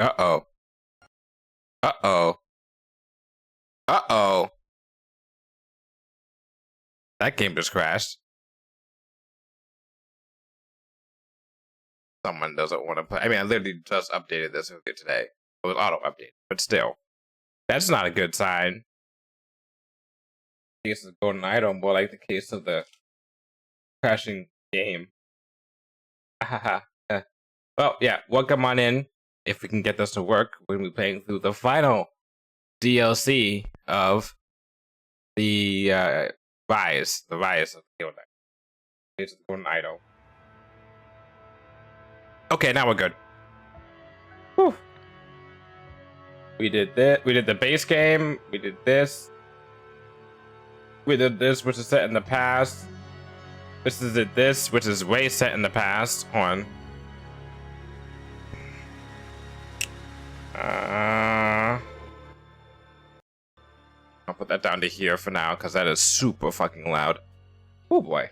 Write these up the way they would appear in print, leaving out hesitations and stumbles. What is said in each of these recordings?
Uh-oh. Uh-oh. Uh-oh. That game just crashed. Someone doesn't want to play. I mean, I literally just updated this today. It was auto-updated, but still. That's not a good sign. Case of golden item, more like the case of the crashing game. Well, yeah, welcome on in. If we can get this to work, we're gonna be playing through the final DLC of the rise of the golden idol. Okay, now we're good. Whew. We did this. We did the base game. We did this. We did this, which is set in the past. This is this, which is way set in the past. Hold on. I'll put that down to here for now because that is super fucking loud. Oh boy.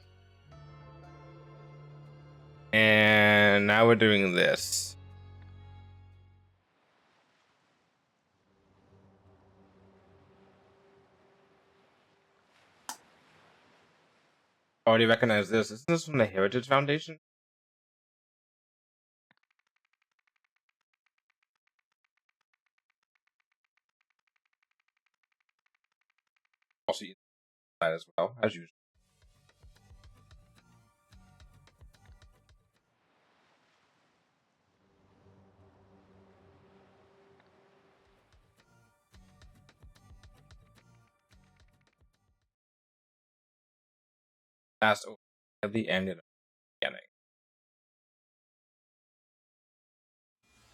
And now we're doing this. Already recognize this. Isn't this from the Heritage Foundation? Also, that as well, as usual. Last over at the end of the beginning.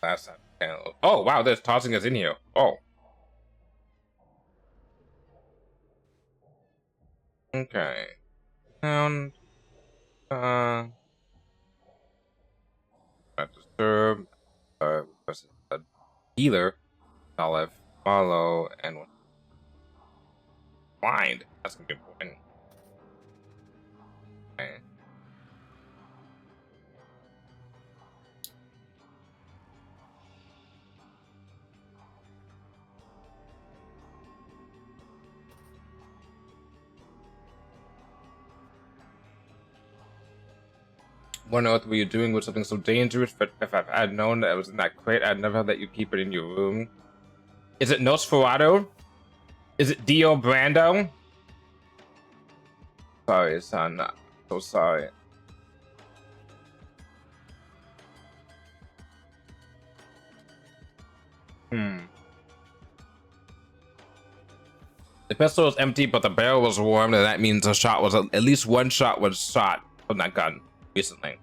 Last time. Oh wow, there's tossing us in here. Oh. Okay. Sound. Not disturb. Versus a healer. Olive. Follow and blind. That's gonna be important. Okay. What on earth were you doing with something so dangerous? But if I had known that it was in that crate, I'd never let you keep it in your room. Is it Nosferatu? Is it Dio Brando? Sorry, son. So sorry. The pistol was empty, but the barrel was warm, and that means a shot was at least one shot was shot from that gun recently.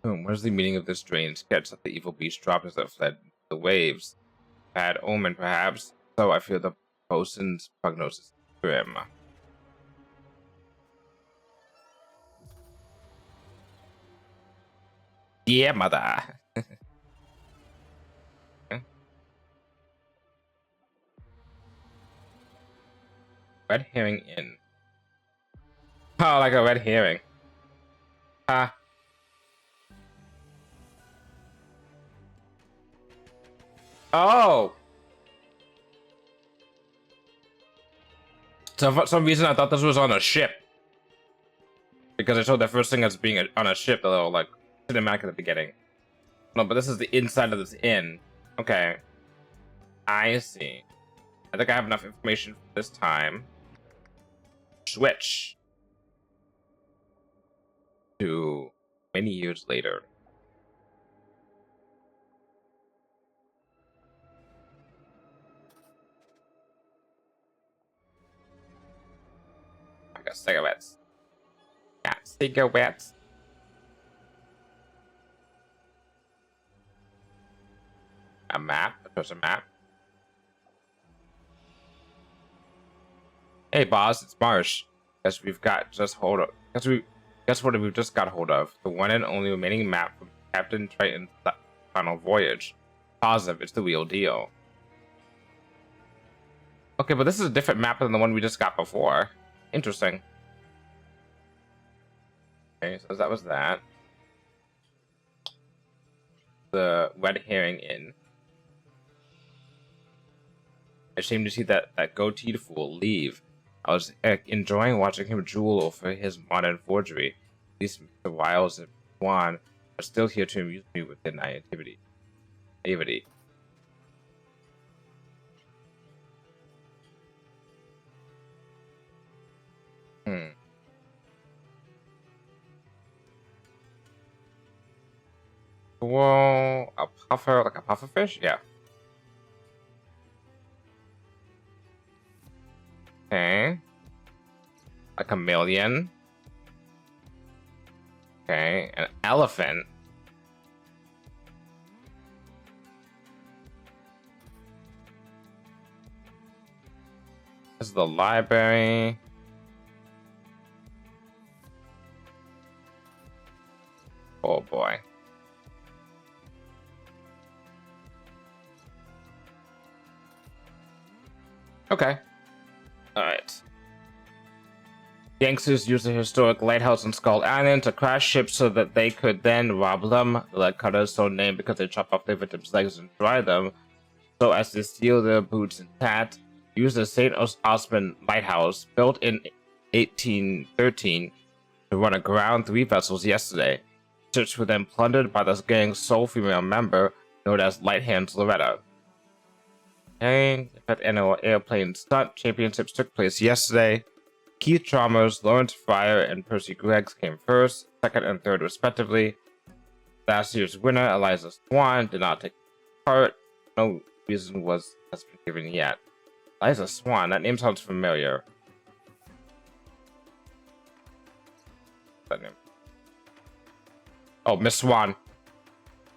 What is the meaning of this strange sketch that the evil beast dropped as it fled the waves? Bad omen, perhaps. So I fear the bosun's prognosis is grim. Yeah, mother. Okay. Red herring in. Oh, like a red herring. Ah. Oh. So for some reason I thought this was on a ship. Because I showed the first thing as being on a ship, the little like cinematic at the beginning. No, but this is the inside of this inn. Okay. I see. I think I have enough information for this time. Switch to many years later. I got cigarettes. Yeah, cigarettes. A map. There's a map. Hey, boss, it's Marsh. Guess we've got just hold of. Guess what we've just got hold of? The one and only remaining map from Captain Triton's final voyage. Positive, it's the real deal. Okay, but this is a different map than the one we just got before. Interesting. Okay, so that was that. The red herring inn. Ashamed to see that goateed fool leave. I was enjoying watching him drool over his modern forgery. At least Mr. Wiles and Swan are still here to amuse me with their naivety. Hmm. Well, a puffer, like a puffer fish? Yeah. Okay. A chameleon. Okay. An elephant. This is the library. Oh boy. Okay. Alright. Gangsters used the historic lighthouse on Skull Island to crash ships so that they could then rob them. The leadcutter is so named because they chop off their victims' legs and dry them, so as to steal their boots intact. Used the St. Osmond Lighthouse, built in 1813, to run aground 3 vessels yesterday. Ships were then plundered by this gang's sole female member, known as Light Hands Loretta. Okay, that annual airplane stunt championships took place yesterday. Keith Chalmers, Lawrence Fryer, and Percy Greggs came first, second, and third, respectively. Last year's winner, Eliza Swan, did not take part. No reason has been given yet. Eliza Swan, that name sounds familiar. That name. Oh, Miss Swan.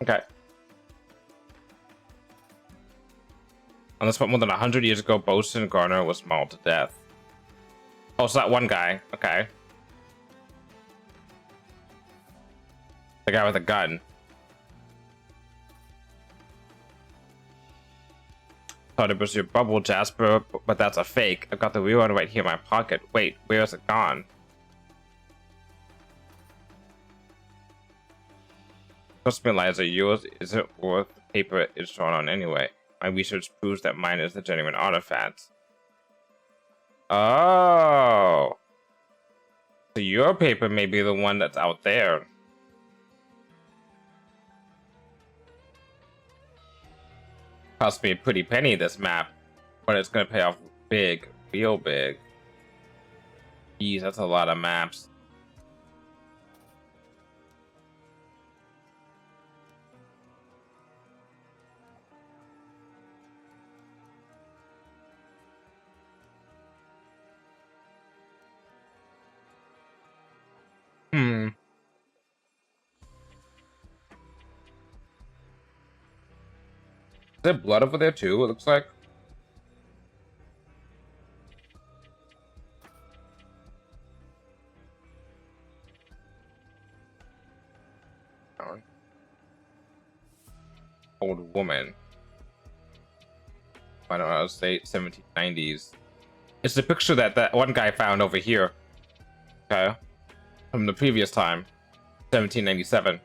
Okay. On this point, more than 100 years ago, Bosun Garner was mauled to death. Oh, so that one guy. Okay. The guy with a gun. Thought it was your bubble, Jasper, but that's a fake. I've got the real one right here in my pocket. Wait, where is it gone? Trust me, Eliza, yours isn't worth the paper it's drawn on anyway. My research proves that mine is the genuine artifact. Oh. So your paper may be the one that's out there. Cost me a pretty penny, this map. But it's gonna pay off big. Real big. Jeez, that's a lot of maps. Hmm. Is there blood over there too, it looks like? Old woman. I don't know, say 1790s. It's the picture that one guy found over here. Okay. From the previous time. 1797.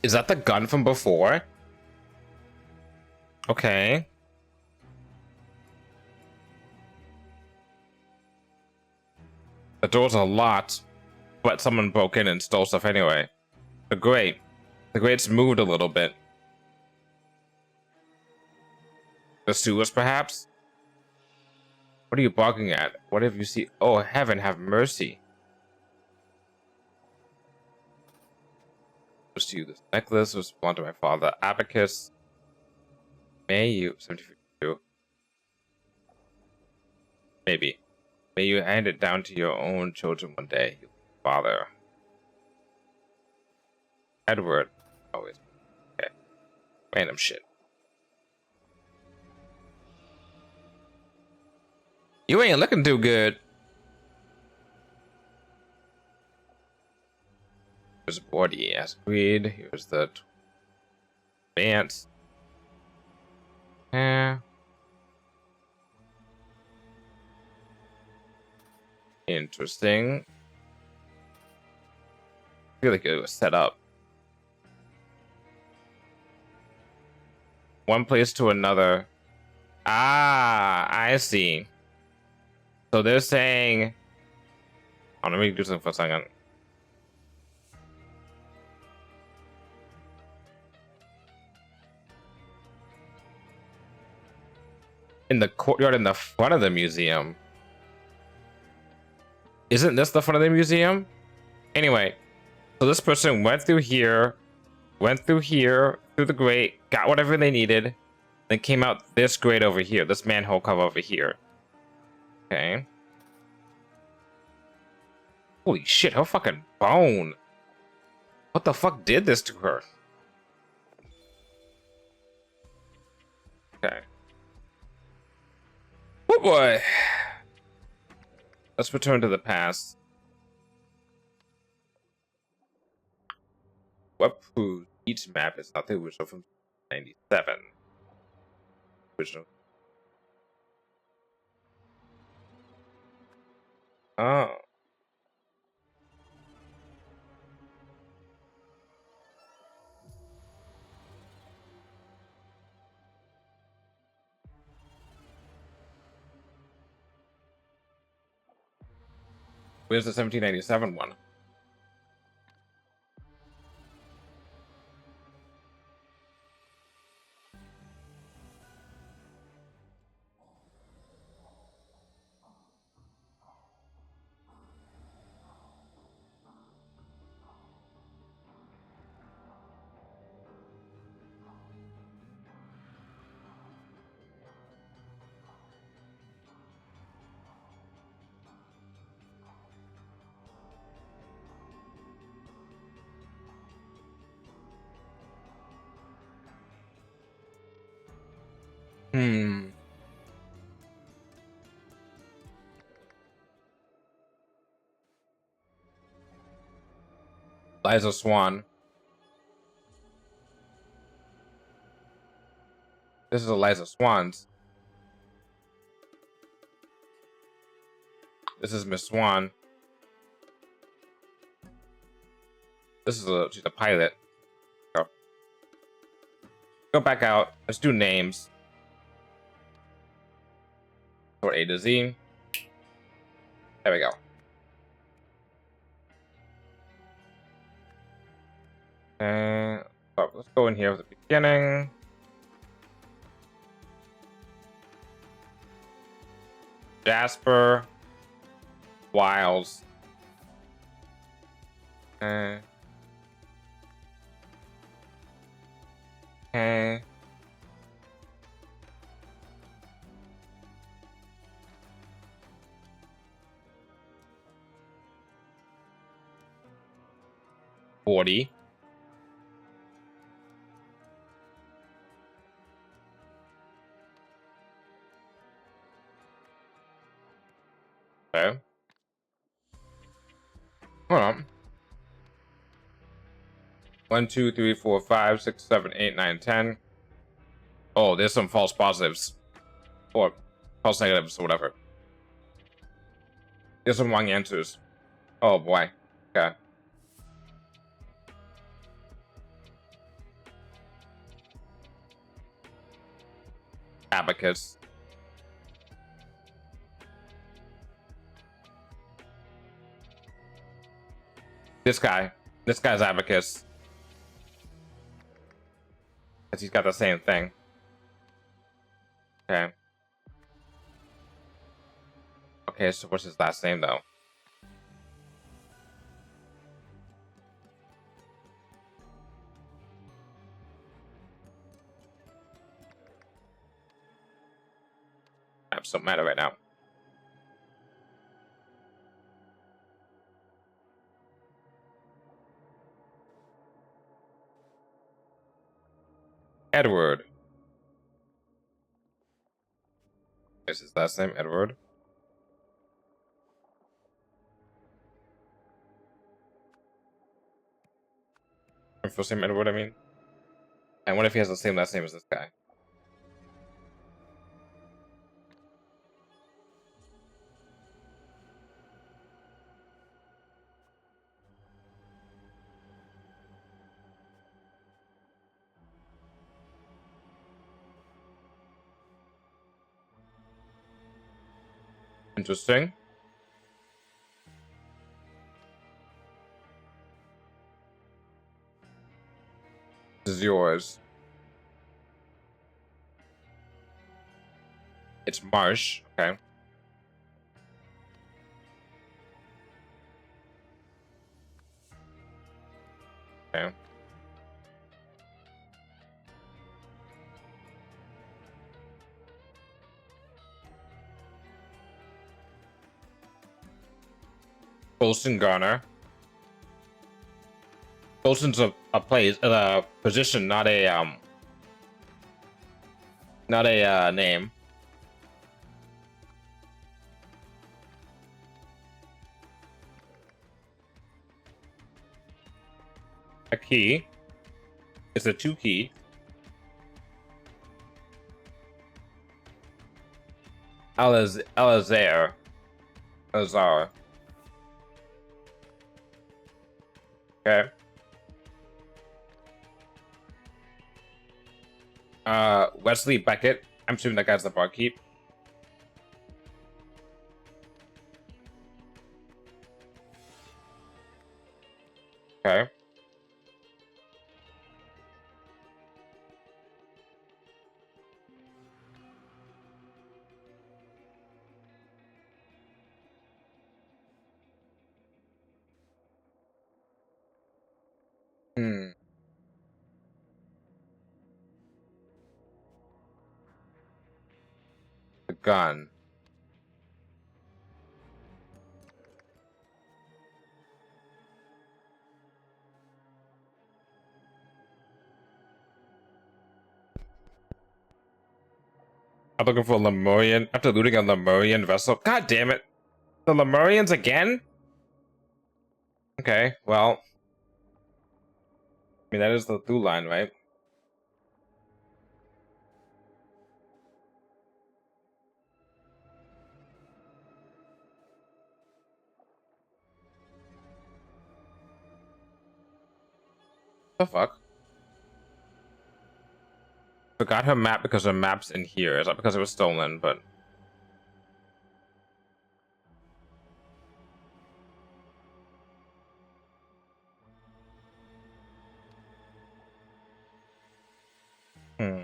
Is that the gun from before? Okay. The door's unlocked, but someone broke in and stole stuff anyway. The grate. The grate's moved a little bit. The sewers, perhaps? What are you barking at? What have you seen? Oh, heaven have mercy. To you, this necklace was belonged to my father, Abacus. May you, 1752. Maybe. May you hand it down to your own children one day, father. Edward. Always. Okay. Random shit. You ain't looking too good. Here's body as agreed. Here's the advance. Yeah. Interesting. I feel like it was set up. One place to another. Ah, I see. So they're saying... Oh, let me do something for a second. In the courtyard in the front of the museum. Isn't this the front of the museum? Anyway, so this person went through here, through the grate, got whatever they needed, then came out this grate over here, this manhole cover over here. Okay. Holy shit, her fucking bone. What the fuck did this to her? Okay. Oh boy. Let's return to the past. What proves each map is not the original from 97? Original. Oh. Where's the 1797 one? Hmm. Liza Swan. This is Eliza Swan's. This is Miss Swan. This is she's a pilot. Go back out. Let's do names. Or A to Z. There we go. And let's go in here at the beginning. Jasper. Wiles. Okay. 40. Okay. Hold on. 1, 2, 3, 4, 5, 6, 7, 8, 9, 10. Oh, there's some false positives. Or false negatives or whatever. There's some wrong answers. Oh boy. Okay. Abacus. This guy's abacus. Because he's got the same thing. Okay. Okay, so what's his last name though? Maps don't matter right now. Edward. Is his last name Edward? First name Edward, I mean. And what if he has the same last name as this guy? Interesting. This is yours. It's marsh. Okay. Okay. Colson Garner. Colson's a place, a position, not a name. A key. It's a 2 key. Elazar. Elazar. Okay. Wesley Beckett. I'm assuming that guy's the barkeep. Okay. Hmm. The gun. I'm looking for Lemurian. After looting a Lemurian vessel. God damn it. The Lemurians again? Okay, well. I mean, that is the through line, right? The fuck? Forgot her map because her map's in here. It's not because it was stolen, but. Hmm.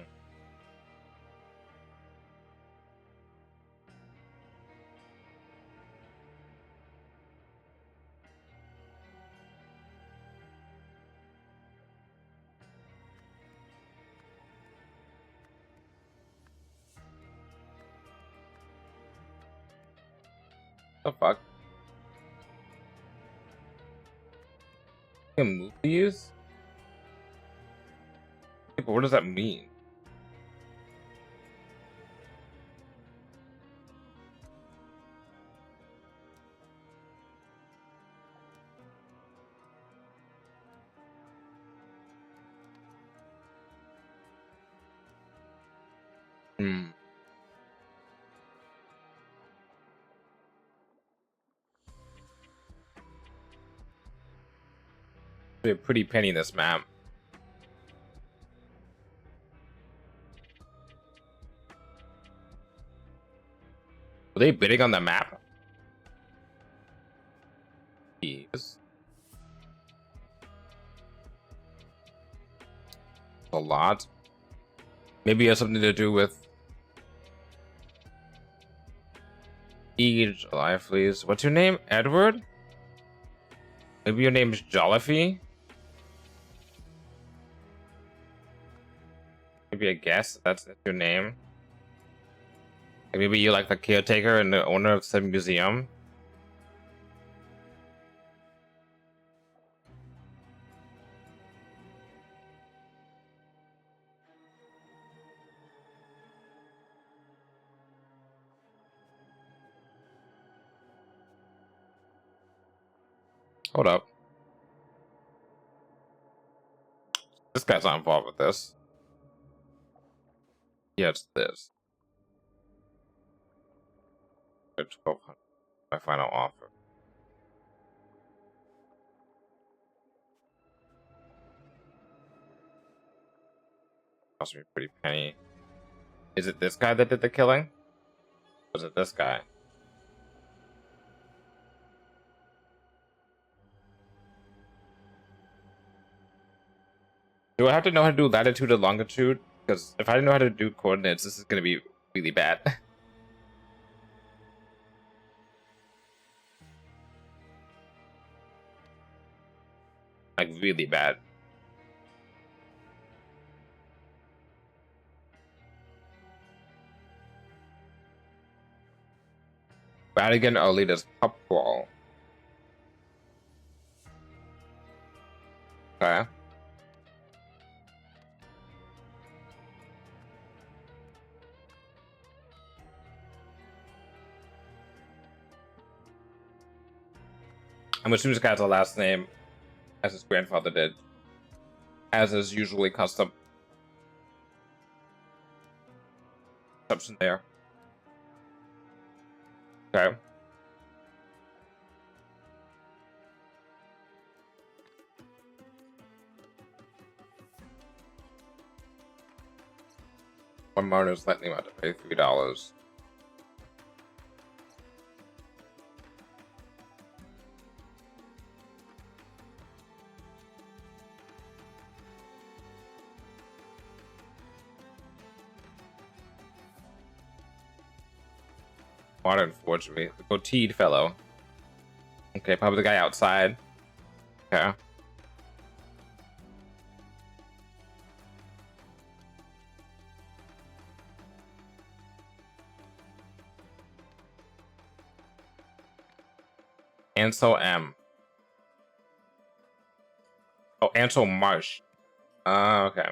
The fuck? Can move these? But what does that mean? Hmm. Be a pretty penny this map. Were they bidding on the map? Yes. A lot. Maybe it has something to do with July, please. What's your name? Edward? Maybe your name is Jolliffe? Maybe I guess that's your name. Like maybe you're like the caretaker and the owner of some museum. Hold up. This guy's not involved with this. Yeah, it's this. It's 1200. My final offer. Cost me a pretty penny. Is it this guy that did the killing? Or is it this guy? Do I have to know how to do latitude and longitude? Because if I know how to do coordinates, this is going to be really bad. Like, really bad. Radigan Arlita's pub crawl. Okay. I'm assuming this guy has a last name, as his grandfather did, as is usually custom. Exception there. Okay. One Martyrs Lightning about to pay $3. Modern forgery. The goateed fellow. Okay, probably the guy outside. Okay. Ansel M. Oh, Ansel Marsh. Okay.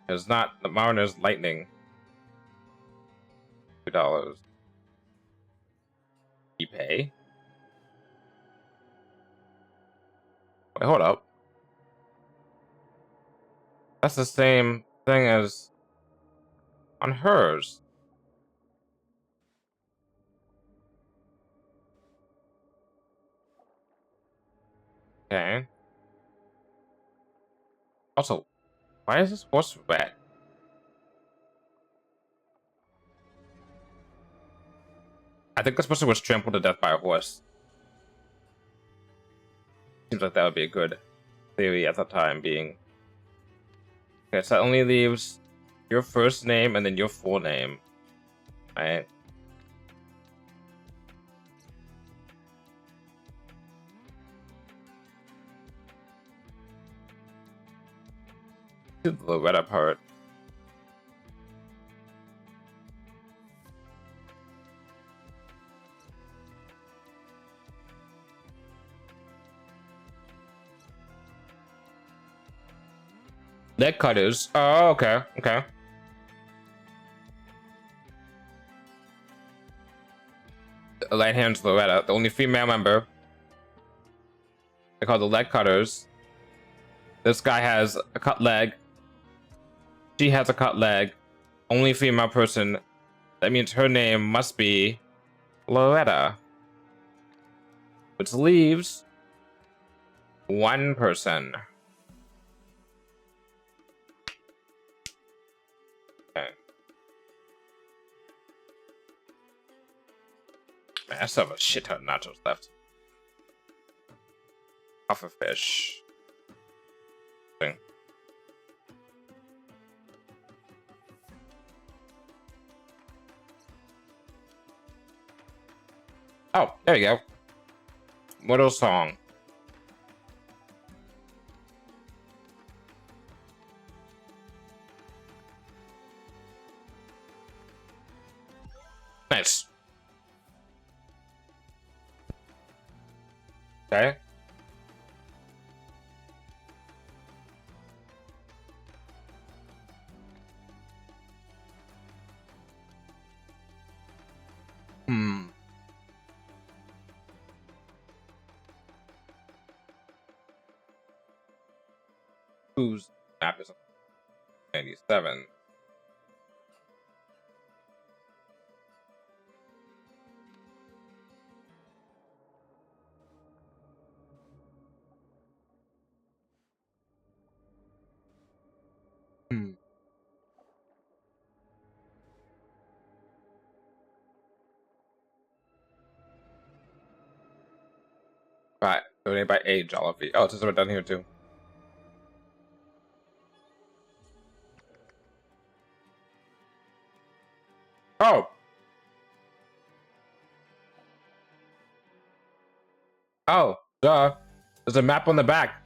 It's not the Mariners Lightning. $2. You pay? Wait, hold up. That's the same thing as on hers. Okay. Also, why is this horse red? I think this person was trampled to death by a horse. Seems like that would be a good theory at the time being. Okay, so that only leaves your first name and then your full name. Right? The Loretta part. Leg cutters. Oh, okay. Okay. The right hand's Loretta, the only female member. They're called the leg cutters. This guy has a cut leg. She has a cut leg. Only female person. That means her name must be Loretta. Which leaves one person. Okay. I still have a shit ton of nachos left. Off a fish. Thing. Oh, there you go. Mortal song. Nice. Okay. Whose map is 97? Donate by age, all of you. Oh, it's just down here too. Oh. Oh, duh. There's a map on the back.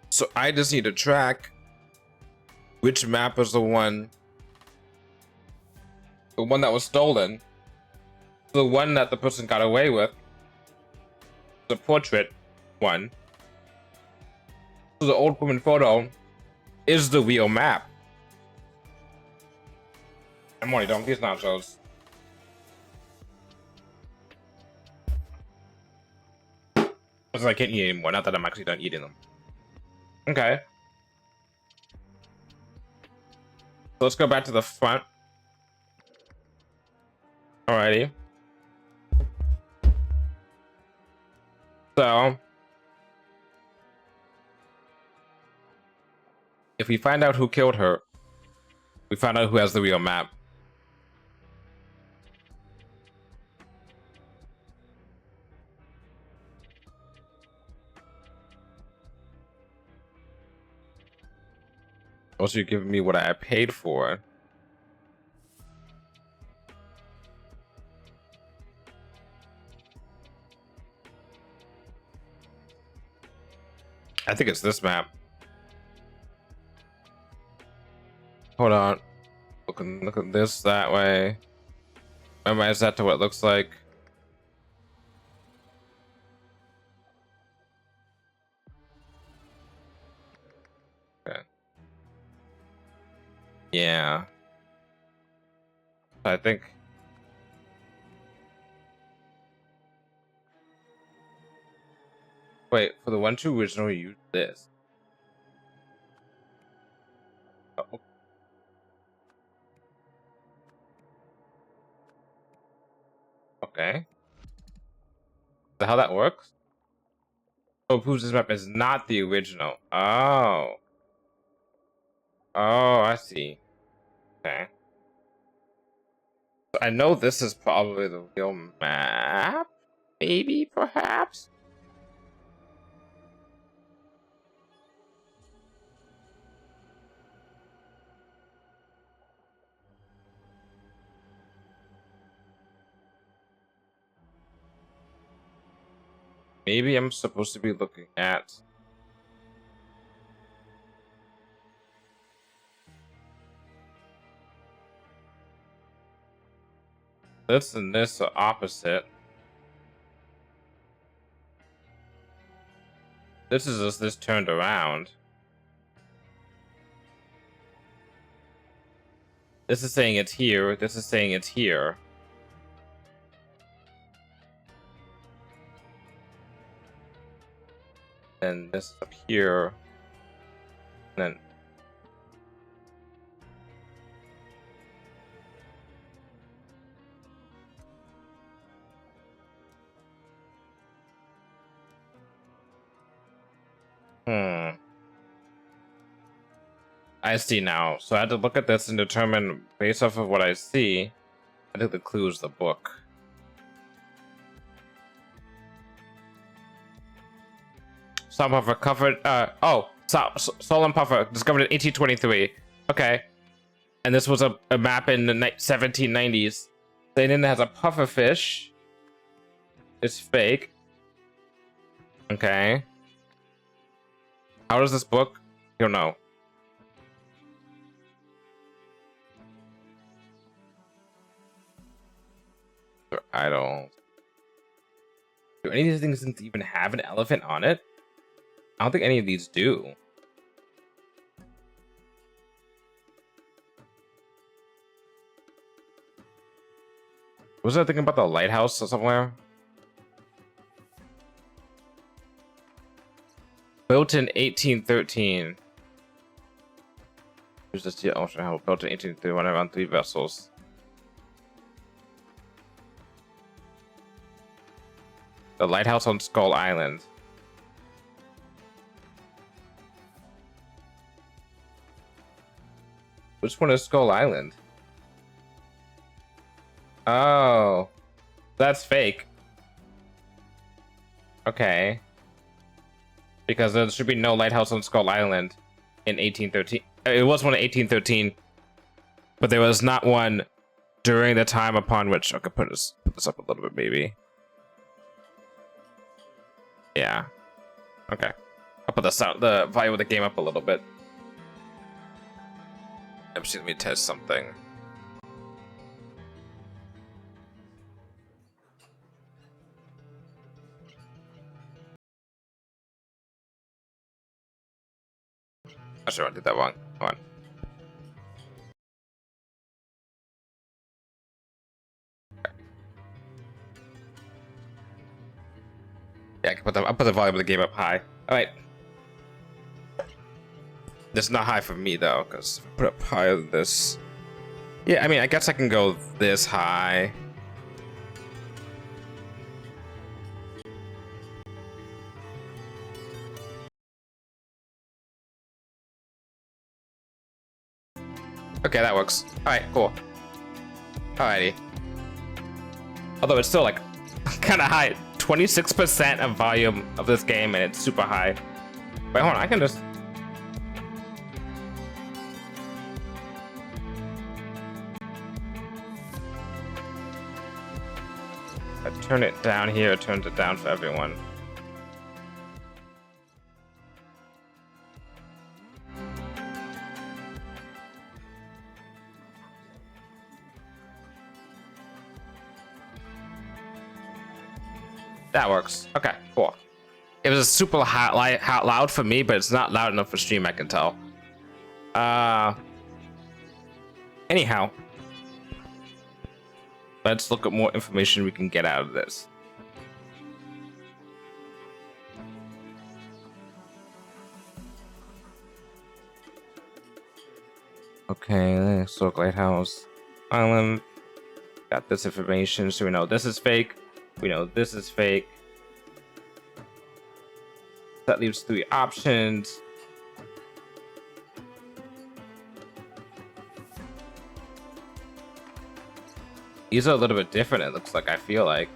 So I just need to track which map is the one that was stolen. The one that the person got away with. The portrait one. So the old woman photo is the real map. I'm only done with these nachos. Because I can't eat anymore. Not that I'm actually done eating them. Okay. So let's go back to the front. Alrighty. So if we find out who killed her, we find out who has the real map. Also, you're giving me what I paid for. I think it's this map. Hold on. Look at this that way. Memorize that to what it looks like. Okay. Yeah. I think. Wait, for the 1-2 original, you use this. Oh. Okay. Is that how that works? Oh, proves this map is not the original. Oh. Oh, I see. Okay. So I know this is probably the real map. Maybe, perhaps? Maybe I'm supposed to be looking at this and this are opposite. This is just this turned around. This is saying it's here. This is saying it's here. And this is up here. And then I see now. So I had to look at this and determine, based off of what I see, I think the clue is the book. Salt Puffer covered. Salt and Puffer discovered in 1823. Okay. And this was a map in the 1790s. Saying it has a puffer fish. It's fake. Okay. How does this book? You don't know. I don't. Do any of these things even have an elephant on it? I don't think any of these do. Was I thinking about the lighthouse or somewhere? Built in 1813. Here's the steel ocean hull built in 1831 around 3 vessels. The lighthouse on Skull Island. Which one is Skull Island? Oh, that's fake. Okay. Because there should be no lighthouse on Skull Island in 1813. It was one in 1813, but there was not one during the time upon which I could put this up a little bit, maybe. Yeah. Okay. I'll put the volume of the game up a little bit. Let me test something. Actually, I did that wrong. Hold on. Yeah, I'll put the volume of the game up high. All right. This is not high for me though, because if I put up higher than this. Yeah, I mean, I guess I can go this high. Okay, that works. All right, cool. Alrighty. Although it's still like kind of high, 26% of volume of this game, and it's super high. Wait, hold on, I can just. I turn it down here, it turns it down for everyone. That works. Okay, cool. It was super loud for me, but it's not loud enough for stream, I can tell. Anyhow, let's look at more information we can get out of this. Okay, so Lighthouse Island. Got this information, so we know this is fake. We know this is fake. That leaves 3 options. These are a little bit different, it looks like, I feel like.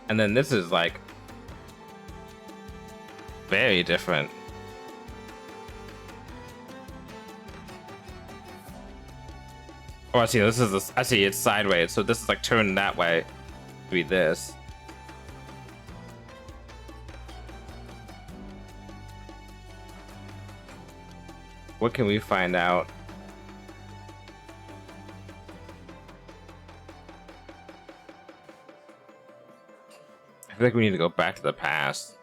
And then this is like very different. Oh, I see. This is this. I see. It's sideways, so this is like turned that way to be this. What can we find out? I feel like we need to go back to the past.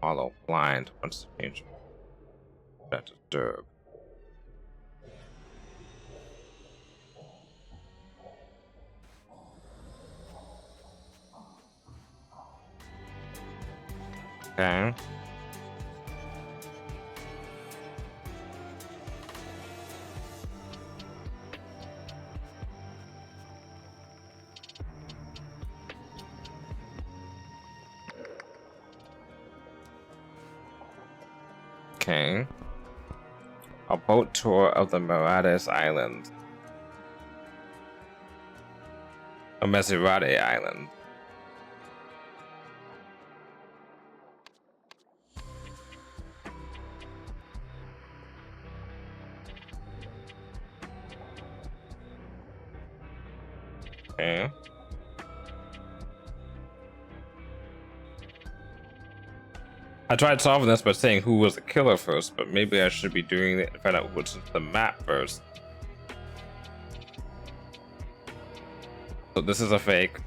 Follow blind once the angel that disturb. Okay. Okay. A boat tour of the Maradas Island. A Maserati Island. Okay. I tried solving this by saying who was the killer first, but maybe I should be doing it to find out what's the map first. So this is a fake.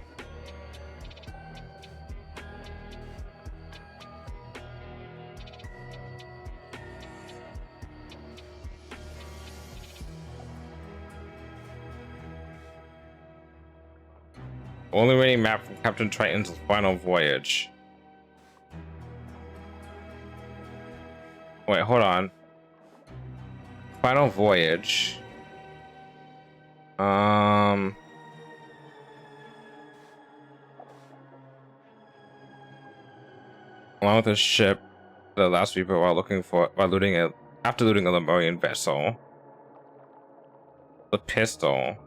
Only remaining map from Captain Triton's final voyage. Wait, hold on. Final voyage. Along with his ship, the last reaper while looting it after looting a Lemurian vessel. The pistol.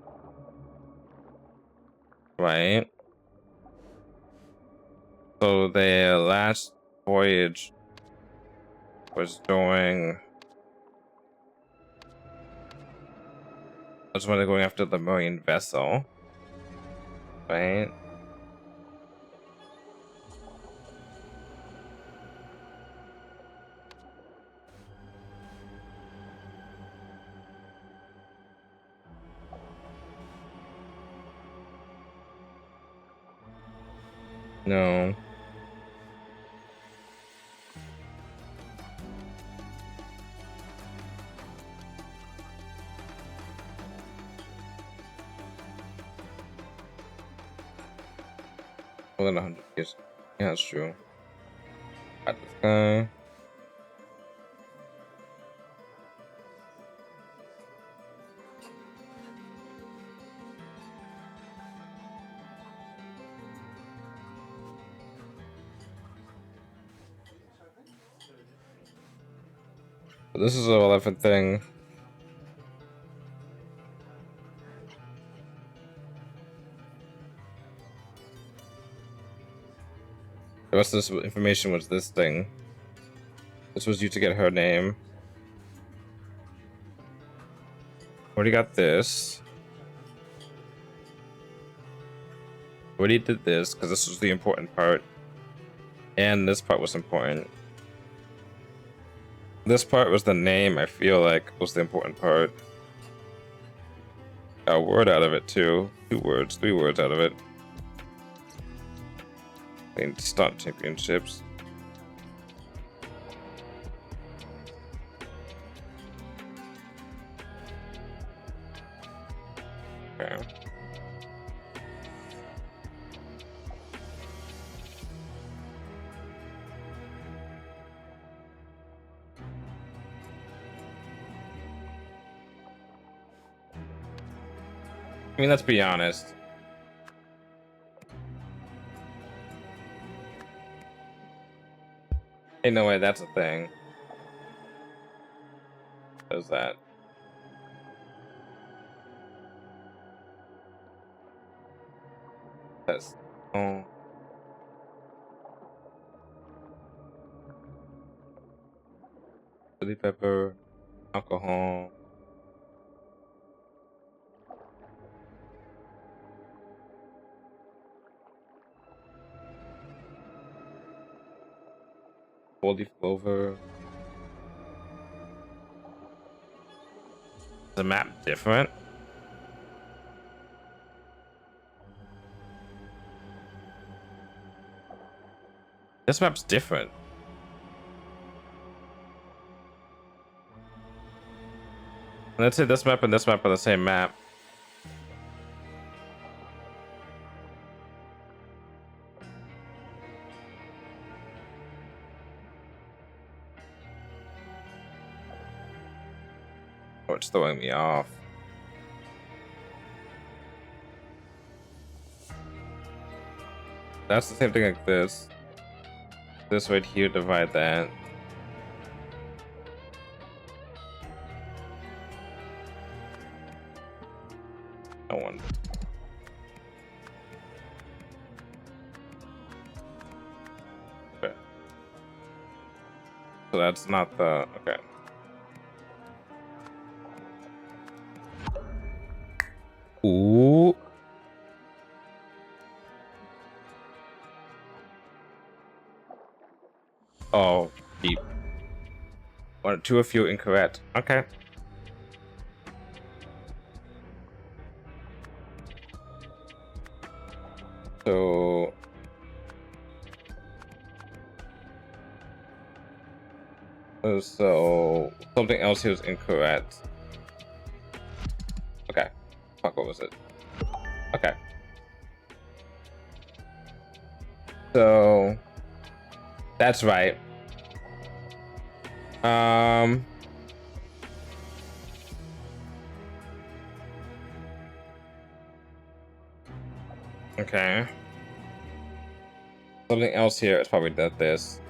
Right? So the last voyage was doing. That's when they're going after the Lemurian vessel. Right? No. More than 100 years. Yeah, that's true. Got this guy. This is a relevant thing. The rest of this information was this thing. This was you to get her name. Already got this. Already did this because this was the important part. And this part was important. This part was the name, I feel like, was the important part. Got a word out of it, too. 2 words, 3 words out of it. I mean, stunt championships. Okay. I mean, let's be honest. Ain't no way that's a thing. What is that? That's... Oh. Chili pepper, alcohol. Four-leaf clover. Is the map different? This map's different. Let's say this map and this map are the same map. Oh, it's throwing me off. That's the same thing like this. This right here, divide that. I wonder. Okay. So that's not the... Okay. Ooh. Oh, deep. 1 or 2 of you incorrect. Okay. So... So... Something else here was incorrect. Okay. Fuck, what was it? Okay. So... That's right. Okay. Something else here is probably that this.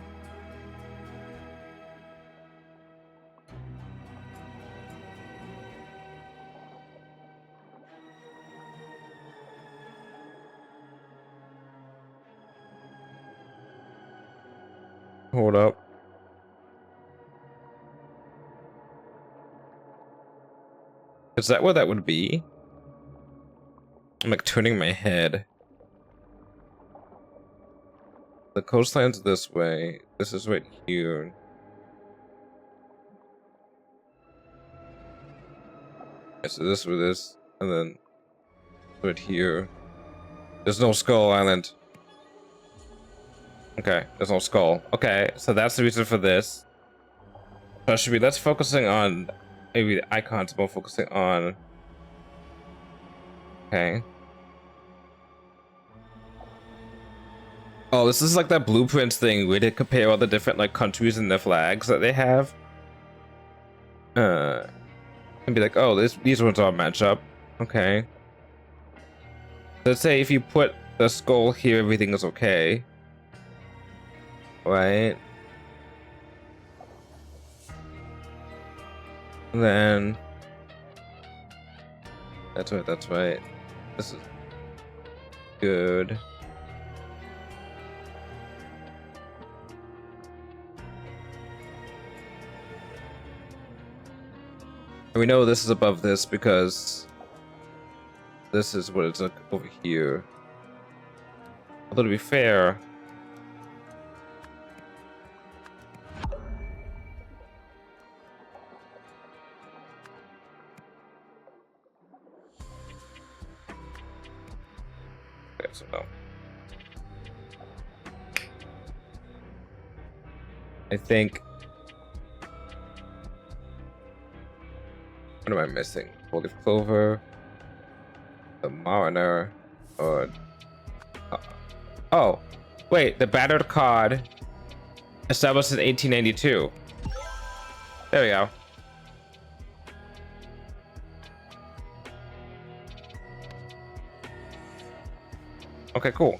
Hold up. Is that what that would be? I'm like turning my head. The coastline's this way. This is right here. Yeah, so this with this, and then right here. There's no Skull Island. Okay, there's no skull. Okay, so that's the reason for this. So should be less focusing on maybe the icons, more focusing on. Okay. Oh, this is like that blueprints thing where they compare all the different like countries and the flags that they have. And be like, oh, these ones all match up. Okay. Let's say if you put the skull here, everything is okay. Right? And then that's right, that's right. This is good. And we know this is above this because this is what it's like over here. Although to be fair, okay, so no. I think. What am I missing? Holy Clover, the Mariner, or oh, wait, the battered card established in 1892. There we go. Okay, cool.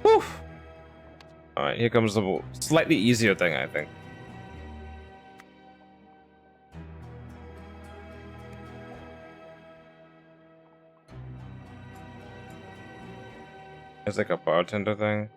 Woof. All right, here comes the slightly easier thing, I think. It's like a bartender thing.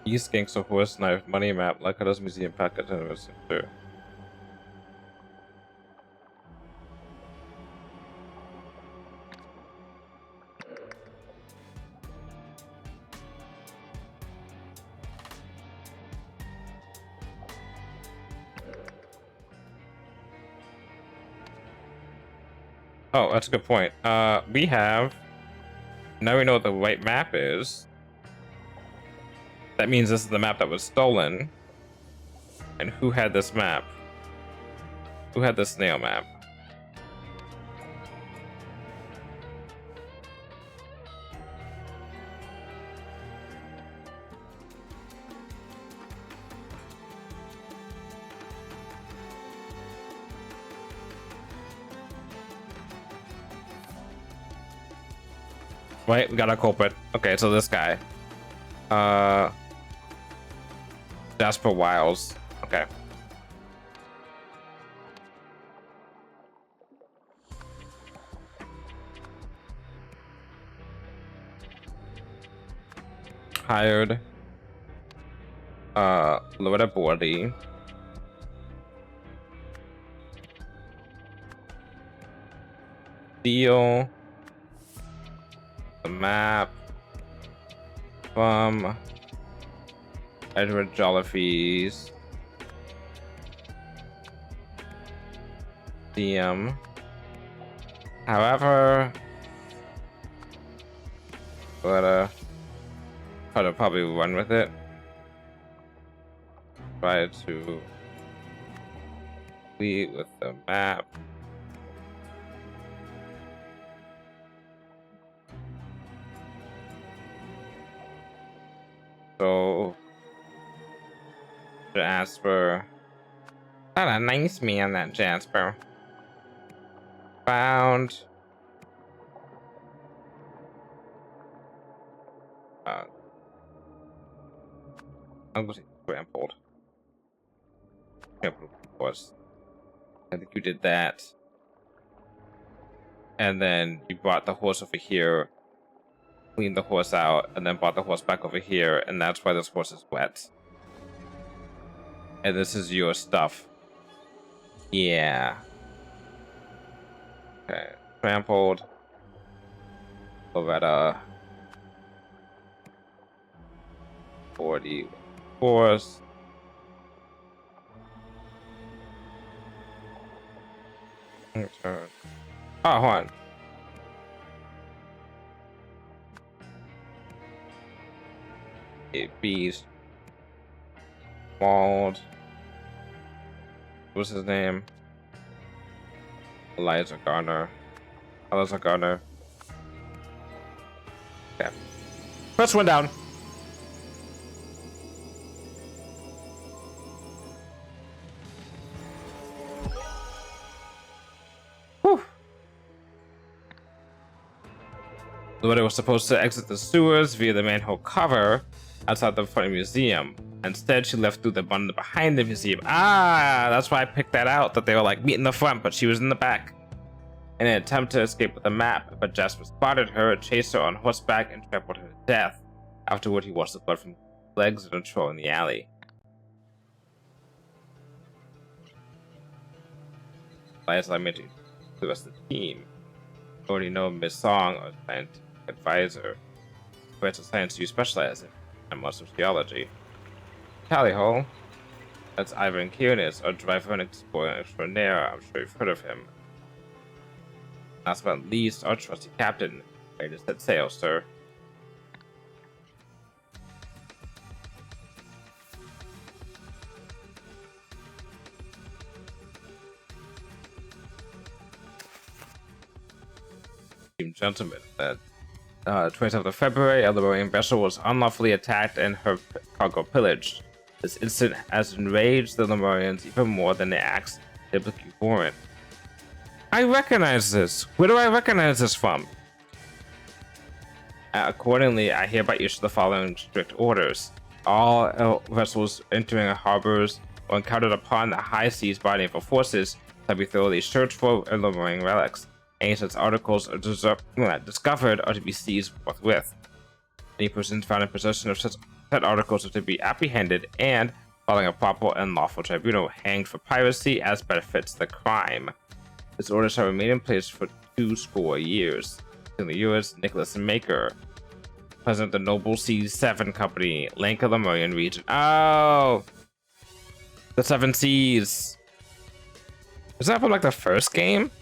East Gangster Horse Knife Money Map, Lakados Museum Packet Center. Oh, that's a good point. We have now we know what the right map is. That means this is the map that was stolen. And who had this map? Who had the snail map? Right, we got a culprit. Okay, so this guy. Jasper Wiles. Okay. Hired. Loretta Bordy. Deal. The map. From Edward Jollife's DM. However, but I'd probably run with it. Try to lead with the map. Jasper. Not a nice man, that Jasper. Found. I'm going to trampled. Trampled horse. I think you did that. And then you brought the horse over here, cleaned the horse out, and then brought the horse back over here, and that's why this horse is wet. And this is your stuff. Yeah. Okay. Trampled. Loretta. 40 horse. Turn. Oh, hold on. A beast. Mauled. What's his name? Eliza Garner. Eliza Garner. Yeah. First one down. Whew. Loretta was supposed to exit the sewers via the manhole cover outside the front of the museum. Instead, she left through the button behind the museum. Ah, that's why I picked that out, that they were like meet in the front, but she was in the back. In an attempt to escape with a map, but Jasper spotted her, chased her on horseback, and trampled her to death. Afterward, he washed the blood from legs and a troll in the alley. As I mentioned, the rest of the team already know Miss Song, our scientific advisor. Professor of Science you specialize in animal sociology. Tally Hole. That's Ivan Keene, our driver and explorer extraordinaire. I'm sure you've heard of him. Last but not least, our trusty captain. Ready to set sail, sir. Gentlemen, that 27th of February, a Lemurian vessel was unlawfully attacked and her cargo pillaged. This incident has enraged the Lemurians even more than the acts biblically warrant. I recognize this. Where do I recognize this from? Accordingly, I hereby issue the following strict orders. All vessels entering harbors or encountered upon the high seas by naval forces shall be thoroughly searched for Lemurian relics. Any such articles are discovered are to be seized forthwith. Any persons found in possession of such articles are to be apprehended and, following a proper and lawful tribunal, hanged for piracy as befits the crime. This order shall remain in place for 20 years. In the U.S., Nicholas Maker, President of the Noble Seas 7 Company, Lanka Lemurian region. Oh! The 7 Seas. Is that for like the first game?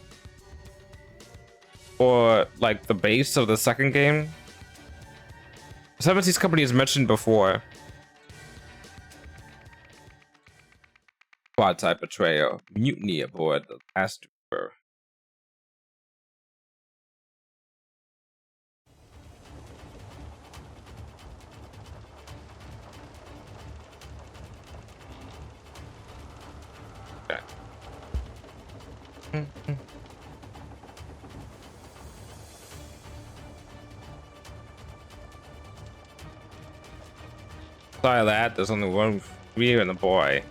Or like the base of the second game? The 7 Seas Company is mentioned before. Broadside betrayal. Mutiny aboard the last Trooper. Okay. Sorry, lad. There's only one we and a boy.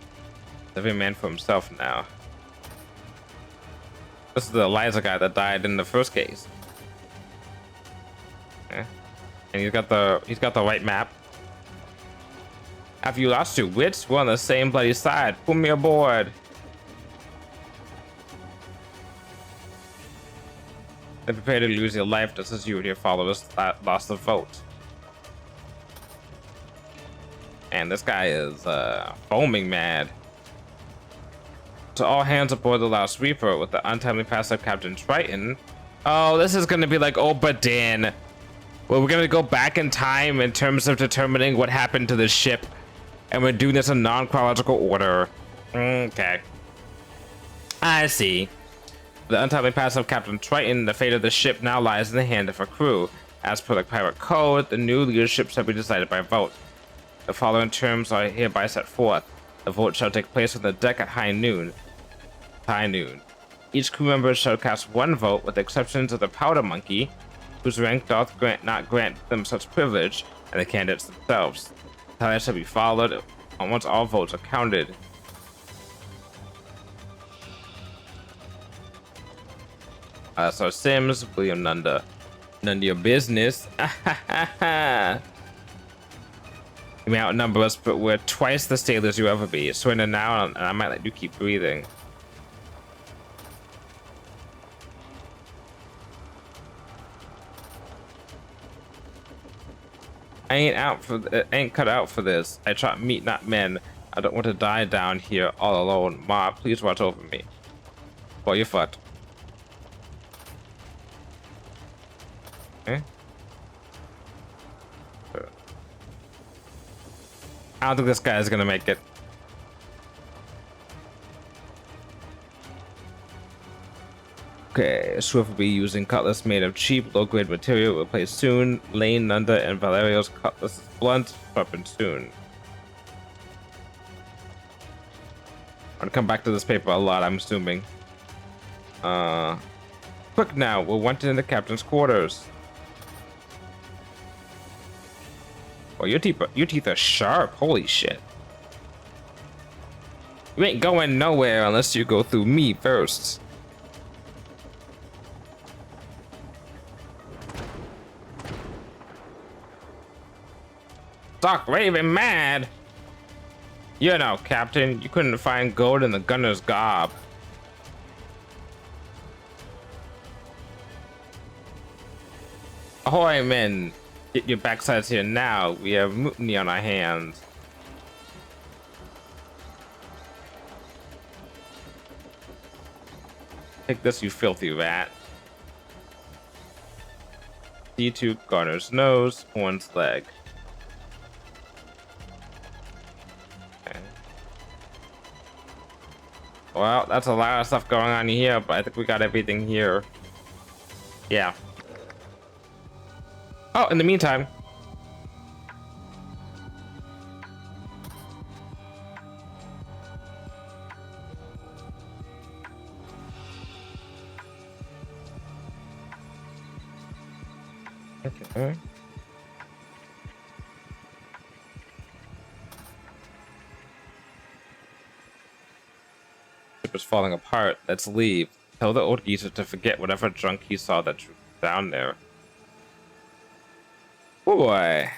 Every man for himself now. This is the Eliza guy that died in the first case. Yeah. And he's got the right map. Have you lost your wits? We're on the same bloody side. Put me aboard. And prepare to lose your life just as you and your followers lost the vote. And this guy is foaming mad. To all hands aboard the Lost Reaper with the untimely pass of Captain Triton. Oh, this is gonna be like Obadin. Well, we're gonna go back in time in terms of determining what happened to the ship. And we're doing this in non-chronological order. Okay. I see. The untimely pass of Captain Triton, the fate of the ship now lies in the hand of her crew. As per the pirate code, the new leadership shall be decided by vote. The following terms are hereby set forth. The vote shall take place on the deck at high noon. Each crew member shall cast one vote, with the exceptions of the powder monkey, whose rank doth not grant them such privilege, and the candidates themselves. The tally shall be followed once all votes are counted. So Sims, William Nunda. None of your business. You may outnumber us, but we're twice the sailors you ever be. Surrender now, and I might let you keep breathing. I ain't cut out for this. I chop meat, not men. I don't want to die down here all alone. Ma, please watch over me. Well, you're fucked. Okay. I don't think this guy is gonna make it. Okay, Swift will be using cutlass made of cheap, low-grade material. Replace soon. Lane, Nunda, and Valerio's cutlass is blunt. Sharpened soon. I'm gonna come back to this paper a lot, I'm assuming. Quick now, we're wanted in the captain's quarters. Oh, your teeth are sharp. Holy shit. You ain't going nowhere unless you go through me first. Stark raving mad. You know, Captain, you couldn't find gold in the gunner's gob. Ahoy, men. Get your backsides here now. We have mutiny on our hands. Take this, you filthy rat. D2 Garner's nose, horn's leg. Okay. Well, that's a lot of stuff going on here, but I think we got everything here. Yeah. Oh, in the meantime. Okay. Ship is falling apart. Let's leave. Tell the old geezer to forget whatever drunk he saw that down there. Oh boy.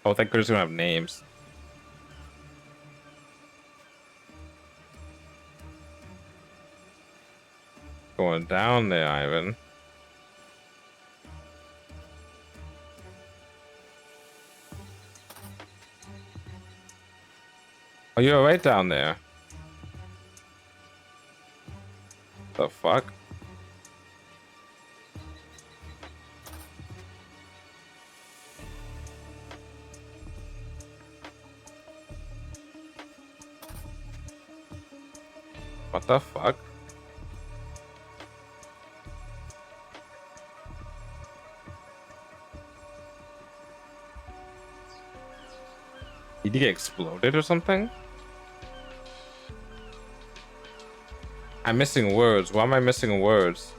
Oh, thank goodness we don't have names. Going down there, Ivan. Oh, you're right down there. The fuck? What the fuck? Did he get exploded or something? I'm missing words. Why am I missing words?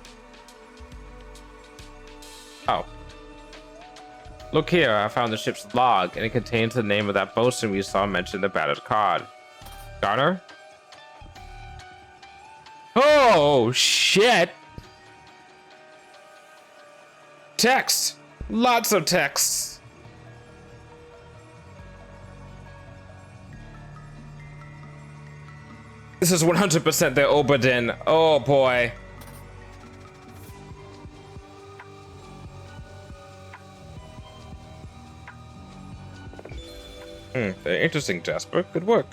Oh. Look here, I found the ship's log, and it contains the name of that bosun we saw mentioned in the battered cod. Garner? Oh, shit! Text! Lots of texts! This is 100% the Oberdin. Oh boy. Very interesting, Jasper. Good work.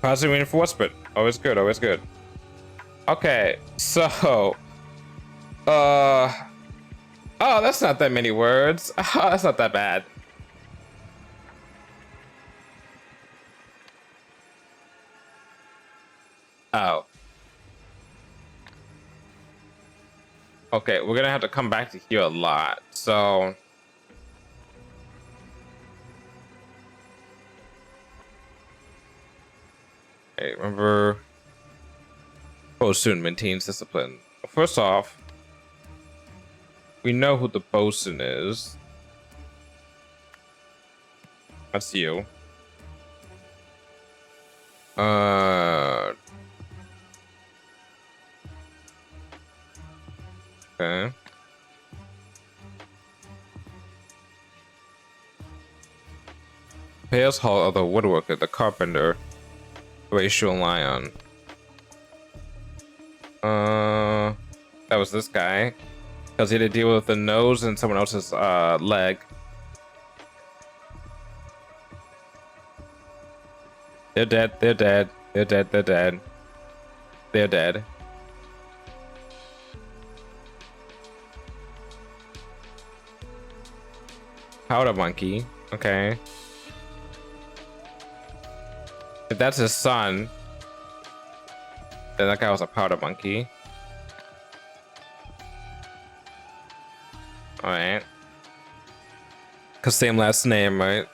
Positive reinforcement. Always good, always good. Okay, so... Oh, that's not that many words. Oh, that's not that bad. Oh. Okay, we're gonna have to come back to here a lot. So okay, remember bosun maintains discipline. First off, we know who the bosun is. That's you. Okay. Pales Hall of the woodworker, the carpenter, racial lion. That was this guy. Because he had to deal with the nose and someone else's leg. They're dead, they're dead, they're dead, they're dead. They're dead. Powder monkey, okay. If that's his son, then that guy was a powder monkey. Alright. Cause same last name, right?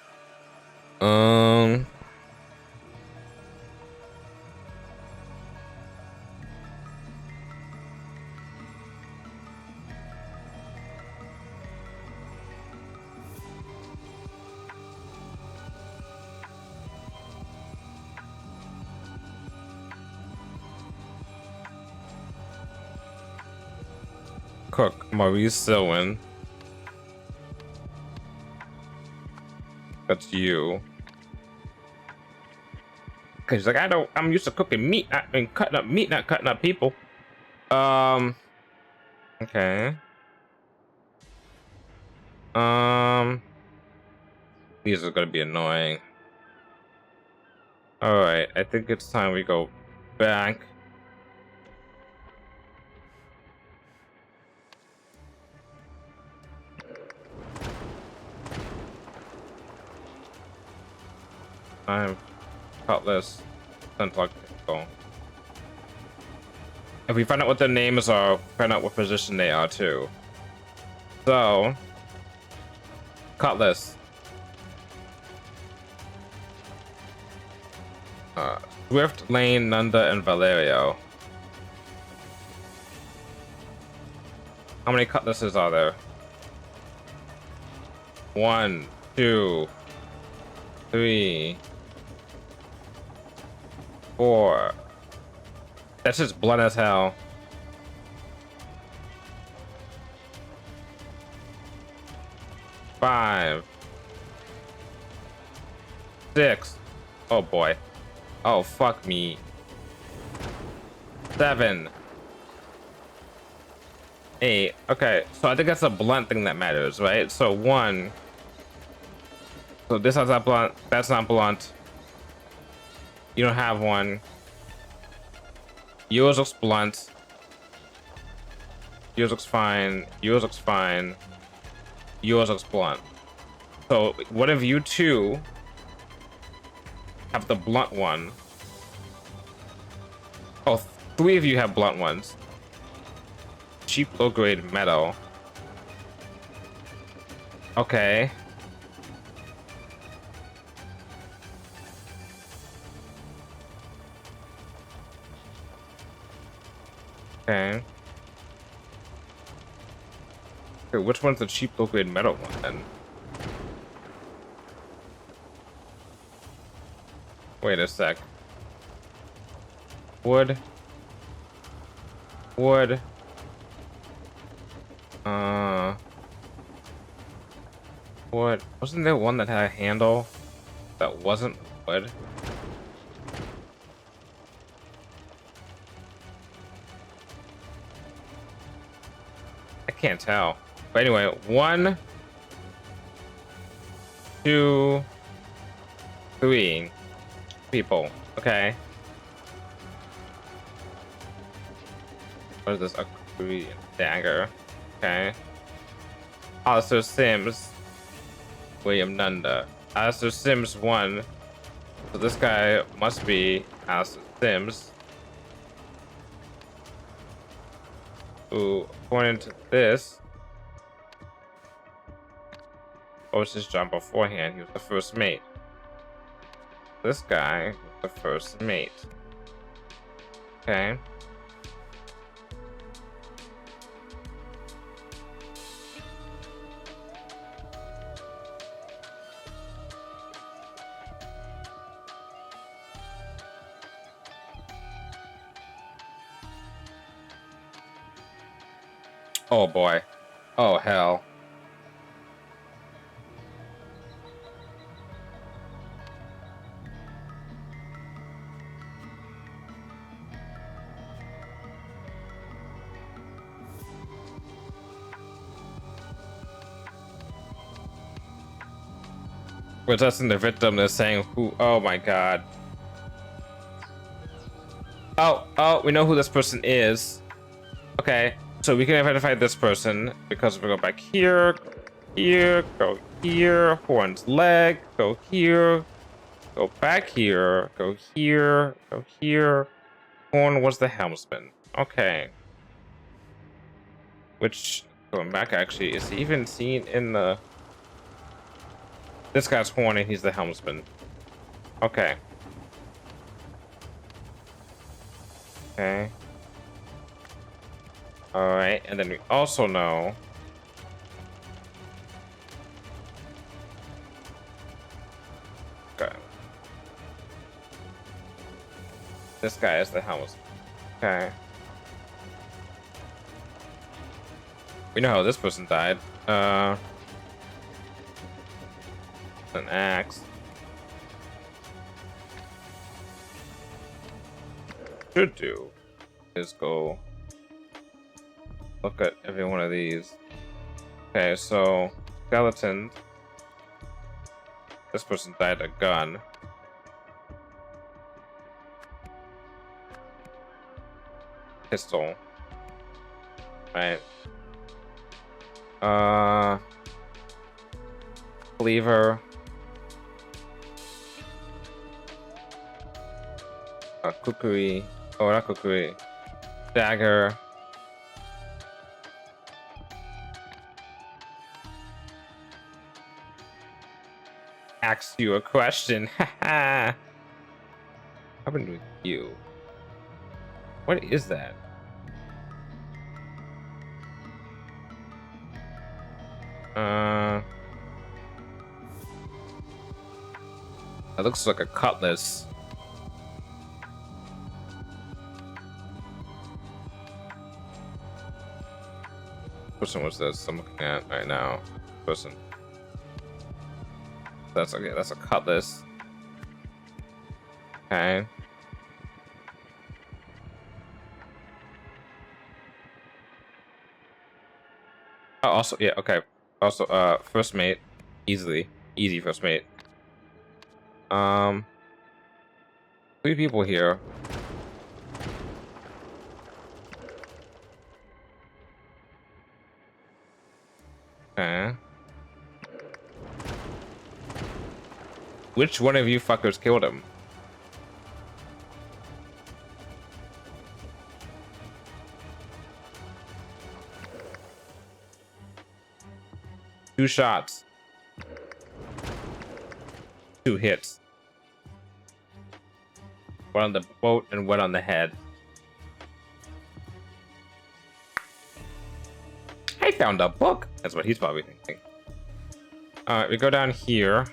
Cook, Maurice Silwin. That's you. Cause he's like, I'm used to cooking meat, and cutting up meat, not cutting up people. Okay. These are gonna be annoying. Alright, I think it's time we go back. I'm cutlass. Unplug. Go. If we find out what their names are, find out what position they are too. So, cutlass. Swift, Lane, Nanda, and Valerio. How many cutlasses are there? 1, 2, 3, 4. That's just blunt as hell. 5, 6. Oh boy. Oh fuck me. 7, 8. Okay, so I think that's a blunt thing that matters, right? So 1. So this is not blunt. That's not blunt. You don't have one. Yours looks blunt. Yours looks fine. Yours looks fine. Yours looks blunt. So what if you two have the blunt one? Oh, 3 of you have blunt ones. Cheap low grade metal. Okay. Okay. Okay, which one's the cheap low grade metal one then? Wait a sec. Wood. Wood. Wood. Wasn't there one that had a handle that wasn't wood? I can't tell. But anyway, 1, 2, 3 people. Okay. What is this? A Korean dagger. Okay. Alistair Sims. William Nunda. Alistair Sims 1. So this guy must be Alistair Sims. who, according to this, was his job beforehand. He was the first mate. This guy was the first mate. Okay. Oh boy. Oh hell. We're testing the victim. They're saying who. Oh my god. Oh, we know who this person is. Okay, so we can identify this person because if we go back here, go here, Horn's leg, go here, go back here, go here, go here. Horn was the helmsman. Okay. Which, going back actually, is even seen in the... This guy's Horn and he's the helmsman. Okay. Okay. Alright, and then we also know... Okay. This guy is the helmsman. Okay. We know how this person died. An axe. Should do is go look at every one of these. Okay, so skeleton. This person died a gun. Pistol. Right. Cleaver. Kukui. Oh, not Kukui. Dagger. Ask you a question. Haha. I've been with you. What is that? That looks like a cutlass. Person was this I'm looking at right now. Person. That's okay, that's a cutlass. Okay. Oh, also, yeah, okay. Also, first mate. Easy first mate. 3 people here. Okay. Which one of you fuckers killed him? Two shots. 2 hits. One on the boat and one on the head. I found a book. That's what he's probably thinking. Alright, we go down here.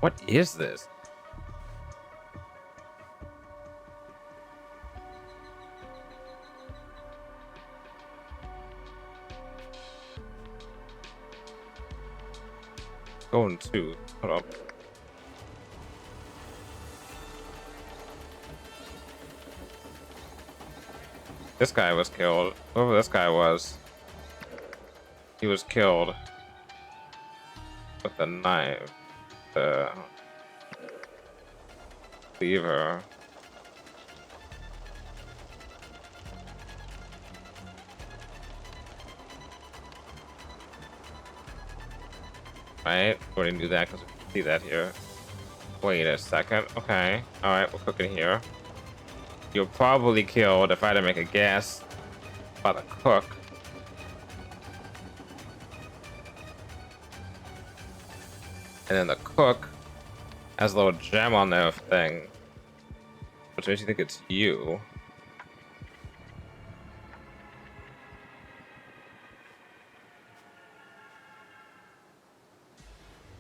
What is this? Going to. Hold up. This guy was killed. Whoever this guy was, he was killed with a knife. The cleaver. Right? We didn't do that because we can see that here. Wait a second. Okay. Alright, we're cooking here. You're probably killed if I had to make a guess by the cook. And then the cook has a little gem on their thing, which makes you think it's you.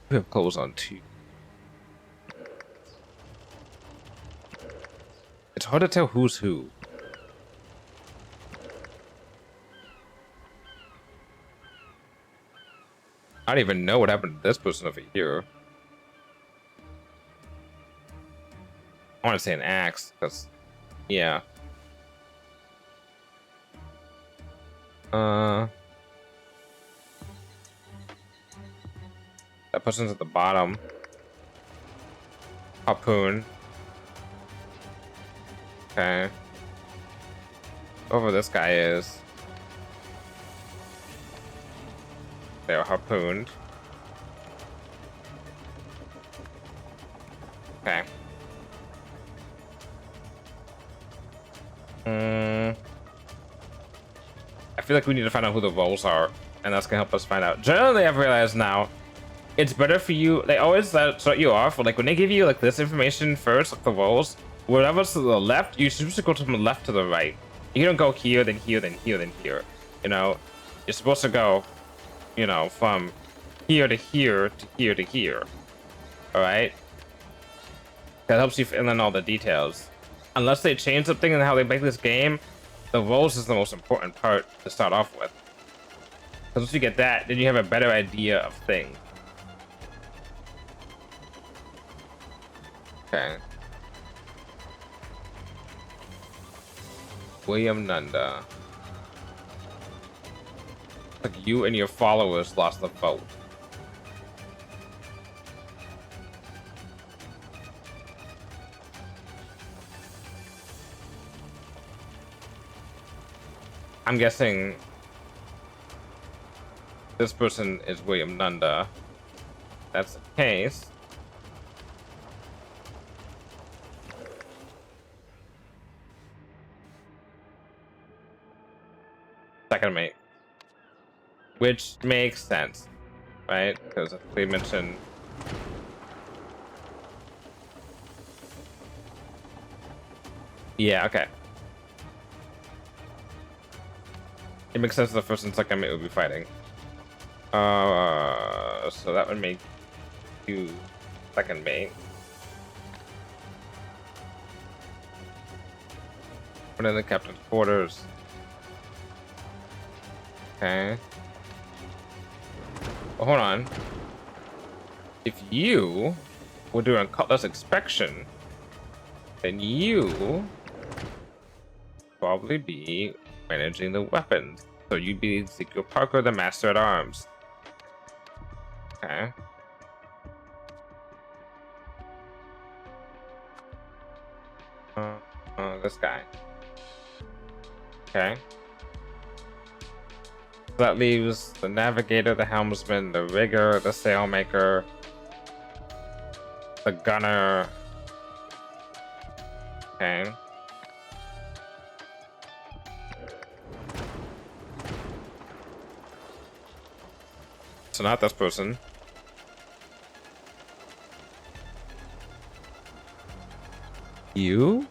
We have clothes on too. It's hard to tell who's who. I don't even know what happened to this person over here. I want to say an axe, because, yeah. That person's at the bottom. Harpoon. Okay. Whoever this guy is. They're harpooned. Okay. I feel like we need to find out who the roles are, and that's gonna help us find out. Generally, I've realized now, it's better for you. They always start you off, like when they give you like this information first, like the roles, whatever's to the left, you're supposed to go from the left to the right. You don't go here, then here, then here, then here. You know, you're supposed to go, you know, from here to here to here to here. All right. That helps you fill in all the details. Unless they change something in how they make this game, the roles is the most important part to start off with. Because once you get that, then you have a better idea of things. Okay. William Nunda. Like you and your followers lost the vote. I'm guessing this person is William Nunda. That's the case. Second mate. Which makes sense, right? Because they mentioned yeah, okay. It makes sense the first and second mate would be fighting. So that would make you second mate. Put in the captain's quarters. Okay. Well, hold on. If you were doing cutlass inspection, then you probably be managing the weapons. So you'd be Ezekiel Parker, the master at arms. Okay. This guy. Okay. So that leaves the navigator, the helmsman, the rigger, the sailmaker, the gunner. Okay. So not this person. You?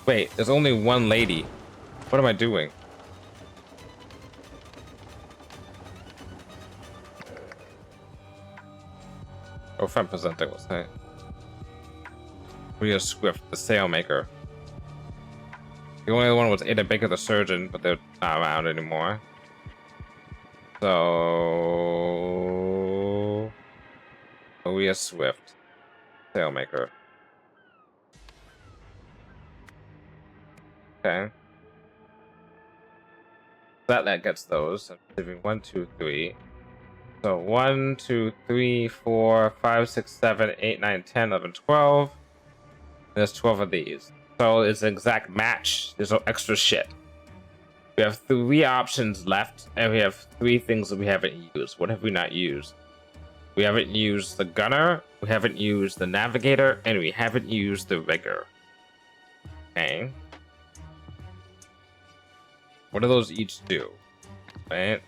Wait, there's only one lady. What am I doing? Oh, front presenting was that? Rhea Swift, the sailmaker. The only one was Ada Baker, the surgeon, but they're not around anymore. So, Rhea Swift, sailmaker. Okay. That gets those. I'm leaving 1, 2, 3. So 1, 2, 3, 4, 5, 6, 7, 8, 9, 10, 11, 12. There's 12 of these. So it's an exact match. There's no extra shit. We have 3 options left, and we have 3 things that we haven't used. What have we not used? We haven't used the gunner, we haven't used the navigator, and we haven't used the rigger. Okay. What do those each do? Right?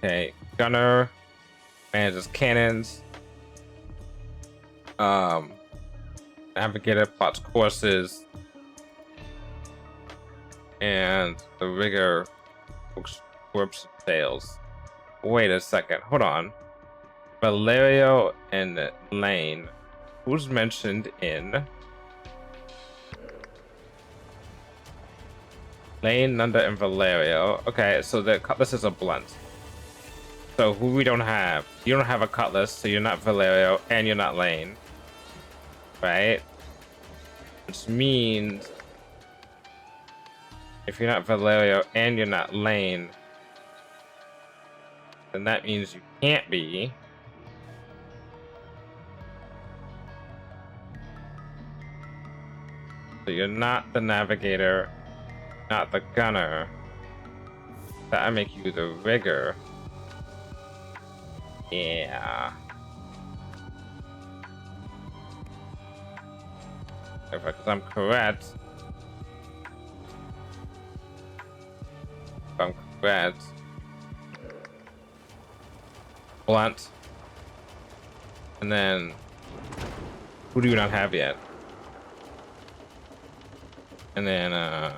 Okay, gunner manages cannons. Navigator plots courses. And the rigger works sails. Wait a second, hold on. Valerio and Lane. Who's mentioned in Lane, Nunda, and Valerio? Okay, so the cutlass is a blunt. So who we don't have? You don't have a cutlass, so you're not Valerio, and you're not Lane. Right? Which means if you're not Valerio and you're not Lane, then that means you can't be. So you're not the navigator, not the gunner. That make you the rigger. Yeah. If I'm correct. If I'm correct. Blunt. And then who do you not have yet? And then a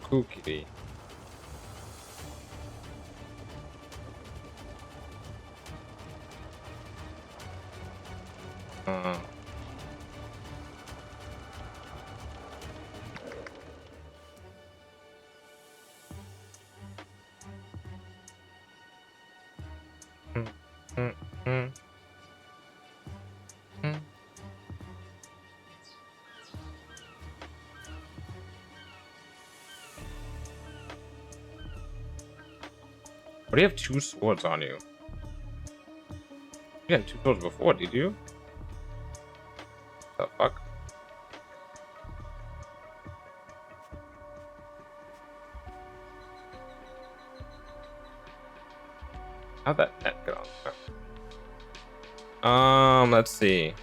cookie. What do you have two swords on you? You had two swords before, did you? What the fuck? How'd that net get on there? Let's see.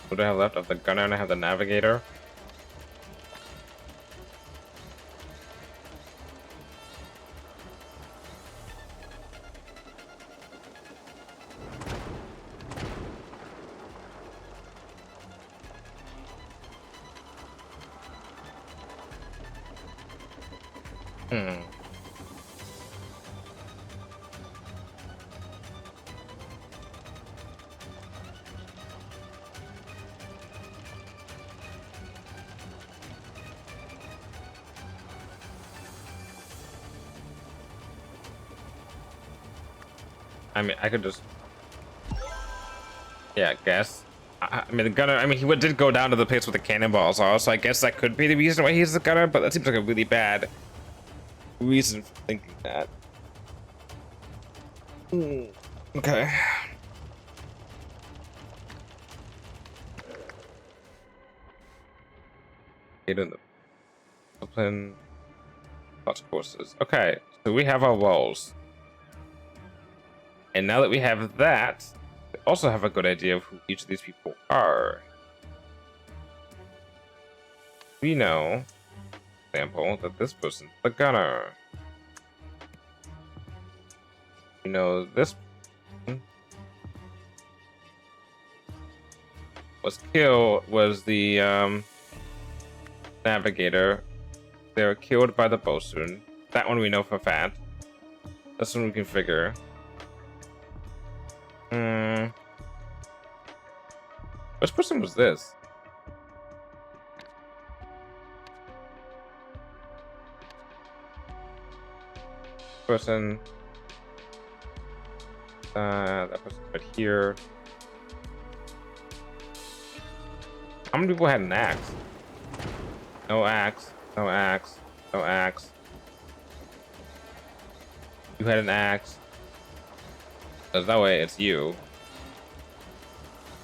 What do I have left? Of the gunner, and I have the navigator. I mean, I could just, yeah, guess. I mean, the gunner. I mean, he did go down to the place with the cannonballs, also. I guess that could be the reason why he's the gunner. But that seems like a really bad reason for thinking that. Okay. Doing the discipline, lots of courses. Okay, so we have our roles. And now that we have that, we also have a good idea of who each of these people are. We know, for example, that this person's the gunner. We know this person was killed, was the navigator. They were killed by the bosun. That one we know for a fact. This one we can figure. Which person was this? Person. That person right here. How many people had an axe? No axe. No axe. No axe. You had an axe. There's no way it's you.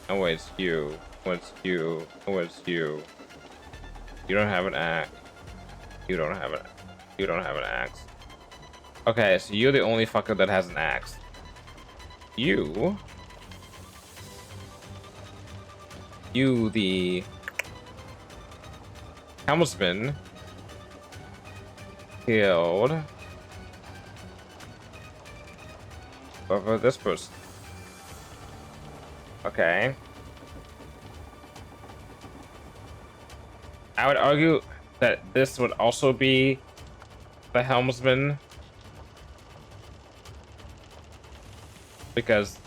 No way it's you. No, it's you. No, it's you. You don't have an axe. You don't have an. You don't have an axe. Okay, so you're the only fucker that has an axe. You, the helmsman, killed over this person. Okay. I would argue that this would also be the helmsman, because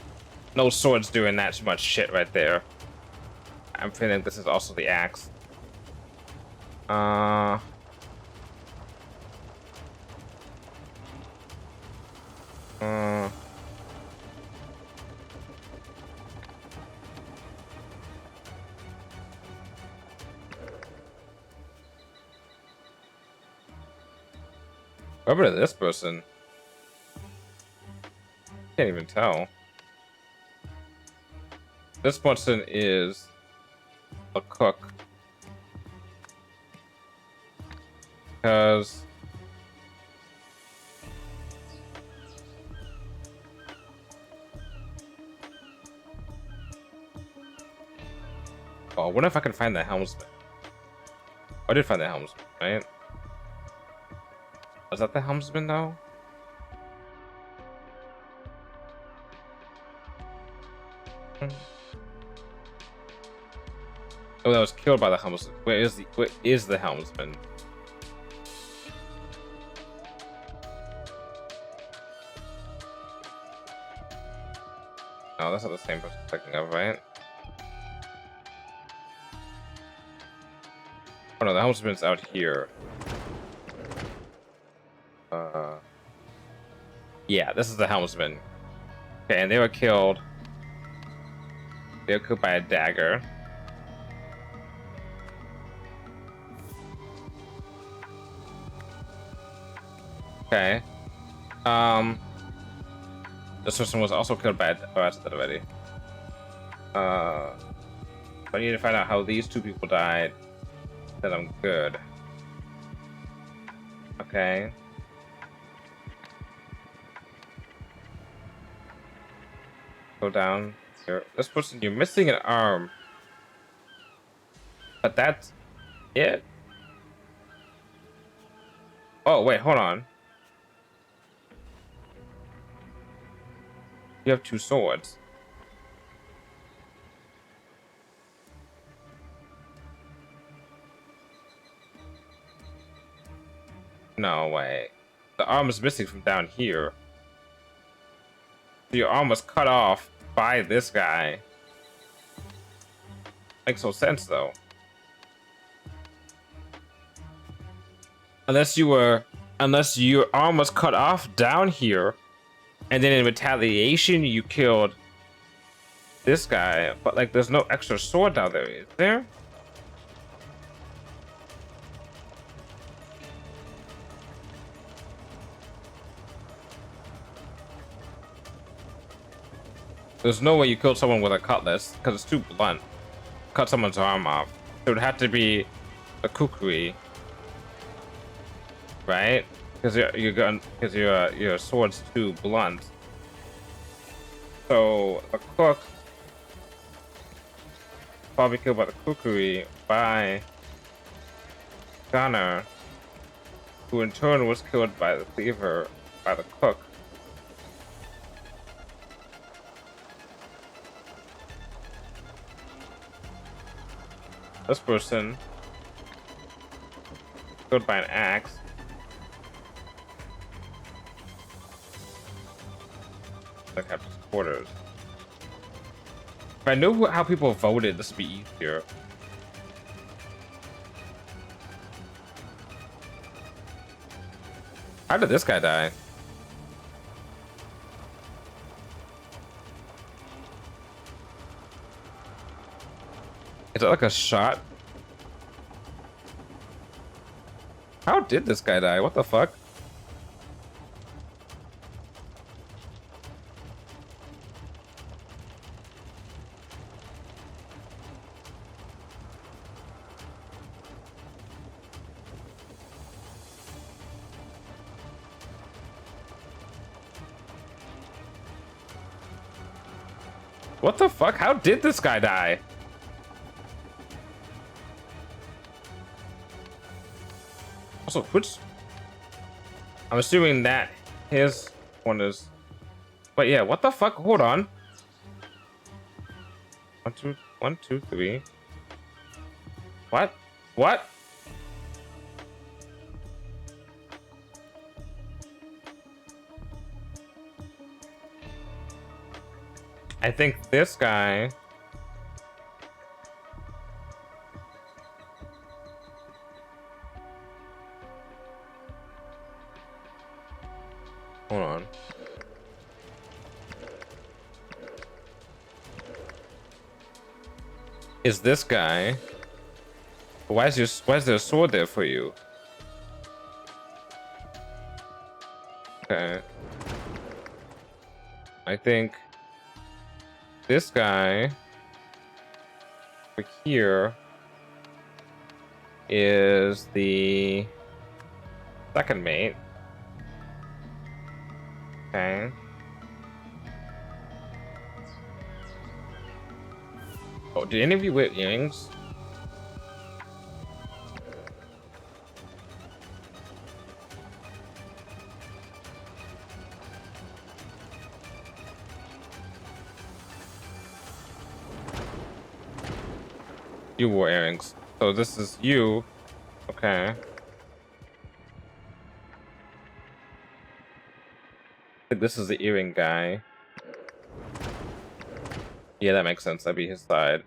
no sword's doing that much shit right there. I'm feeling this is also the axe. Whoever this person, can't even tell. This person is a cook, because oh, I wonder if I can find the helmsman. I did find the helmsman, right? Was that the helmsman though? Oh, that was killed by the helmsman. Where is the helmsman? No, that's not the same person I'm thinking of, right? Oh no, the helmsman's out here. Yeah, this is the helmsman. Okay, and they were killed. They were killed by a dagger. Okay. This person was also killed by oh, I said that already. I need to find out how these two people died. Then I'm good. Okay. Go down here. This person, you're missing an arm. But that's it. Oh, wait, hold on. You have two swords. No way. The arm is missing from down here. Your arm was cut off by this guy. Makes no sense though. Unless your arm was cut off down here, and then in retaliation you killed this guy. But like, there's no extra sword down there, is there? There's no way you killed someone with a cutlass, because it's too blunt. Cut someone's arm off. It would have to be a kukri, right? Because your sword's too blunt. So a cook probably killed by the kukri by Gunner, who in turn was killed by the cleaver by the cook. This person killed by an axe. The captain's quarters. If I knew how people voted, this would be easier. How did this guy die? Is it like a shot? How did this guy die? What the fuck? What the fuck? How did this guy die? Also, which... I'm assuming that his one is... But yeah, what the fuck? Hold on. 1, 2, 3. What? What? I think this guy... Hold on. Is this guy? Why is there a sword there for you? Okay. I think this guy over here is the second mate. Okay. Oh, did any of you wear earrings? You wore earrings. So this is you. Okay. I think this is the earring guy. Yeah, that makes sense. That'd be his side.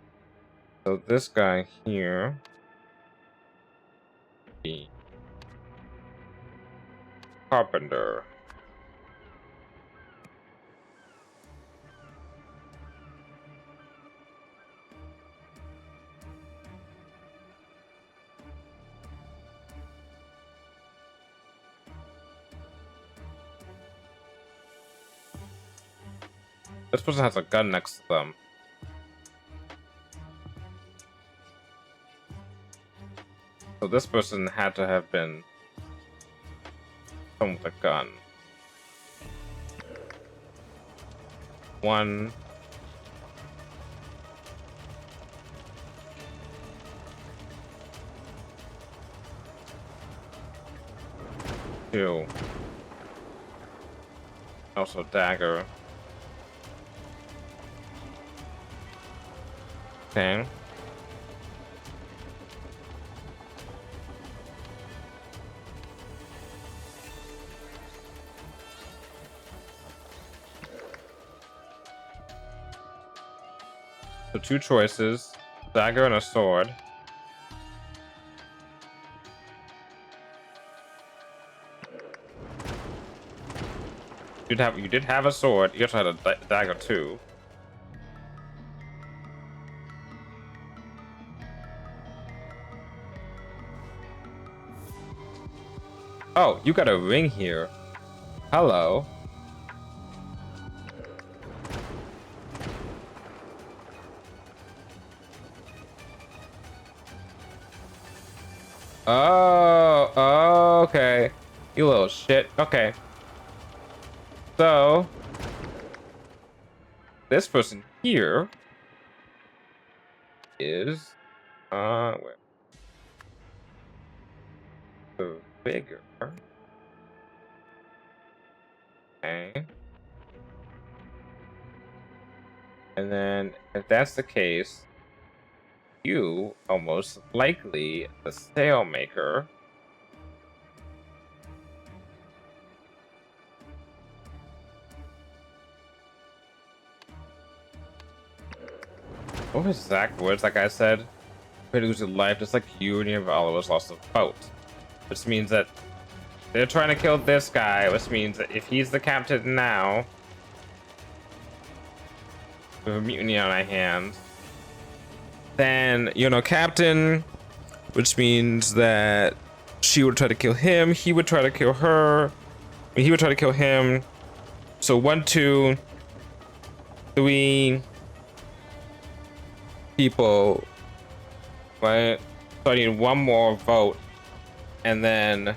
So this guy here. The carpenter. This person has a gun next to them. So this person had to have been someone with a gun. 1. 2. Also dagger. Okay. So 2 choices, dagger and a sword. You did have a sword. You also had a dagger too. Oh, you got a ring here. Hello. Oh, okay. You little shit. Okay. So, this person here is, where? The bigger. Okay. And then, if that's the case, you are most likely the sailmaker. What was exact words that guy said? Could lose your life just like you and your followers lost a boat. Which means that they're trying to kill this guy, which means that if he's the captain now, we have a mutiny on our hands, then, you know, captain, which means that She would try to kill him. He would try to kill her. He would try to kill him. So 1, 2, 3 people, right? So I need one more vote, and then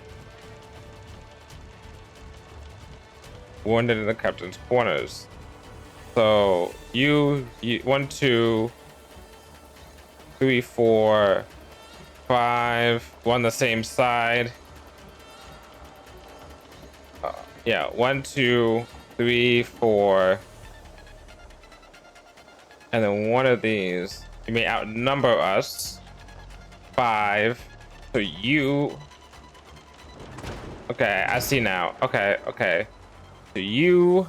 wounded in the captain's corners. So you 1, 2, 3, 4, 5, one the same side. Yeah, 1, 2, 3, 4, and then one of these. You may outnumber us 5. So you. Okay, I see now. Okay, okay. So you,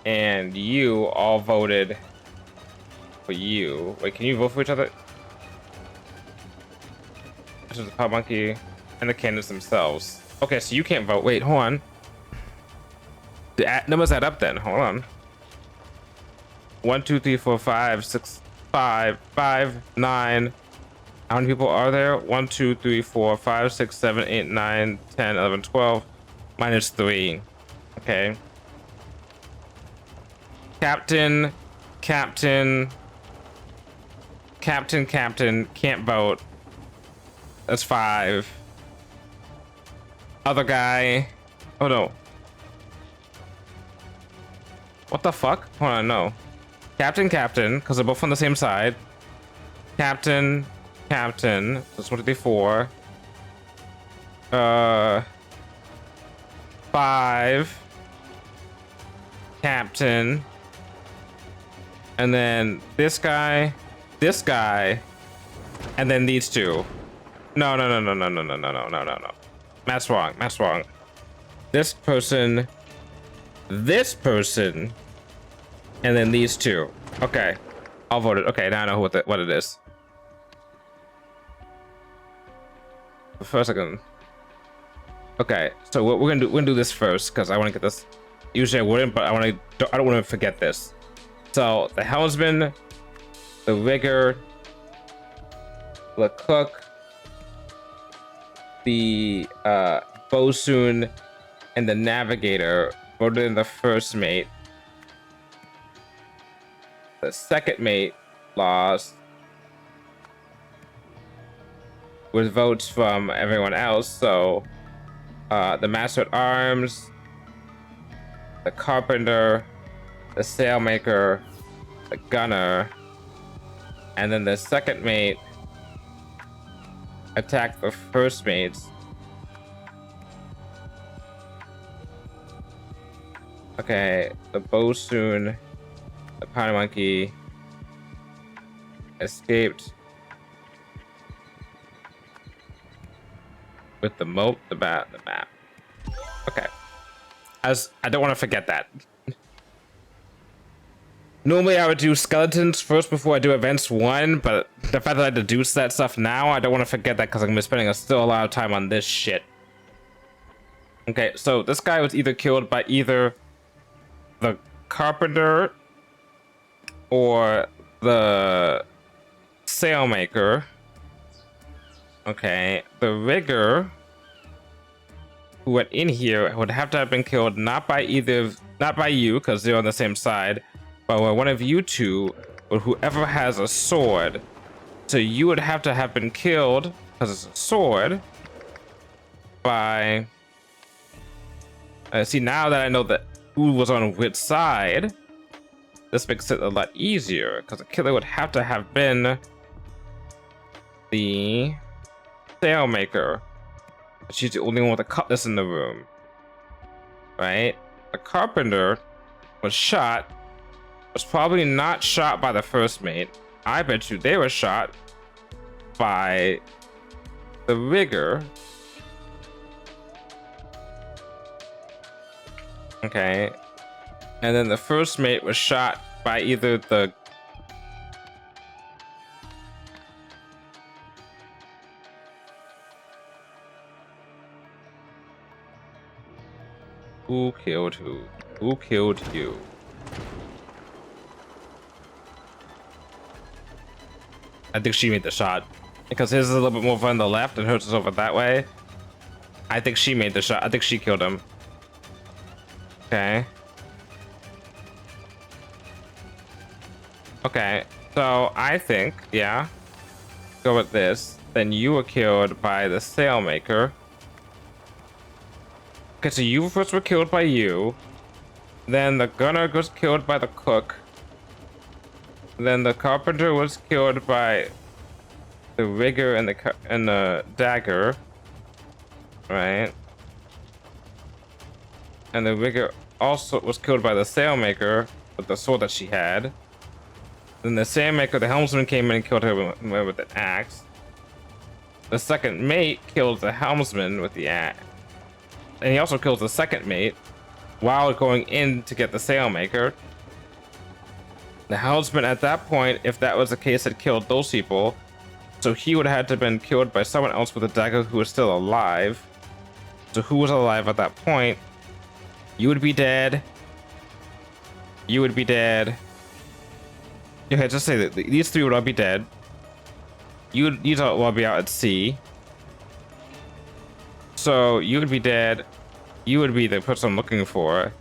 and you all voted for you. Wait, can you vote for each other? This is the Pop Monkey and the candidates themselves. Okay, so you can't vote. Wait, hold on. The numbers add up then. Hold on. 1, 2, 3, 4, 5, 6, 5, 9. How many people are there? 1, 2, 3, 4, 5, 6, 7, 8, 9, 10, 11, 12. Minus 3. Okay. Captain, can't vote. That's 5. Other guy. Oh no. What the fuck? Hold on, no. Captain, because they're both on the same side. Captain. That's 1, 2, 3, 4. 5. Captain. And then this guy, and then these two. No. That's wrong. This person, and then these two. Okay, I'll vote it. Okay, now I know what it is. First, I can. Okay, so we're gonna do this first because I want to get this. Usually I wouldn't, but I don't want to forget this. So the helmsman, the rigger, the cook, the bosun, and the navigator voted in the first mate. The second mate lost with votes from everyone else. So the master at arms, the carpenter, the sailmaker, the gunner, and then the second mate attacked the first mates. Okay, the bosun, the powder monkey escaped with the moat, the map. Okay, as I don't want to forget that. Normally I would do skeletons first before I do events 1, but the fact that I deduce that stuff now, I don't want to forget that because I'm gonna be spending still a lot of time on this shit. Okay, so this guy was either killed by either the carpenter or the sailmaker. Okay, the rigger who went in here would have to have been killed not by you because they're on the same side, but by one of you two or whoever has a sword. So you would have to have been killed because it's a sword by see, now that I know that who was on which side, this makes it a lot easier because the killer would have to have been the sailmaker. She's the only one with a cutlass in the room, right? The carpenter was probably not shot by the first mate. I bet you they were shot by the rigger. Okay, and then the first mate was shot by either the who killed who? Who killed you? I think she made the shot. Because his is a little bit more on the left and hers is over that way. I think she made the shot. I think she killed him. Okay. Okay. So I think, yeah. Go with this. Then you were killed by the sailmaker. Okay, so you first were killed by you. Then the gunner was killed by the cook. Then the carpenter was killed by the rigger and the dagger, right? And the rigger also was killed by the sailmaker with the sword that she had. Then the sailmaker, the helmsman, came in and killed her with an axe. The second mate killed the helmsman with the axe, and he also kills the second mate while going in to get the sailmaker. The helmsman at that point, if that was the case, had killed those people. So he would have had to have been killed by someone else with a dagger who was still alive. So who was alive at that point? You would be dead. You would be dead. Okay, just say that these three would all be dead. You'd all be out at sea. So you would be dead. You would be the person I'm looking for.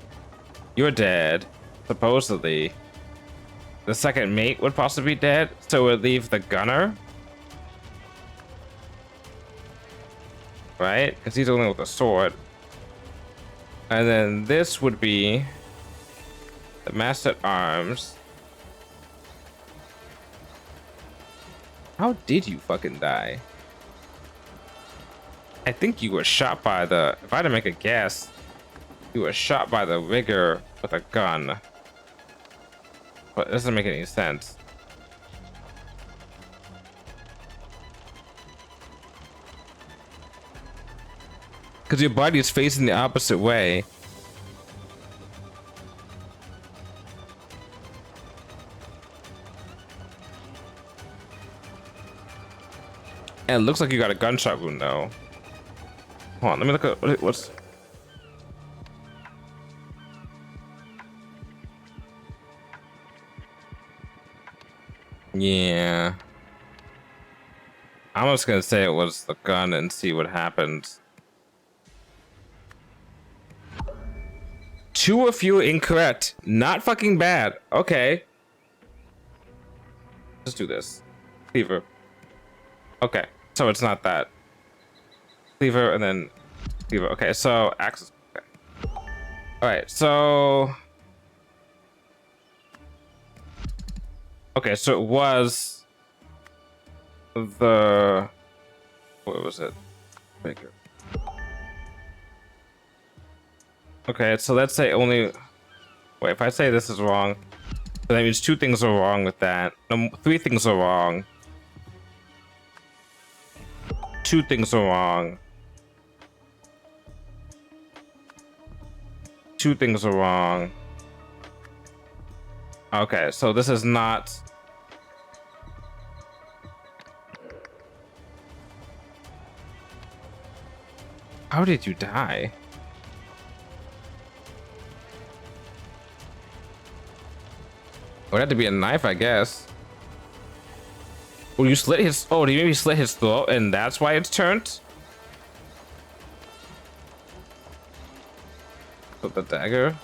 You're dead, supposedly. The second mate would possibly be dead, so it would leave the gunner. Right? Because he's the only one with a sword. And then this would be the master at arms. How did you fucking die? I think you were shot by the... If I had to make a guess, you were shot by the rigger with a gun. But it doesn't make any sense. Because your body is facing the opposite way. And it looks like you got a gunshot wound though. Hold on, let me look at what's... Yeah. I'm just gonna say it was the gun and see what happens. Two or fewer incorrect. Not fucking bad. Okay. Let's do this. Cleaver. Okay. So it's not that. Cleaver and then cleaver. Okay, so axis. Okay. Alright, so... Okay, so it was... the... What was it? Bigger. Okay, so let's say only... Wait, if I say this is wrong, then that means two things are wrong with that. No, three things are wrong. Two things are wrong. Two things are wrong. Okay, so this is not... How did you die? It would have to be a knife, I guess. Well, you slit his... Oh, did you maybe slit his throat and that's why it's turned? With the dagger.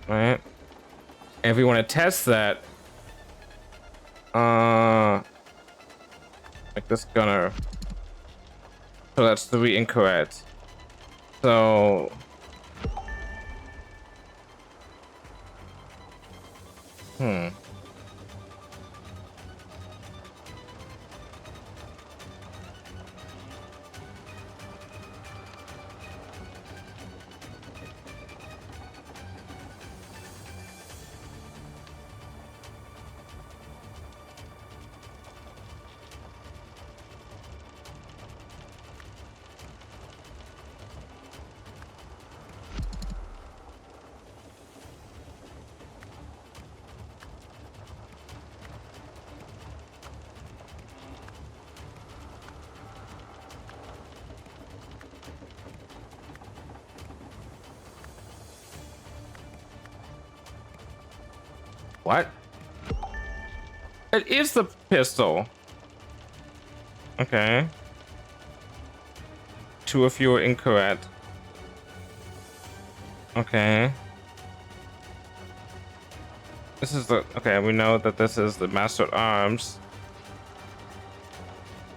Right. And if we want to test that... Like this gunner. So that's 3 incorrect. So... What? It is the pistol. Okay. 2 or fewer incorrect. Okay. This is the... Okay, we know that this is the Master at Arms.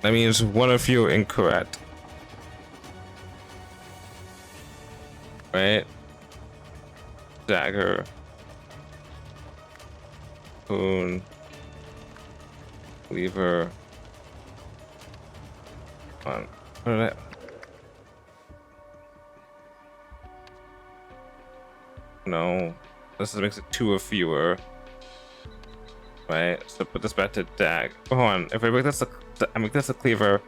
That means 1 or fewer incorrect. Right? Dagger. Spoon. Lever. What did I... No. This makes it 2 or fewer. Right? So put this back to dag. Oh, hold on. If I make this a cleaver,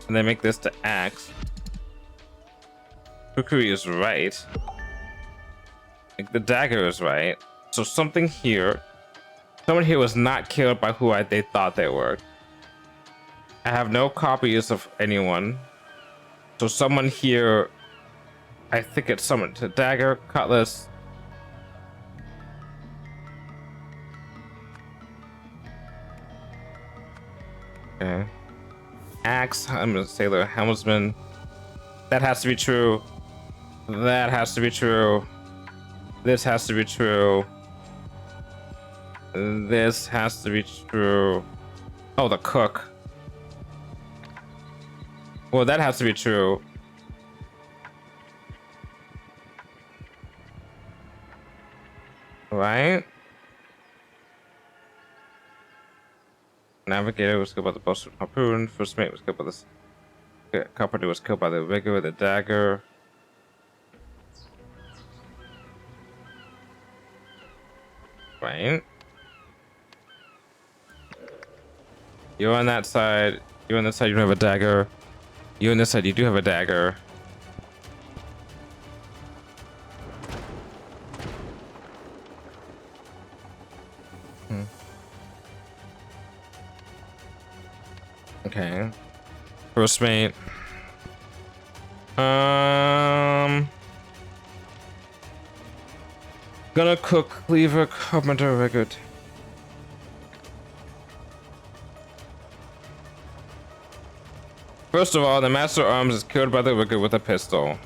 and then make this to axe, Kukuri is right. Like, the dagger is right. So something here. Someone here was not killed by who they thought they were. I have no copies of anyone. So someone here, I think it's someone to dagger, cutlass. Okay. Axe, I'm a sailor, helmsman. That has to be true. That has to be true. This has to be true. This has to be true. Oh, the cook. Well, that has to be true. Right? Navigator was killed by the boss harpoon. First mate was killed by this. Carpenter was killed by the rigger with the dagger. Right? You're on that side. You're on this side. You don't have a dagger. You on this side. You do have a dagger. Okay. First mate. Gonna cook, cleaver, carpenter, rigger. First of all, the Master at Arms is killed by the rigger with a pistol.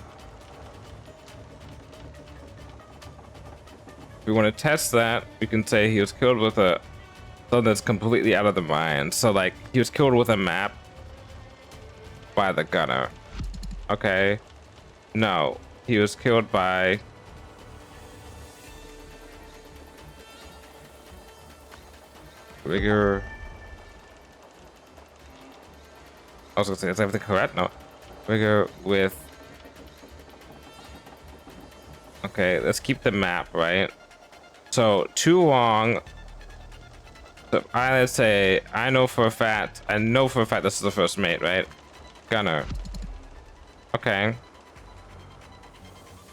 If we want to test that, we can say he was killed with a something that's completely out of the mind. So, like, he was killed with a map by the gunner. Okay. No, he was killed by rigger. I was gonna say, is everything correct? No. Rigger with... Okay, let's keep the map, right? So, too long. So, let's say, I know for a fact this is the first mate, right? Gunner. Okay.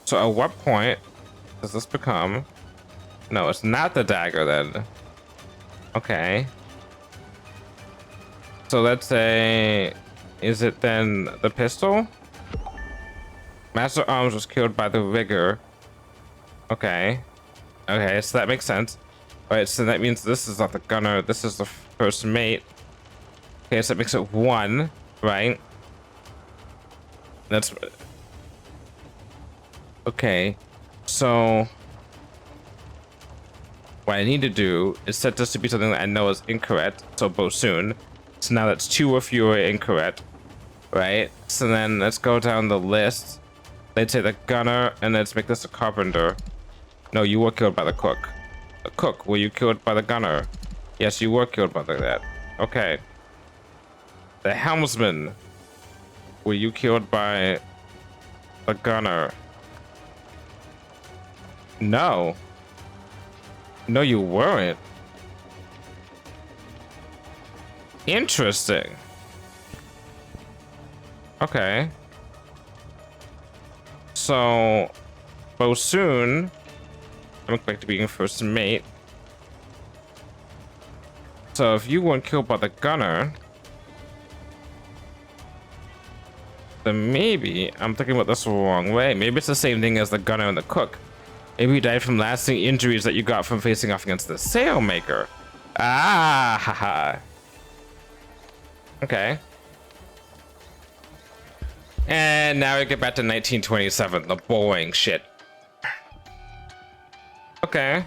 So, at what point does this become... No, it's not the dagger then. Okay. So, let's say... Is it then the pistol? Master Arms was killed by the rigger. Okay. Okay, so that makes sense. Alright, so that means this is not the gunner. This is the first mate. Okay, so that makes it 1, right? That's... Okay. So... What I need to do is set this to be something that I know is incorrect. So, Bosun. So now that's 2 or fewer incorrect. Right? So then let's go down the list. Let's say the gunner, and let's make this a carpenter. No, you were killed by the cook. The cook, were you killed by the gunner? Yes, you were killed by that. Okay. The helmsman, were you killed by the gunner? No. No, you weren't. Interesting. Okay. So, Bosun, I'm back to being first mate. So if you weren't killed by the gunner, then maybe I'm thinking about this the wrong way. Maybe it's the same thing as the gunner and the cook. Maybe you died from lasting injuries that you got from facing off against the sailmaker. Ah, haha. Okay. And now we get back to 1927, the boring shit. Okay.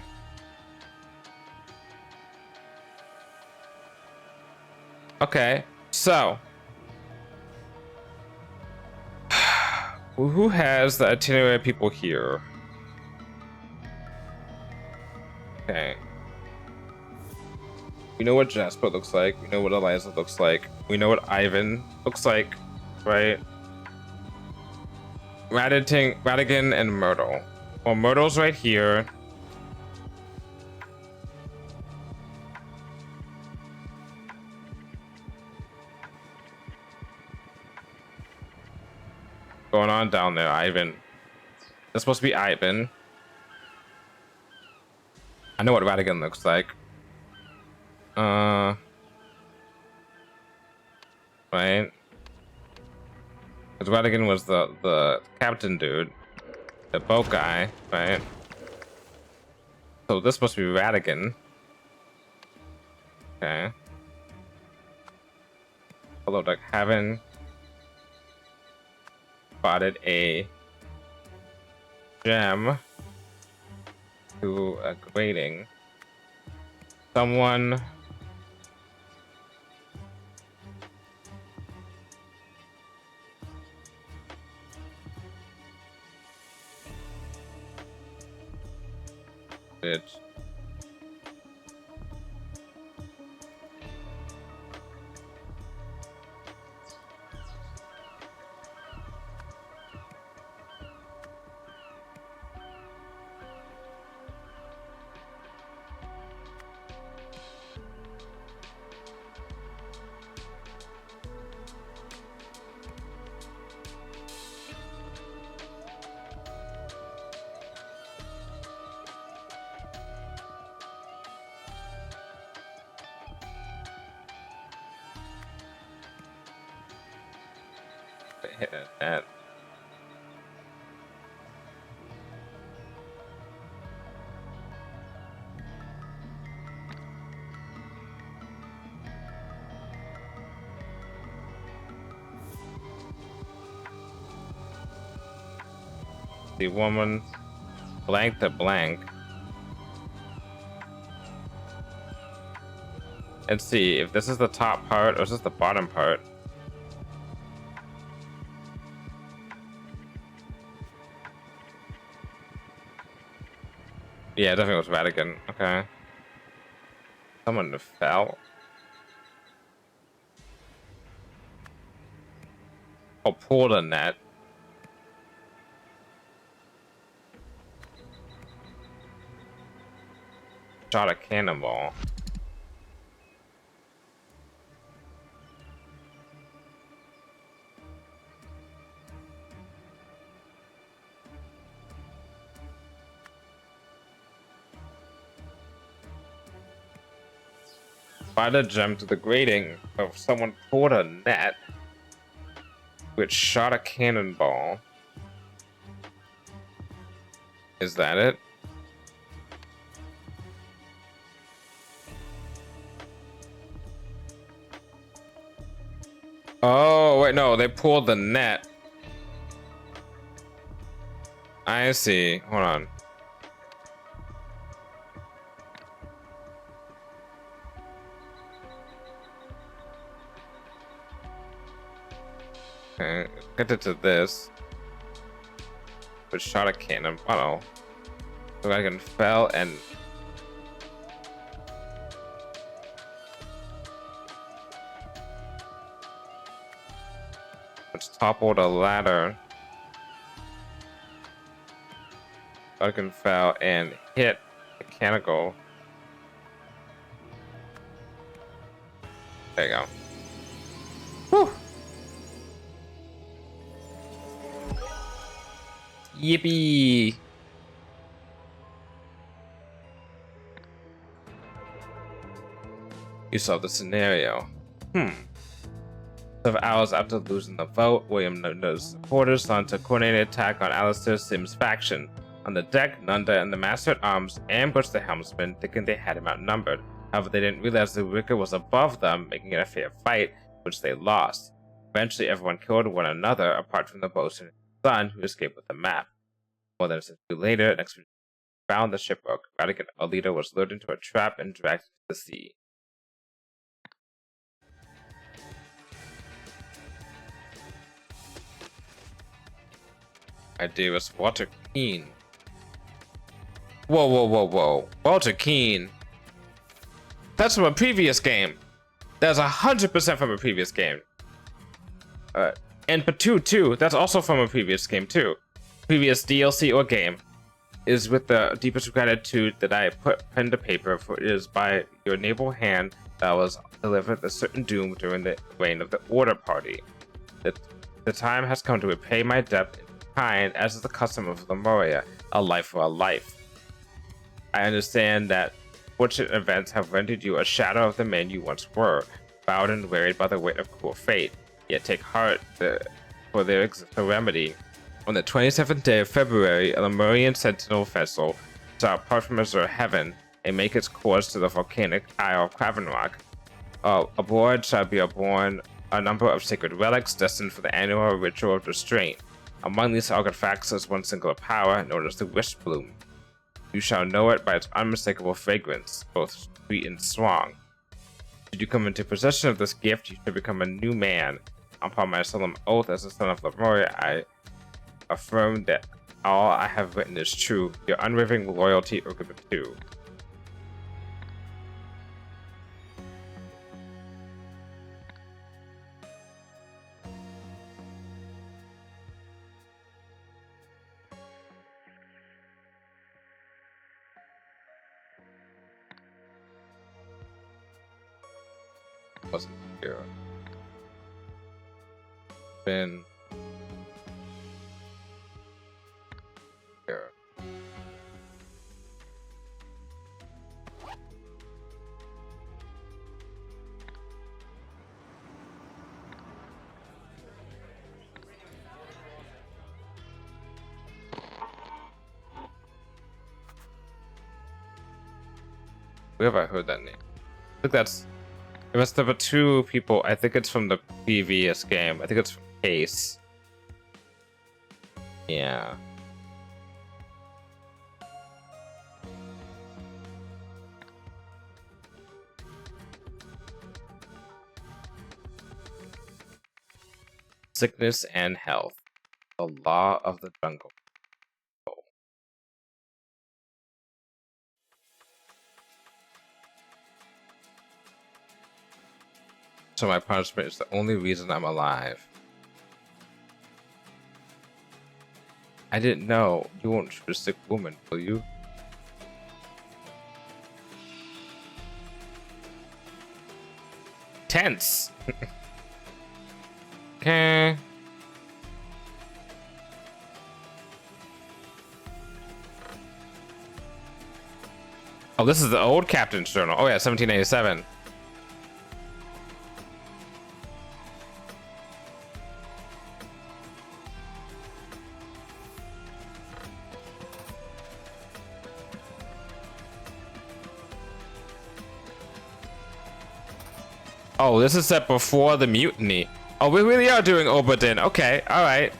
Okay, so who has the itinerary people here? Okay. We know what Jasper looks like. We know what Eliza looks like. We know what Ivan looks like, right? Radigan and Myrtle. Well, Myrtle's right here. Going on down there, Ivan. That's supposed to be Ivan. I know what Radigan looks like. Right? Because Radigan was the captain dude. The boat guy, right? So this must be Radigan. Okay. Although, like, haven't spotted a gem to a grading. Someone did hit that. The woman blank to blank. And see if this is the top part or is this the bottom part. Yeah, definitely was Vatican. Okay. Someone fell. Oh, pulled a net. Shot a cannonball. Spider jumped to the grating of someone pulled a net, which shot a cannonball. Is that it? Oh, wait, no, they pulled the net. I see. Hold on. Okay, get it to this. Which shot a cannon. Oh, so I can fell and which toppled a ladder. I can fell and hit mechanical. There you go. Whew. Yippee! You saw the scenario. Of hours after losing the vote, William Nunda's supporters launched a coordinated attack on Alistair Sim's faction. On the deck, Nunda and the Master-at-Arms ambushed the helmsman, thinking they had him outnumbered. However, they didn't realize the Wicker was above them, making it a fair fight, which they lost. Eventually, everyone killed one another apart from the bosun and his son, who escaped with the map. More than a century later, an expedition found the shipwreck. Radigan Alita was lured into a trap and dragged to the sea. My dearest Walter Keene. Whoa, whoa, whoa, whoa. Walter Keene. That's from a previous game. That's 100% from a previous game. And Patu too. That's also from a previous game too. Previous DLC or game is with the deepest gratitude that I put pen to paper, for it is by your naval hand that I was delivered a certain doom during the reign of the Order Party. The time has come to repay my debt in kind, as is the custom of Lemuria, a life for a life. I understand that fortunate events have rendered you a shadow of the man you once were, bowed and wearied by the weight of cruel fate. Yet take heart, for there exists a remedy. On the 27th day of February, a Lemurian sentinel vessel shall depart from Azure Heaven and make its course to the volcanic Isle of Cravenrock. Aboard shall be born a number of sacred relics destined for the annual ritual of restraint. Among these artifacts is one singular power, known as the Wish Bloom. You shall know it by its unmistakable fragrance, both sweet and strong. Should you come into possession of this gift, you shall become a new man. Upon my solemn oath as a son of Lemuria, I affirm that all I have written is true. Your unwavering loyalty, Urgaba 2. Wasn't here. Been here. Where have I heard that name? I think that's. It must have been two people. I think it's from the previous game. I think it's from Case. Yeah. Sickness and health. The law of the jungle. So my punishment is the only reason I'm alive. I didn't know. You won't shoot a sick woman, will you? Tense. Okay. Oh, this is the old captain's journal. Oh yeah, 1787. Oh, this is set before the mutiny. Oh, we really are doing Oberdin. Okay, alright.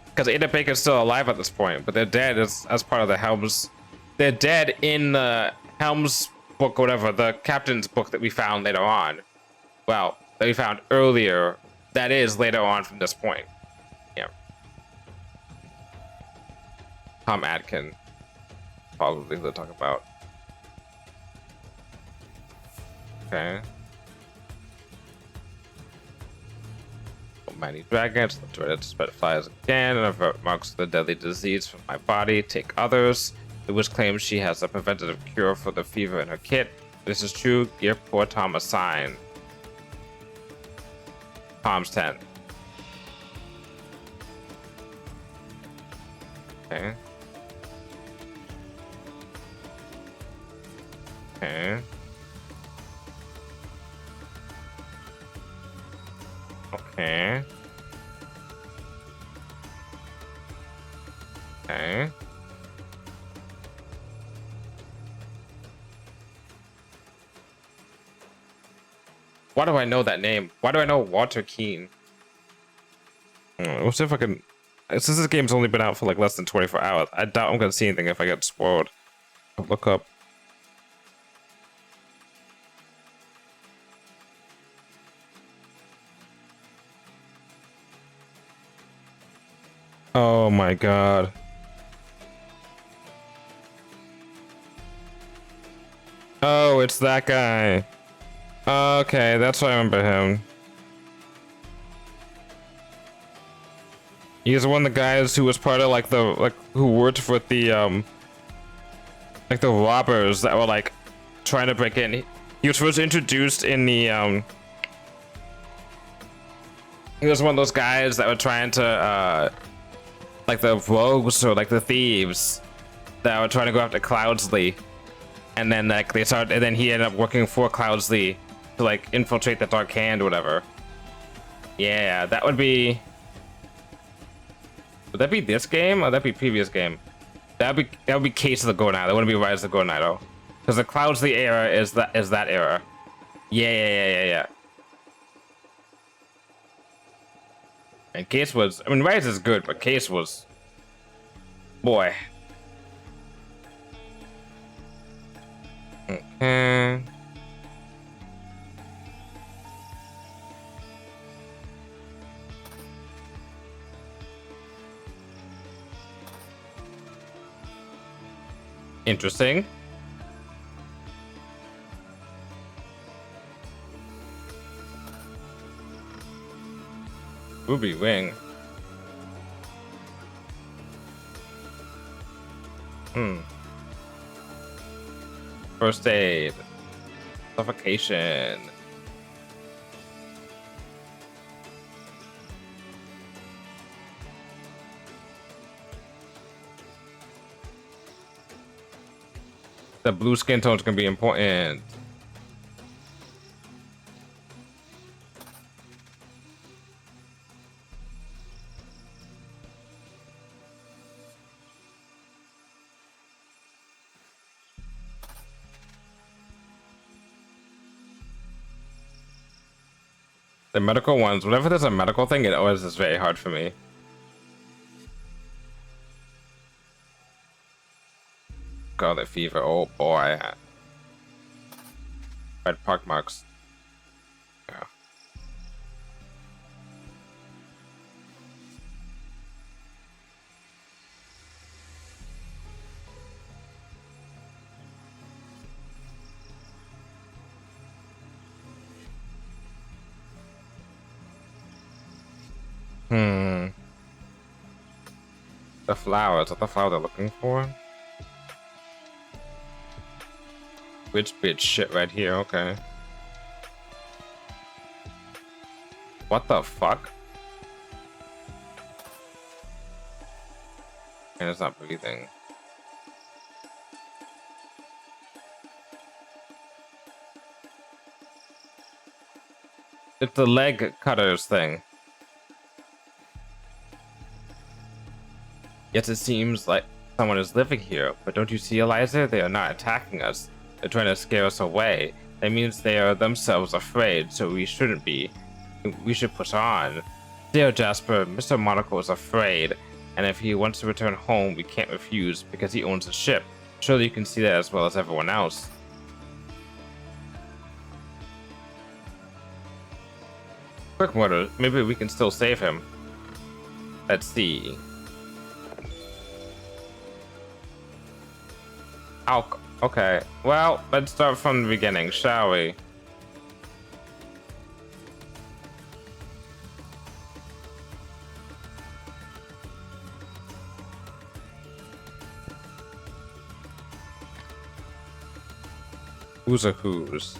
Because Ada Baker's still alive at this point, but they're dead as part of the Helms. They're dead in the Helms book, or whatever, the captain's book that we found later on. Well, that we found earlier. That is later on from this point. Yeah. Tom Atkin. Probably to talk about. Okay. Mighty dragons, the dreaded spread flies again, and avert marks of the deadly disease from my body. Take others. The witch claims she has a preventative cure for the fever in her kit. This is true. Give poor Tom a sign. Tom's 10. Okay. Okay. Okay. Okay. Why do I know that name? Why do I know Walter Keene? Let's see if I can. Since this game's only been out for like less than 24 hours, I doubt I'm gonna see anything if I get spoiled. I'll look up. Oh my god. Oh, it's that guy. Okay, that's why I remember him. He's one of the guys who was part of who worked with the like the robbers that were like trying to break in. He was first introduced in the he was one of those guys that were trying to like the rogues or like the thieves that were trying to go after Cloudsley. And then like and then he ended up working for Cloudsley to like infiltrate the Dark Hand or whatever. Yeah, that would be. Would that be this game or would that be previous game? That would be Case of the Gornite. That wouldn't be Rise of the Gornite. Because the Cloudsley era is that era. Yeah. And Case was, I mean, Rise is good, but Case was, boy. Okay. Interesting. Ruby Wing. First aid. Suffocation. The blue skin tone's gonna be important. The medical ones, whenever there's a medical thing, it always is very hard for me. Scarlet fever, oh boy. Red pock marks. Yeah. The flowers, is that the flower they're looking for? Which bitch shit right here, okay. What the fuck? And it's not breathing. It's the leg cutters thing. Yet it seems like someone is living here, but don't you see, Eliza? They are not attacking us. They're trying to scare us away. That means they are themselves afraid, so we shouldn't be. We should push on. Dear Jasper, Mr. Monaco is afraid, and if he wants to return home, we can't refuse because he owns a ship. Surely you can see that as well as everyone else. Quick murder, maybe we can still save him. Let's see. Okay, well, let's start from the beginning, shall we? Who's a who's?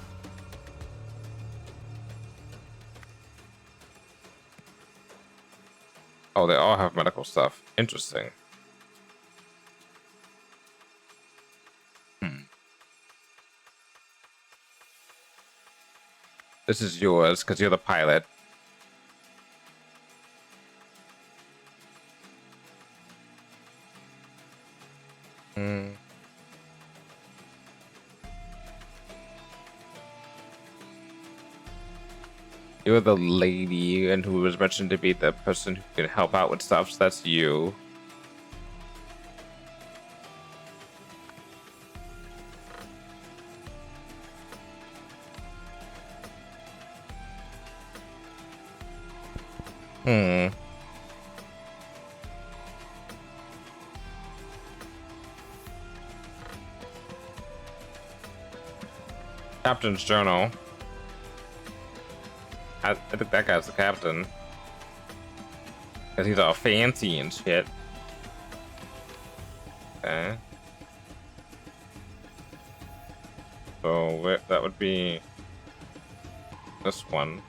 Oh, they all have medical stuff. Interesting. This is yours, because you're the pilot. You're the lady and who was mentioned to be the person who can help out with stuff, so that's you. Captain's journal. I think that guy's the captain. Because he's all fancy and shit. Okay. So that would be this one.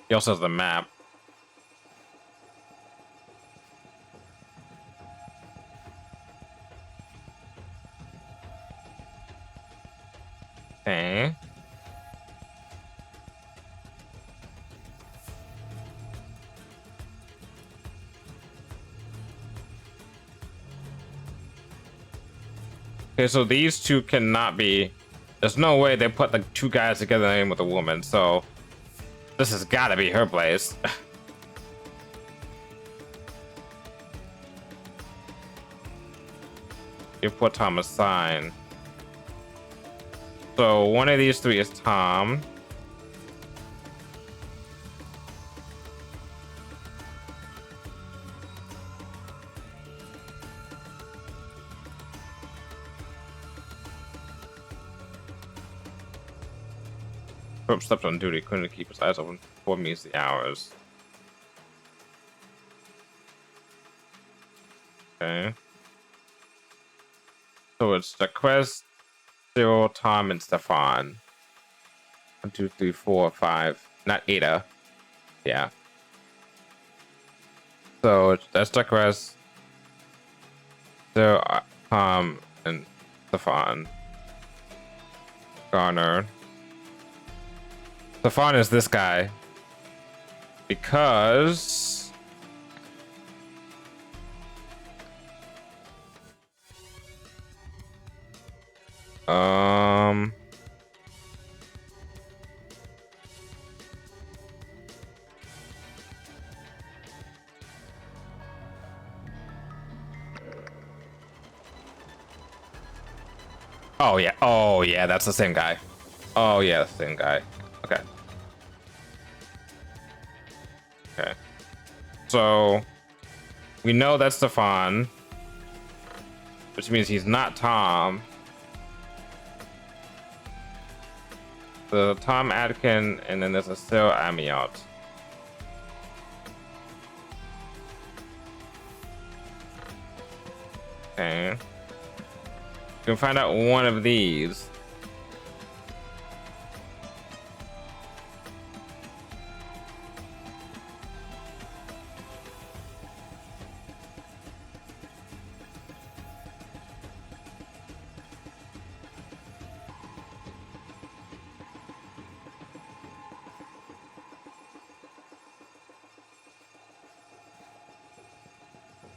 He also has the map. Okay. Okay, so these two cannot be. There's no way they put the two guys together in with a woman, so this has got to be her place. You put Tom a sign. So one of these three is Tom. Pope slept on duty, couldn't keep his eyes open for meets the hours. Okay. So it's Jaquez, Cyril, Tom, and Stefan. 1, 2, 3, 4, 5. Not Ada. Yeah. So that's Jaquez, Cyril, Tom, and Stefan. Garner. Stefan is this guy. Because oh yeah. Oh yeah, that's the same guy. Oh yeah, the same guy. Okay. Okay. So we know that's Stefan, which means he's not Tom. The Tom Adkin, and then there's a Cyril Amiot. Okay. You can find out one of these.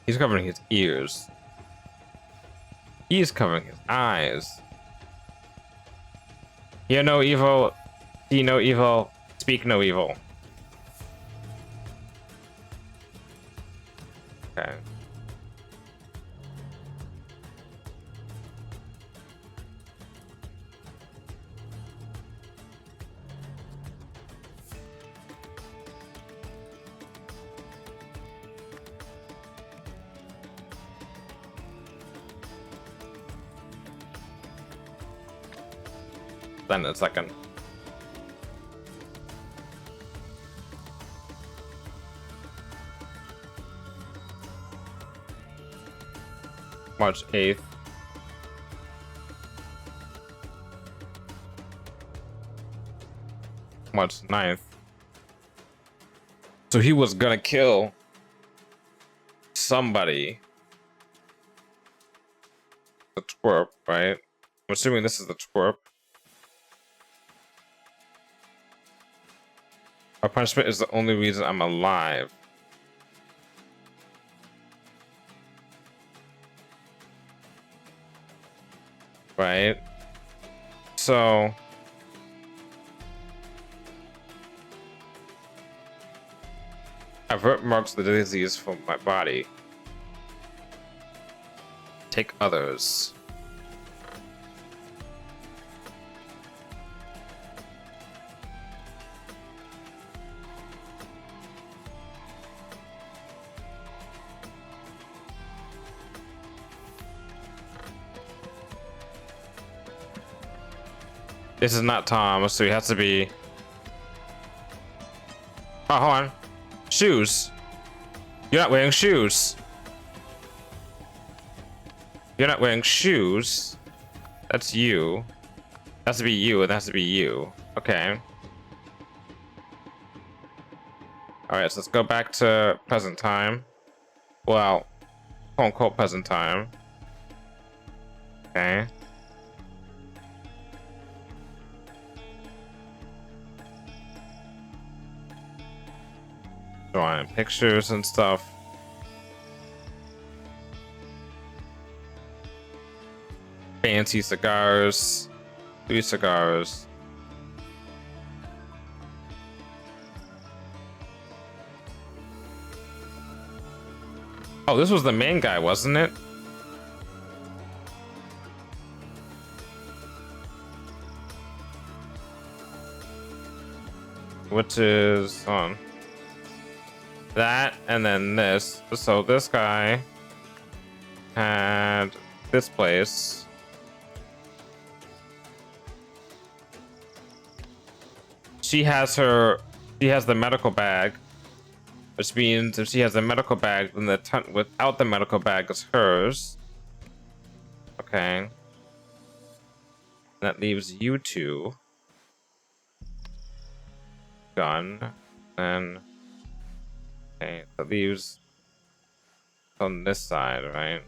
He's covering his ears. He's covering his eyes. Hear no evil, see no evil, speak no evil. Okay. Then a second. March 8th. March 9th. So he was gonna kill somebody. The twerp, right? I'm assuming this is the twerp. My punishment is the only reason I'm alive. Right? So Avert marks of the disease from my body. Take others. This is not Tom, so he has to be. Oh, hold on. Shoes. You're not wearing shoes. You're not wearing shoes. That's you. Has to be you, and has to be you. Okay. Alright, so let's go back to present time. Well, quote unquote present time. Okay. Drawing pictures and stuff. Fancy cigars. 3 cigars. Oh, this was the main guy, wasn't it? Which is on. That and then this. So this guy had this place. She has the medical bag, which means if she has a medical bag, then the tent without the medical bag is hers. Okay. That leaves you two. Gun. And okay, that leaves on this side, right?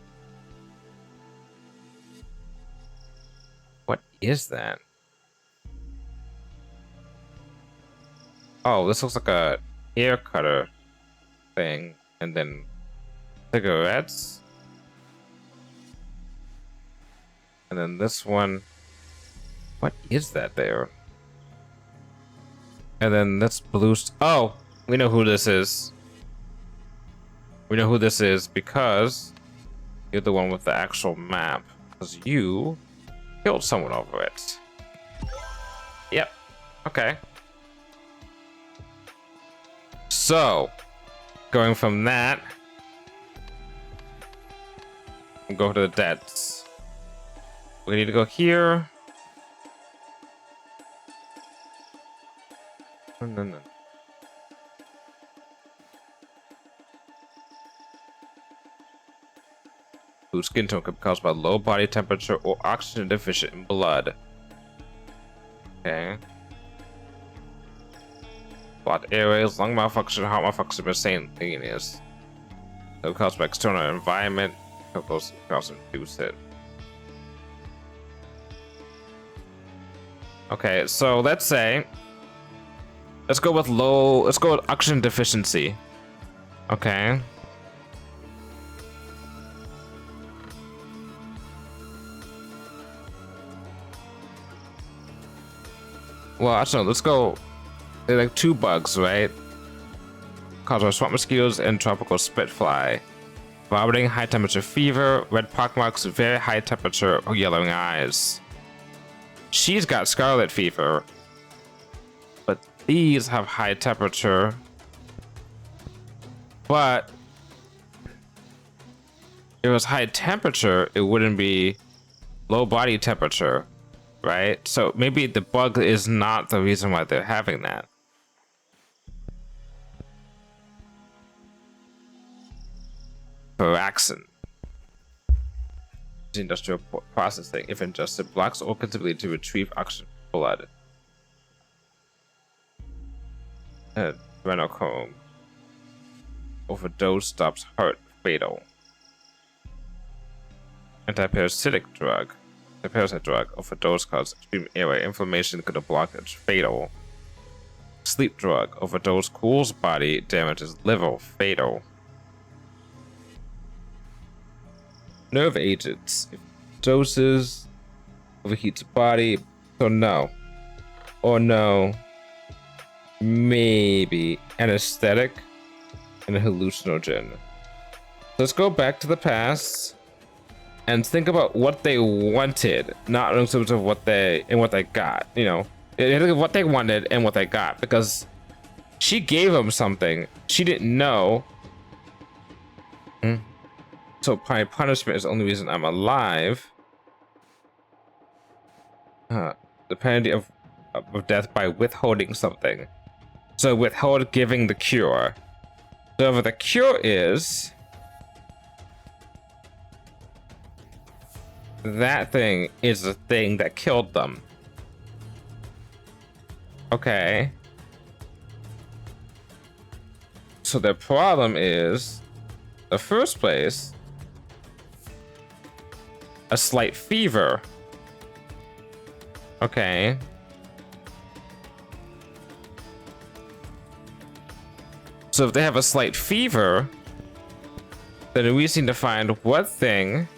What is that? Oh, this looks like a hair cutter thing, and then cigarettes, and then this one. What is that there? And then this blue. Oh, we know who this is. We know who this is because you're the one with the actual map. Because you killed someone over it. Yep. Okay. So, going from that, we'll go to the debts. We need to go here. No. Whose skin tone could be caused by low body temperature or oxygen deficient in blood. Okay. Blood airways, lung malfunction, heart malfunction, miscellaneous. No caused by external environment. No cause induce it. Okay, so let's go with oxygen deficiency. Okay. Well, actually, let's go. They're like 2 bugs, right? Caused by swamp mosquitoes and tropical spitfly. Vomiting, high temperature fever, red pockmarks, very high temperature, or yellowing eyes. She's got scarlet fever, but these have high temperature. But if it was high temperature, it wouldn't be low body temperature, right? So maybe the bug is not the reason why they're having that. Paraxin. Industrial processing. If ingested, blocks organs' ability to retrieve oxygen from blood. Renochrome. Overdose stops heart. Fatal. Antiparasitic drug. The parasite drug. Overdose causes extreme airway inflammation, could block it. Fatal. Sleep drug. Overdose cools body, damages liver. Fatal. Nerve agents. If doses overheats body. So no. Or no. Maybe. Anesthetic. and a hallucinogen. Let's go back to the past and think about what they wanted, not in terms of what they got. You know, think of what they wanted and what they got, because she gave them something she didn't know. So my punishment is the only reason I'm alive. The penalty of death by withholding something. So withhold giving the cure. So whatever the cure is, that thing is the thing that killed them. Okay. So the problem is, the first place, a slight fever. Okay. So if they have a slight fever, then we seem to find what thing.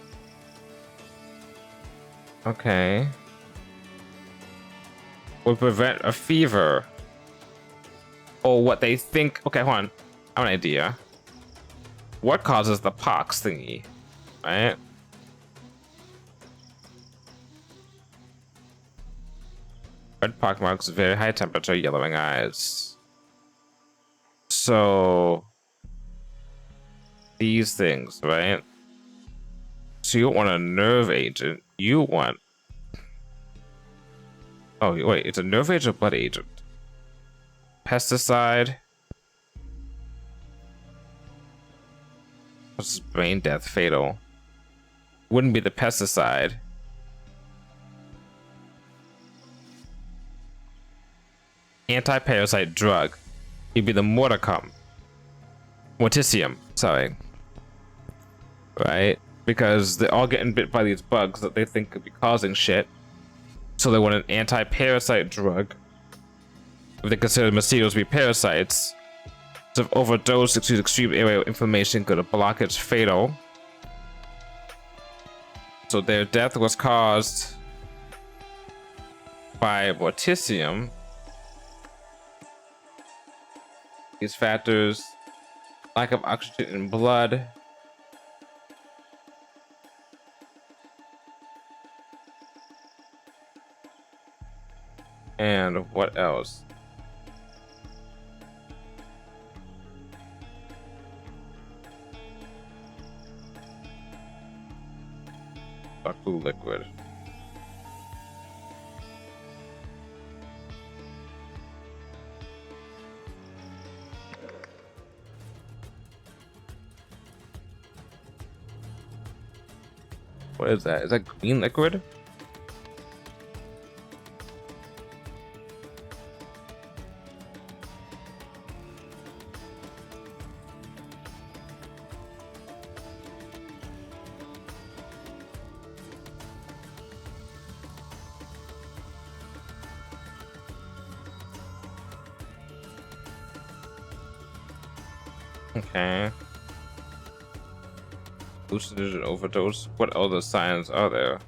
Okay. Would prevent a fever. Or what they think. Okay, hold on. I have an idea. What causes the pox thingy? Right? Red pox marks, very high temperature, yellowing eyes. So these things, right? So you don't want a nerve agent. You want... Oh, wait. It's a nerve agent or blood agent? Pesticide. What's brain death fatal? Wouldn't be the pesticide. Anti-parasite drug. It'd be the morticium, sorry. Right? Because they're all getting bit by these bugs that they think could be causing shit. So they want an anti-parasite drug. If they consider mosquitoes to be parasites. So if overdose, extreme airway inflammation could block its fatal. So their death was caused by morticium. These factors, lack of oxygen in blood, and what else? Blue liquid. What is that? Is that green liquid? Okay. Hallucinogen overdose. What other signs are there?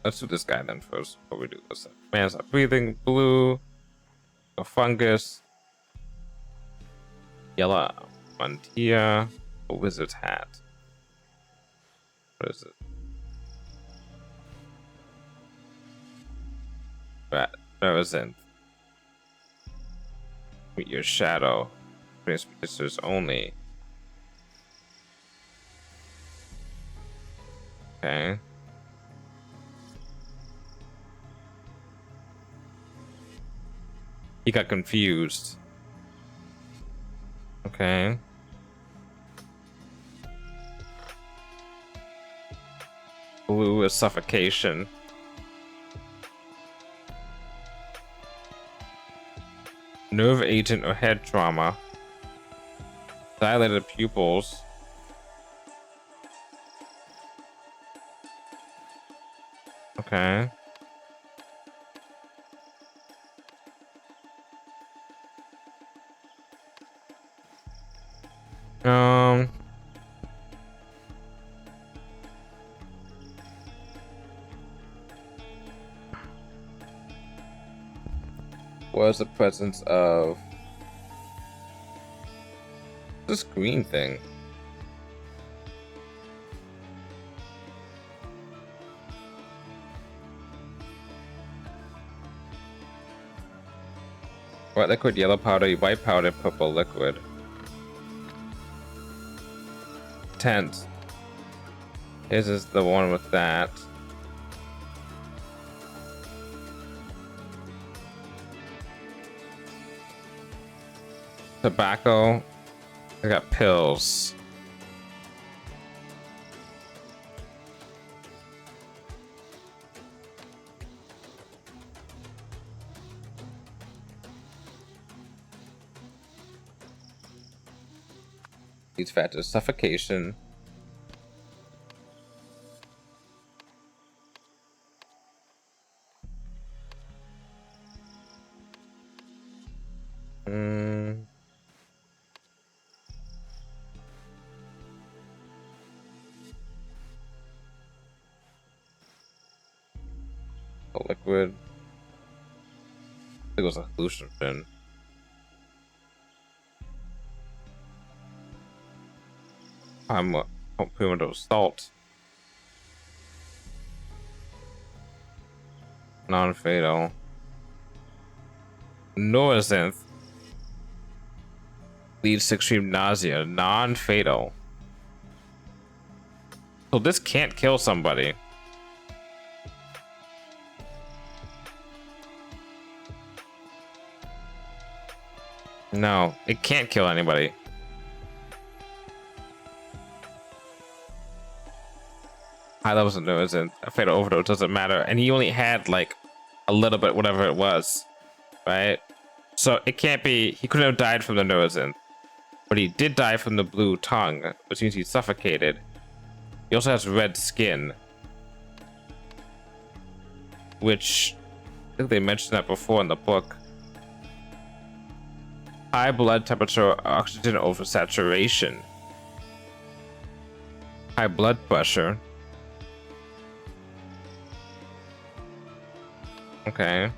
Let's do this guy then first before we do this. Man's not breathing. Blue. A fungus. Yellow mantilla. A wizard's hat. What is it? Rat. Represent. Meet your shadow. Transmissions only. Okay. He got confused. Okay. Blue is suffocation. Nerve agent or head trauma. Dilated pupils. Okay. was the presence of this green thing. White liquid, yellow powder, white powder, purple liquid. Tent. His is the one with that. Tobacco. I got pills. These factors: suffocation. A liquid. I think it was a hallucinogen. I'm put salt. Non-fatal. Noazinth leads to extreme nausea. Non-fatal. So this can't kill somebody. No, it can't kill anybody. High levels of Noazinth. A fatal overdose doesn't matter. And he only had like a little bit, whatever it was. Right? So it can't be, he couldn't have died from the Noazinth. But he did die from the blue tongue, which means he suffocated. He also has red skin. Which, I think they mentioned that before in the book. High blood temperature, oxygen oversaturation. High blood pressure. Okay.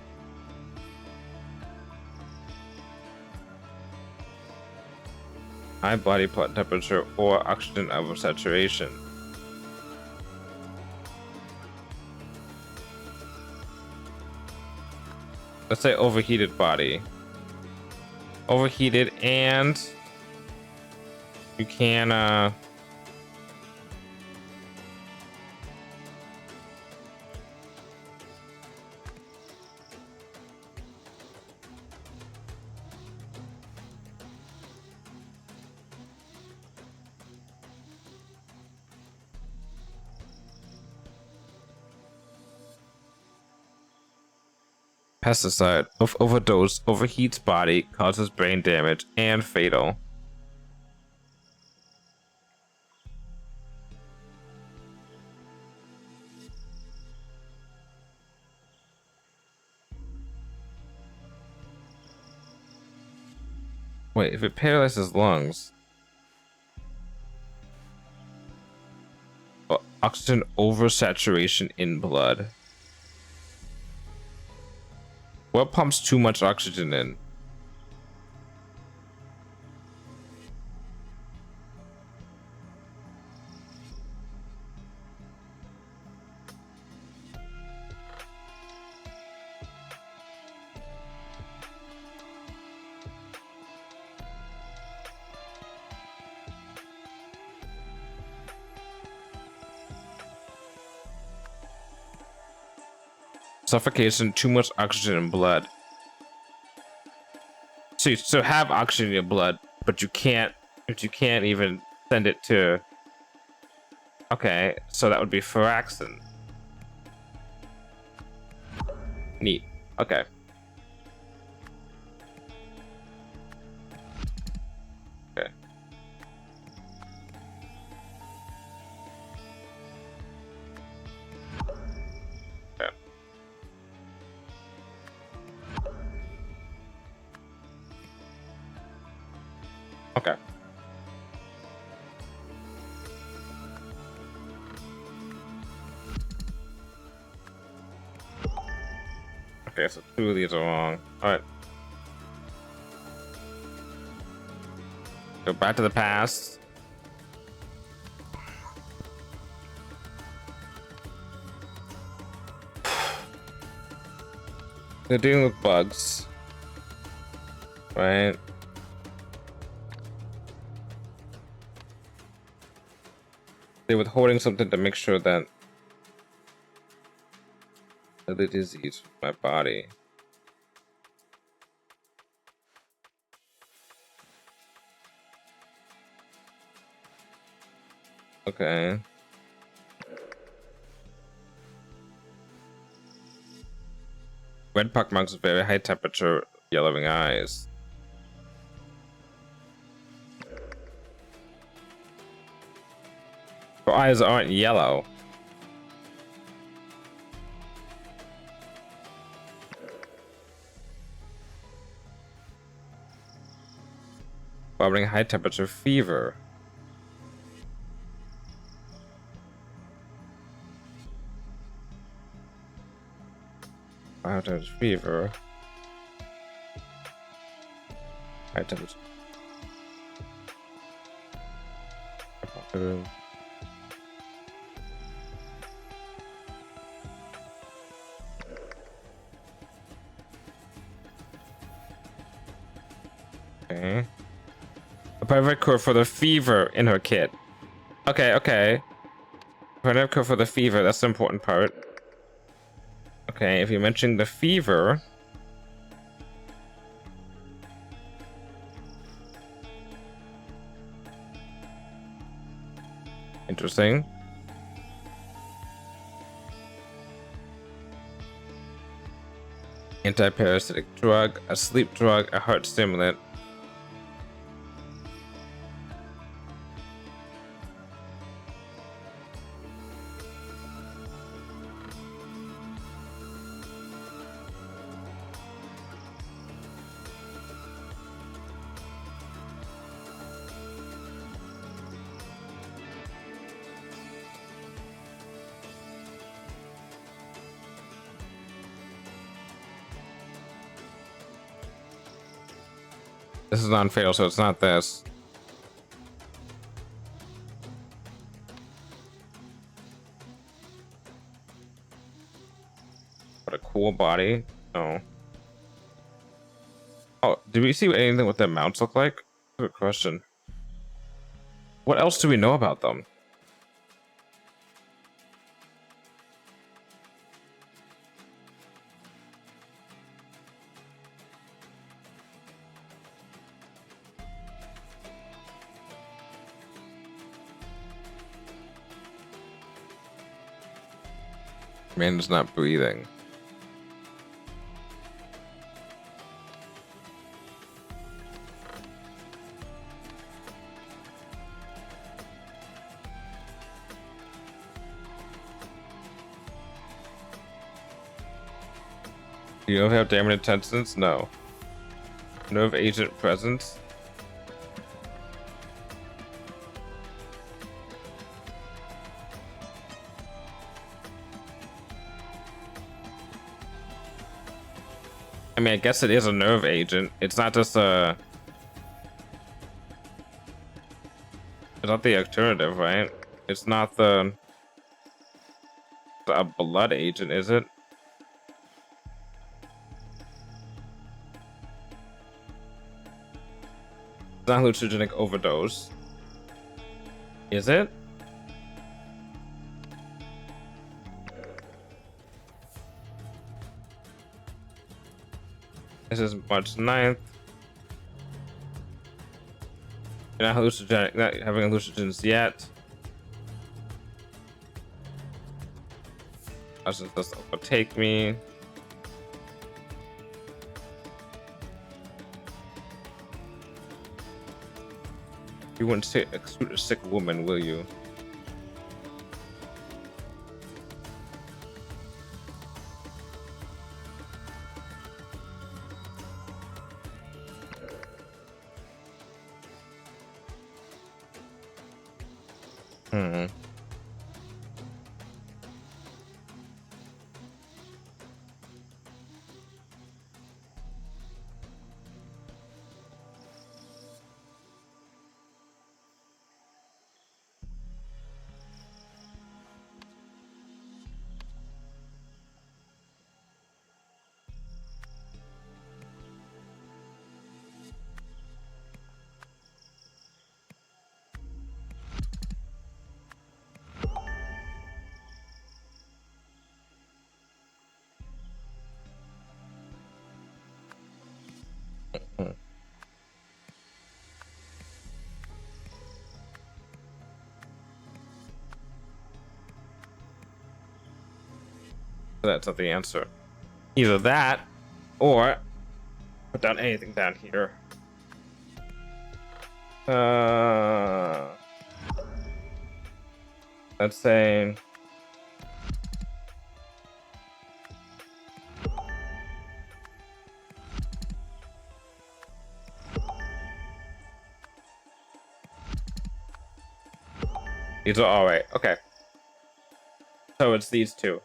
High body blood temperature or oxygen oversaturation. Let's say overheated body. Overheated, and you can pesticide of overdose, overheats body, causes brain damage, and fatal. Wait, if it paralyzes lungs, oxygen oversaturation in blood. What pumps too much oxygen in? Suffocation, too much oxygen in blood. So you have oxygen in your blood, but you can't even send it to. Okay, so that would be Firaxin. Neat. Okay. Okay. Okay. Okay. Okay, so 2 of these are wrong. All right. Go back to the past. They're dealing with bugs, right? They're withholding something to make sure that the disease from my body. Okay. Red pockmarks with very high temperature, yellowing eyes. Her eyes aren't yellow. Harboring high temperature fever. High temperature fever. High temperature. Okay. A perfect cure for the fever in her kit. Okay, okay. Perfect cure for the fever, that's the important part. Okay, if you mention the fever. Interesting. Anti-parasitic drug, a sleep drug, a heart stimulant. This is non-fatal, so it's not this. What a cool body. Oh. Oh, did we see anything what their mounts look like? Good question. What else do we know about them? Man is not breathing. Do you have damage intestines? No. Nerve agent presence. I mean, I guess it is a nerve agent. It's not just a... It's not the alternative, right? It's not the... a blood agent, is it? It's not hallucinogenic overdose. Is it? This is March 9th. You're not hallucinogenic, not having hallucinogens yet. Doesn't this overtake me? You wouldn't say exclude a sick woman, will you? That's not the answer. Either that, or put down anything down here. Let's say these are all right. Okay, so it's these two.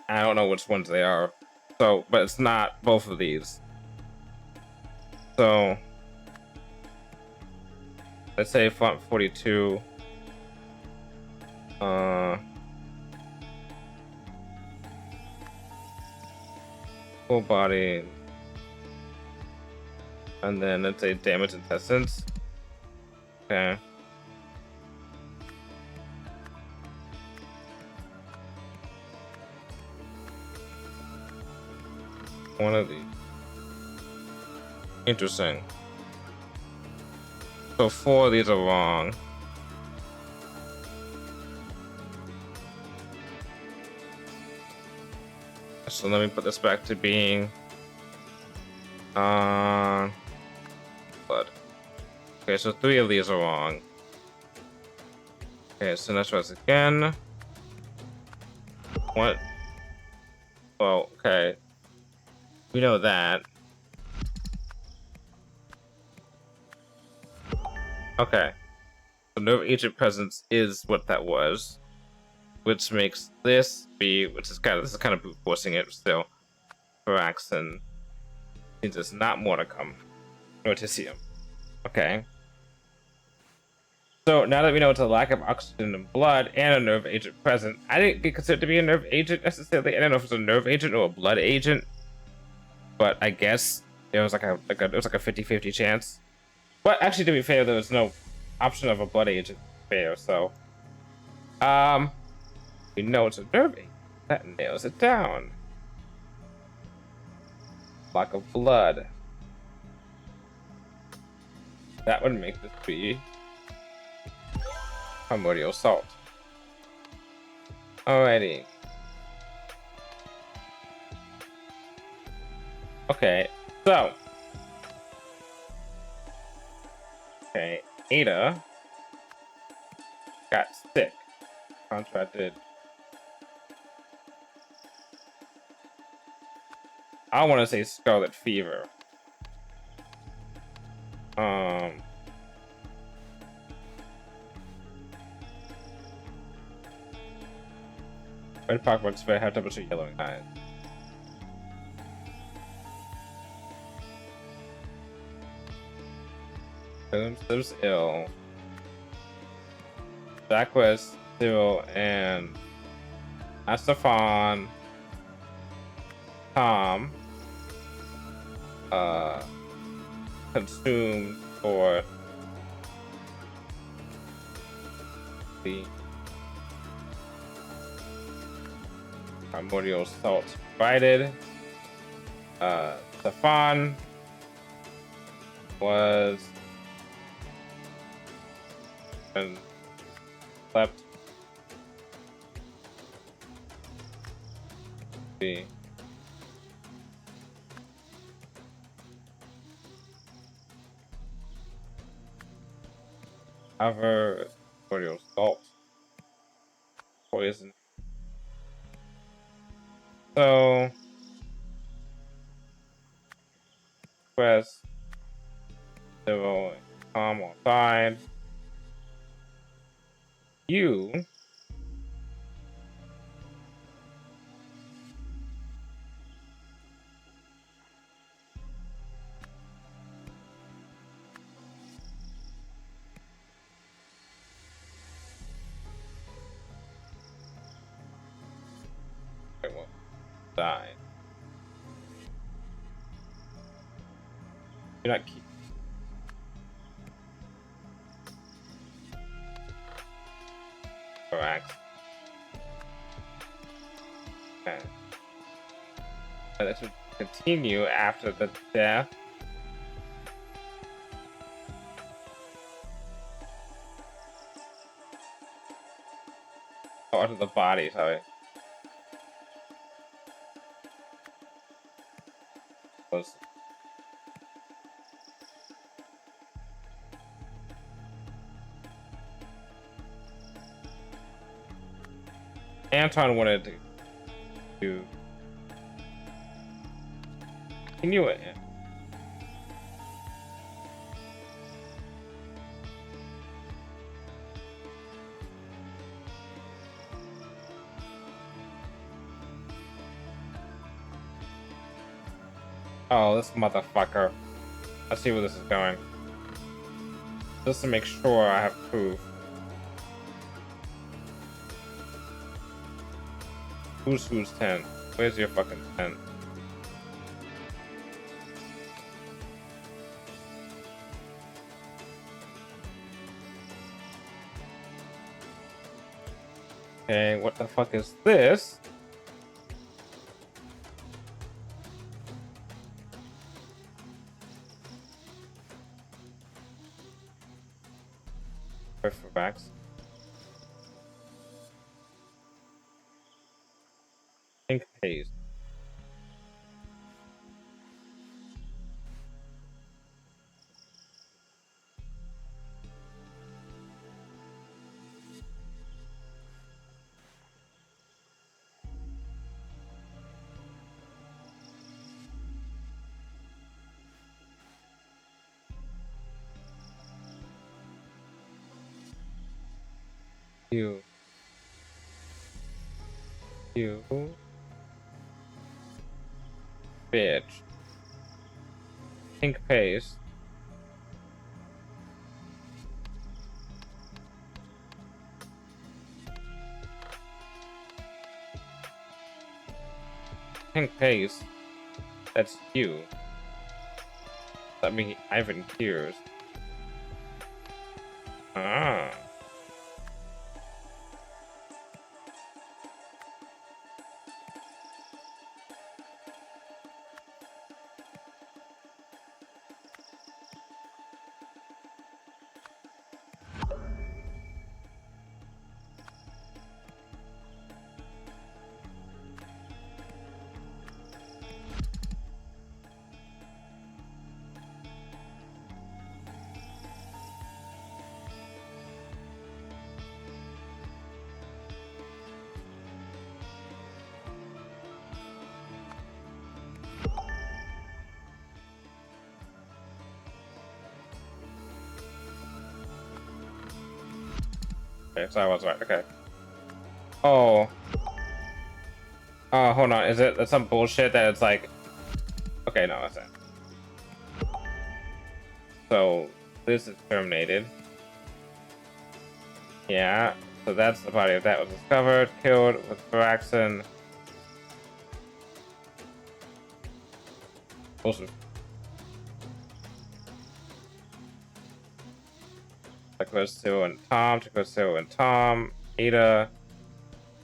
I don't know which ones they are. So, but it's not both of these. So let's say font 42. Full body. And then let's say damaged intestines. Okay. One of these. Interesting. So 4 of these are wrong. So let me put this back to being blood. Okay, so 3 of these are wrong. Okay, so let's try this again. What? Well, okay. We know that. Okay. So nerve agent presence is what that was. Which makes this be, this is kind of brute forcing it still. Paraxin. Means it's not more to come. Norticium. Okay. So now that we know it's a lack of oxygen in blood and a nerve agent present, I didn't get considered to be a nerve agent necessarily. I don't know if it's a nerve agent or a blood agent, but I guess it was like a 50-50 chance. But actually, to be fair, there was no option of a blood agent fair, so we know it's a nerve agent. That nails it down. Lack of blood. That would make this be primordial salt. Alrighty. Okay, so. Okay, Ada got sick. Contracted. I want to say scarlet fever. Red pockmarks, very high temperature, yellowing eyes. There's ill. Jacques, Cyril, and Astafan, Tom, consumed for the primordial salt provided. Stefan was and slept the other primordial salt poison. So press 0 calm on side. You will die. You're not keep. Correct. Okay. That should continue after the death. Oh, after the body, sorry. Was Anton wanted to continue it. Oh, this motherfucker. Let's see where this is going. Just to make sure I have proof. Who's 10? Where's your fucking 10? Okay, what the fuck is this? For facts. Pink paste. You. Bitch. Pink paste. Pink paste. That's you. That means Ivan Gears. Ah. Okay, so I was right. Okay. Oh. Oh, hold on. Is it some bullshit that it's like? Okay, no, that's it. So this is terminated. Yeah. So that's the body of that was discovered, killed with Varaxon. Bullshit. Takosu and Tom, Ada.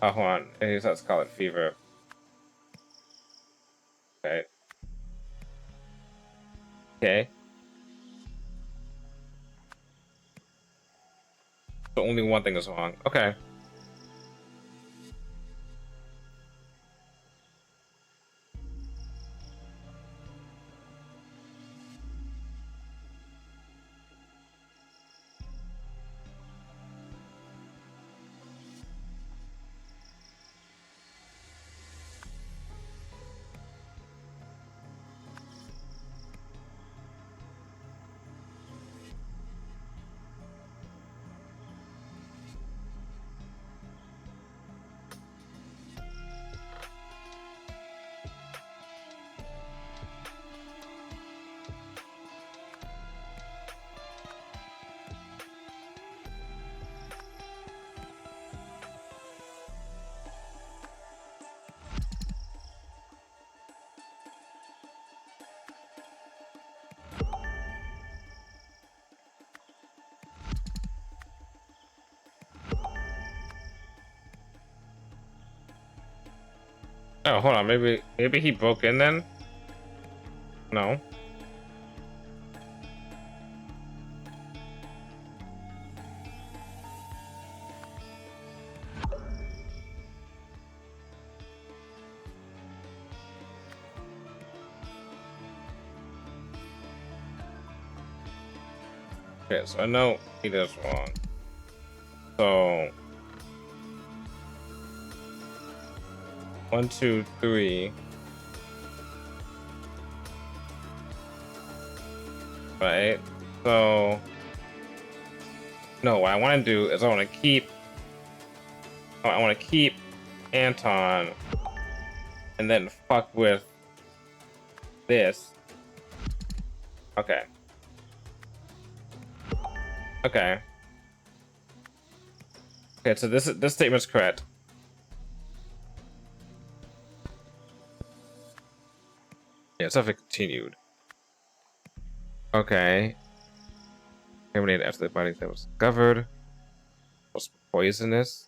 Oh, hold on. He's got Scarlet Fever. Okay. Okay. So only one thing is wrong. Okay. Oh, hold on. Maybe he broke in then. No. Okay, so I know he does wrong. So 1, 2, 3. Right? So no, what I want to do is I want to keep Anton and then fuck with this. Okay. Okay. Okay, so this statement's correct. Yeah, it's definitely continued. Okay. Terminated after the body that was discovered was poisonous.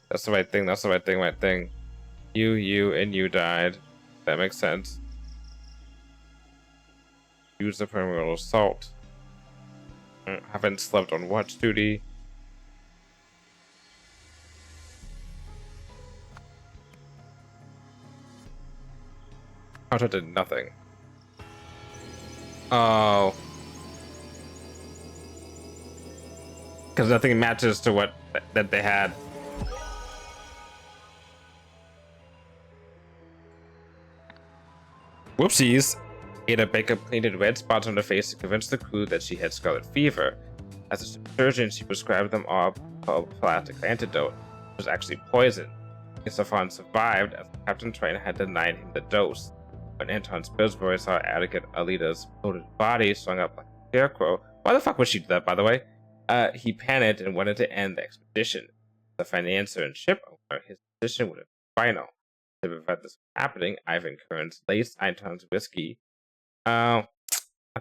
That's the right thing. That's the right thing. Right thing. You, and you died. That makes sense. Use the criminal assault. Haven't slept on watch duty. Hunter did nothing. Oh. Because nothing matches to what that they had. Whoopsies. Ada Baker painted red spots on her face to convince the crew that she had scarlet fever. As a surgeon, she prescribed them all a prophylactic antidote. It was actually poison. Stefan survived as Captain Train had denied him the dose. When Anton Spilsbury saw Attica Alita's bloated body strung up like a scarecrow, why the fuck would she do that, by the way? He panicked and wanted to end the expedition. The financier and ship owner, his position would have been final. To prevent this from happening, Ivan Kearns laced Anton's whiskey. I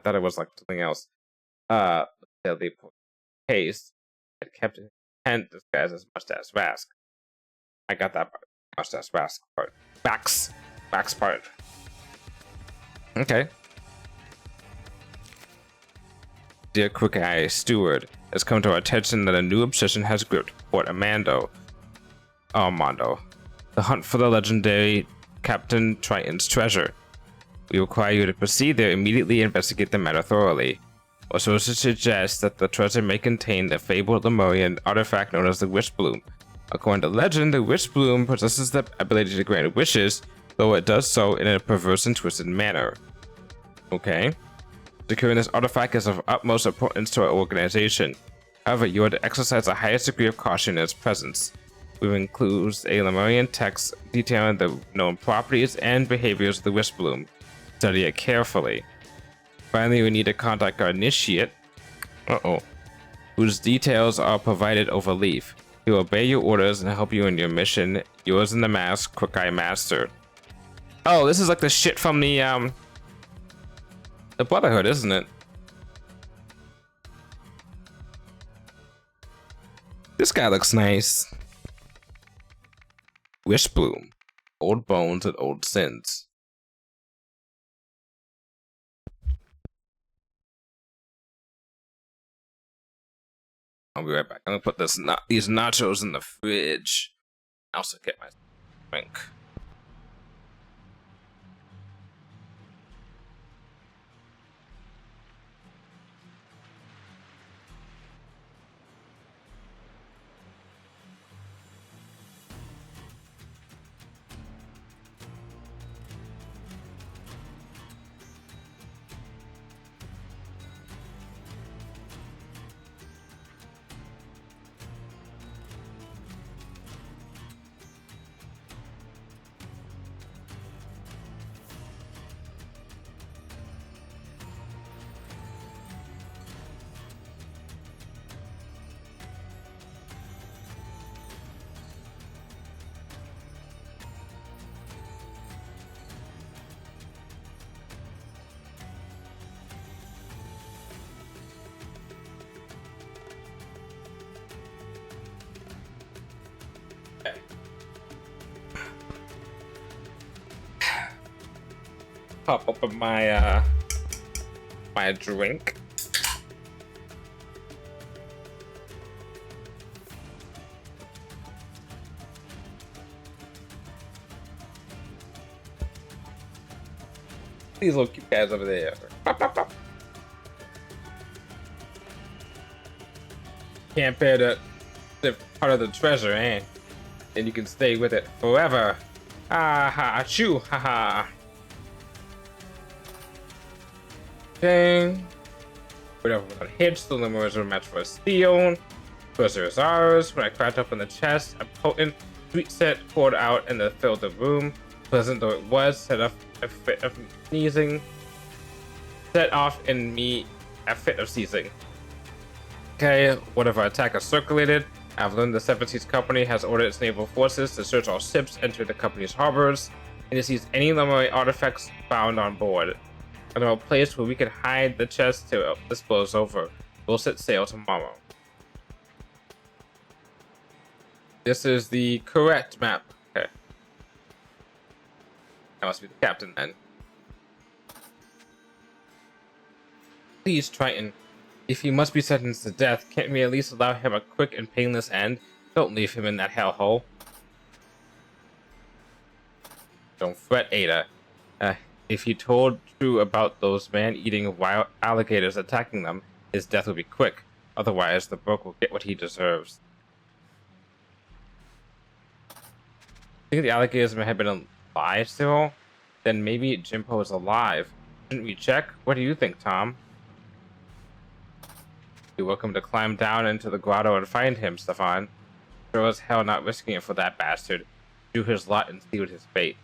thought it was like something else. Deadly paste had kept it tent disguised as Mustache Rask. I got that part. Mustache Rask part. Bax part. Okay. Dear Quick Eye Steward, it's come to our attention that a new obsession has gripped Port Armando. The hunt for the legendary Captain Triton's treasure. We require you to proceed there immediately and investigate the matter thoroughly. Our sources suggest that the treasure may contain the fabled Lemurian artifact known as the Wish Bloom. According to legend, the Wish Bloom possesses the ability to grant wishes, though it does so in a perverse and twisted manner. Okay. Securing this artifact is of utmost importance to our organization. However, you are to exercise the highest degree of caution in its presence. It includes a Lemurian text detailing the known properties and behaviors of the Wish Bloom. Study it carefully. Finally, we need to contact our initiate, whose details are provided over leaf. He will obey your orders and help you in your mission. Yours in the mask, Quick Eye Master. Oh, this is like the shit from the Brotherhood, isn't it? This guy looks nice. Wish Bloom. Old bones and old sins. I'll be right back. I'm gonna put these nachos in the fridge. I also get my drink. Pop open my drink. These little cute guys over there. Pop, pop, pop. Can't bear to live part of the treasure, eh? And you can stay with it forever. Ha ha, achoo, ha ha. Dang. Whatever, without hitch, the limers were matched for steel. Treasure is ours. When I cracked open the chest, a potent sweet scent poured out and filled the room. Pleasant though it was, set off a fit of sneezing. Set off in me a fit of sneezing. Okay, whatever attack has circulated. I've learned the Seven Seas Company has ordered its naval forces to search all ships enter the company's harbors and to seize any Lemuroid artifacts found on board. I know a place where we can hide the chest till this blows over. We'll set sail tomorrow. This is the correct map. Okay. That must be the captain then. Please, Triton. If he must be sentenced to death, can't we at least allow him a quick and painless end? Don't leave him in that hellhole. Don't fret, Ada. If he told true about those man-eating wild alligators attacking them, his death will be quick. Otherwise, the Brook will get what he deserves. Think the alligators may have been alive still? Then maybe Jimpo is alive. Shouldn't we check? What do you think, Tom? You're welcome to climb down into the grotto and find him, Stefan. Sure as hell not risking it for that bastard. Do his lot and sealed his fate.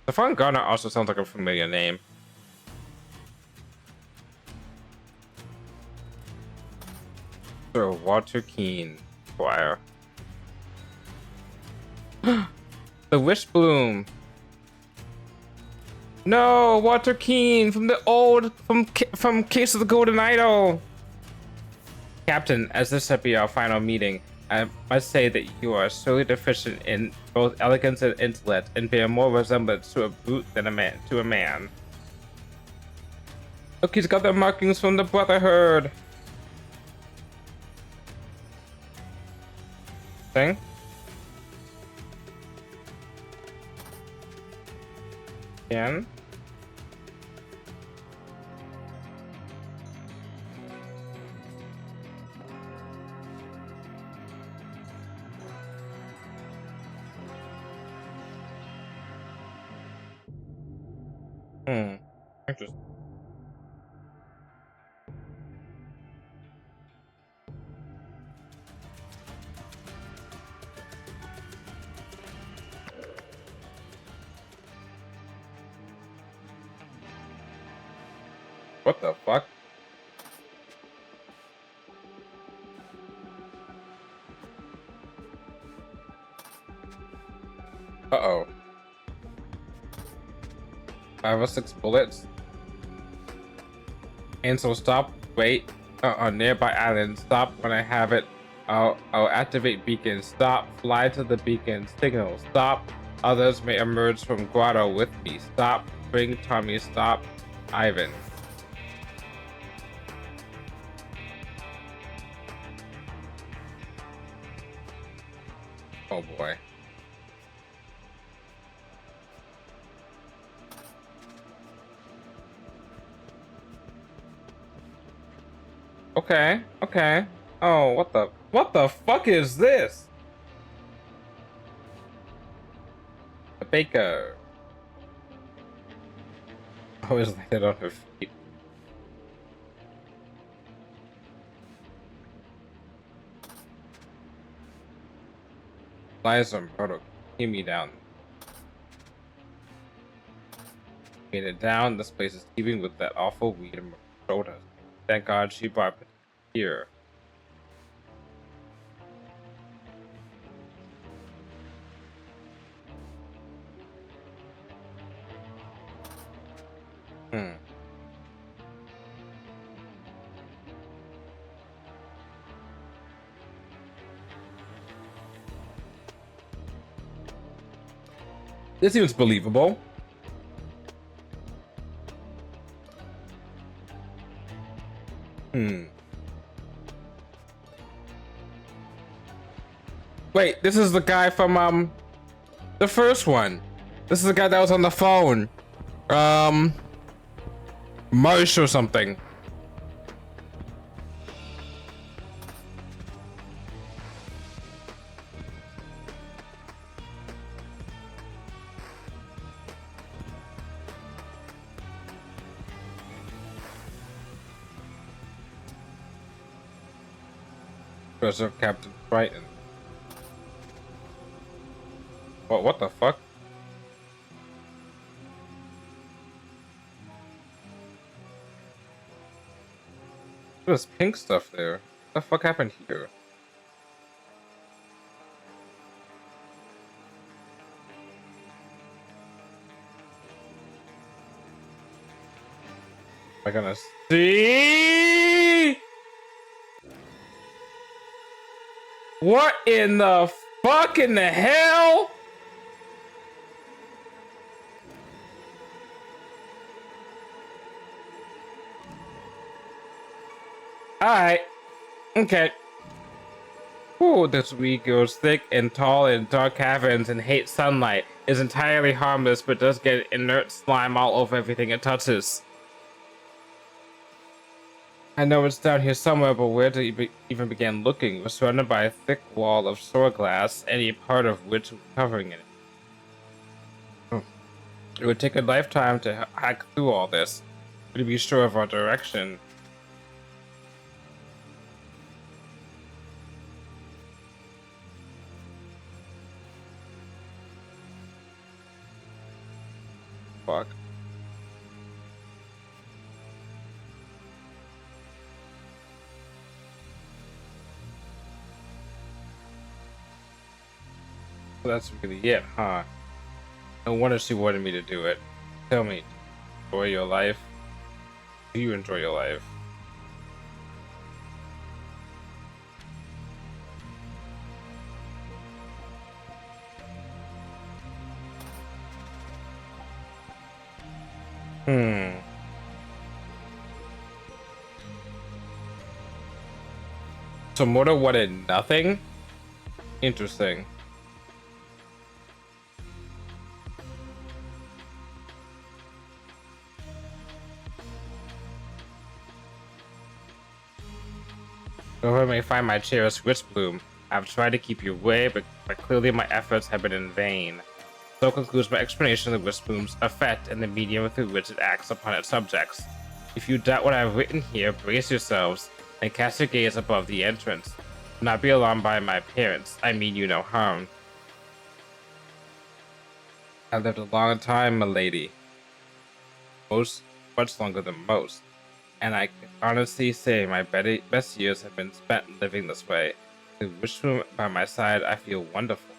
Stefan Garner also sounds like a familiar name. Sir Walter Keene, Squire. The Wish Bloom. No, Walter Keene from the old from Case of the Golden Idol. Captain, as this shall be our final meeting, I must say that you are sorely deficient in both elegance and intellect, and bear more resemblance to a brute than a man. Look, he's got the markings from the Brotherhood. Thing. Again. Interesting. What the fuck? Uh-oh. 5 or 6 bullets. And so stop, wait, on nearby island. Stop when I have it. I'll activate beacon. Stop, fly to the beacon. Signal. Stop. Others may emerge from grotto with me. Stop, bring Tommy. Stop, Ivan. Oh boy. Okay, okay. Oh, what the fuck is this? A baker. Always landed on her feet. Liza Murdoch, keep me down. Get it down. This place is heaving with that awful weed and showed us. Thank God she brought it here. This seems believable. Wait, this is the guy from the first one. This is the guy that was on the phone. Marsh or something. Treasure Captain Brighton. What the fuck? There's pink stuff there. What the fuck happened here? Am I gonna see? What in the fuck in the hell? Alright. Okay. Ooh, this weed grows thick and tall in dark caverns and hates sunlight. Is entirely harmless, but does get inert slime all over everything it touches. I know it's down here somewhere, but where to even begin looking? We're surrounded by a thick wall of store glass, any part of which was covering it. It would take a lifetime to hack through all this, to be sure of our direction. Fuck. So that's really it, huh? No wonder she wanted me to do it. Tell me, enjoy your life? Do you enjoy your life? So Morta wanted nothing? Interesting. Whoever may find my cherished witch bloom, I've tried to keep you away, but clearly my efforts have been in vain. So concludes my explanation of the witch bloom's effect and the medium through which it acts upon its subjects. If you doubt what I've written here, brace yourselves and cast your gaze above the entrance. Do not be alarmed by my appearance. I mean you no harm. I lived a long time, milady. Much longer than most. And I can honestly say my best years have been spent living this way. With witch bloom by my side, I feel wonderful.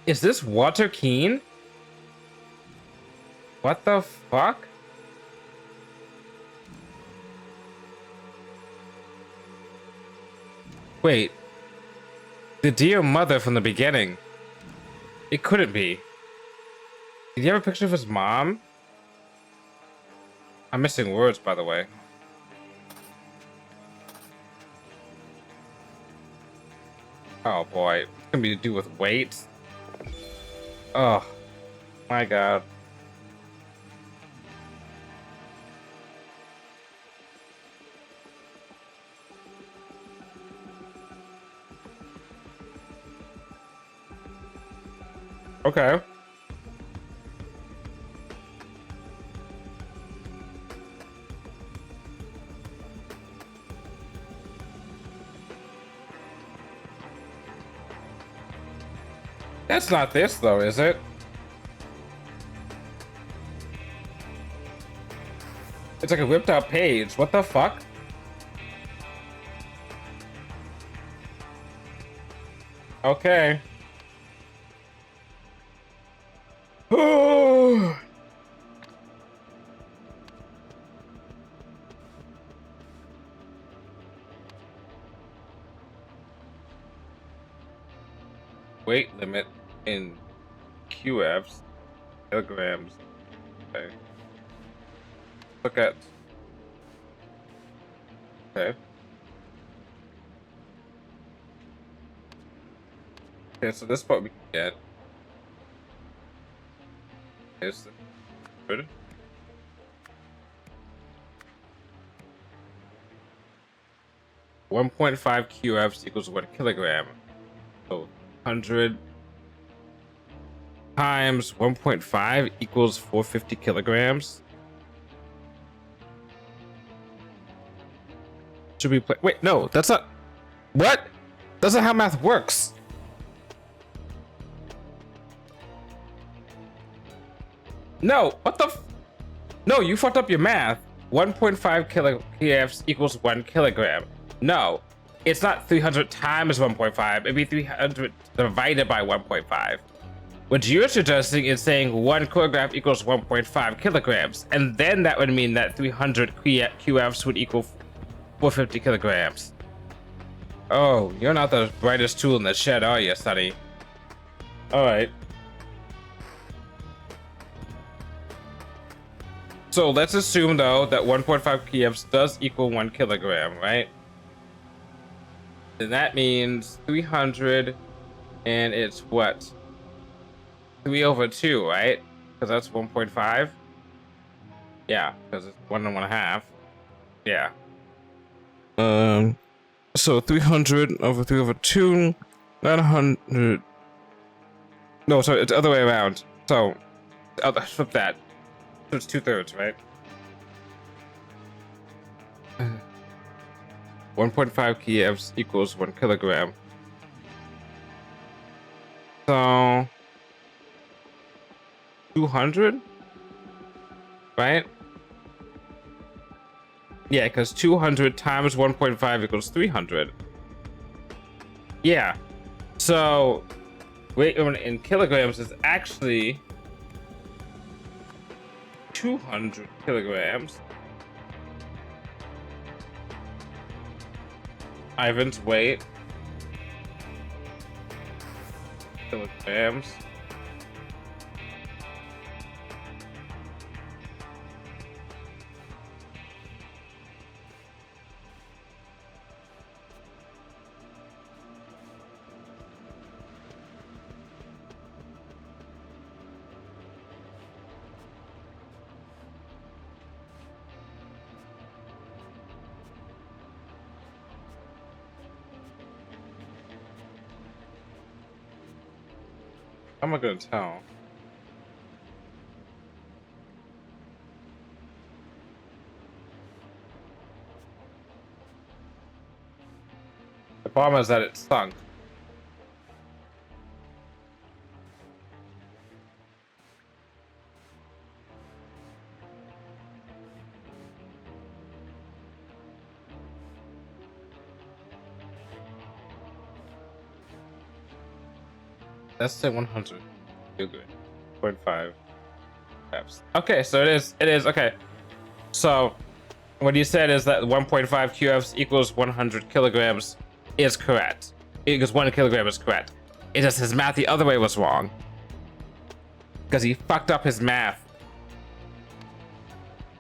Is this Walter Keene? What the fuck? Wait. The dear mother from the beginning. It couldn't be. Did you have a picture of his mom? I'm missing words, by the way. Oh boy. It's gonna be to do with weight. Oh my god. Okay. That's not this though, is it? It's like a whipped out page. What the fuck? Okay. Weight limit in QFs, kilograms. Okay. Look at. Okay. Okay, so this part we can get. Okay, so good. .5 QFs equals 1 kilogram. So 100 times 1.5 equals 450 kilograms. Should we play? Wait, no, that's not. What? That's not how math works. No, what the? No, you fucked up your math. 1.5 kilograms equals 1 kilogram. No, it's not 300 times 1.5. It'd be 300 divided by 1.5. What you're suggesting is saying 1 kilogram equals 1.5 kilograms, and then that would mean that 300 QFs would equal 450 kilograms. Oh, you're not the brightest tool in the shed, are you, Sonny? All right. So let's assume though that 1.5 QFs does equal 1 kilogram, right? And that means 300, and it's what? 3/2, right? Because that's 1.5. Yeah, because it's 1 and 1/2. Yeah. So 300 over 3/2, 900. No, so it's the other way around. So, flip that. So it's 2/3, right? 1.5 kilograms equals 1 kilogram. So 200, right? Yeah, because 200 times 1.5 equals 300. Yeah. So, wait, in kilograms is actually 200 kilograms. Ivan's weight. Kilograms. How am I gonna tell? The problem is that it sunk. That's the 100. You're good. 0.5 steps. Okay, so it is okay. So what you said is that 1.5 QFs equals 100 kilograms is correct. Because 1 kilogram is correct. It just his math the other way was wrong. Because he fucked up his math.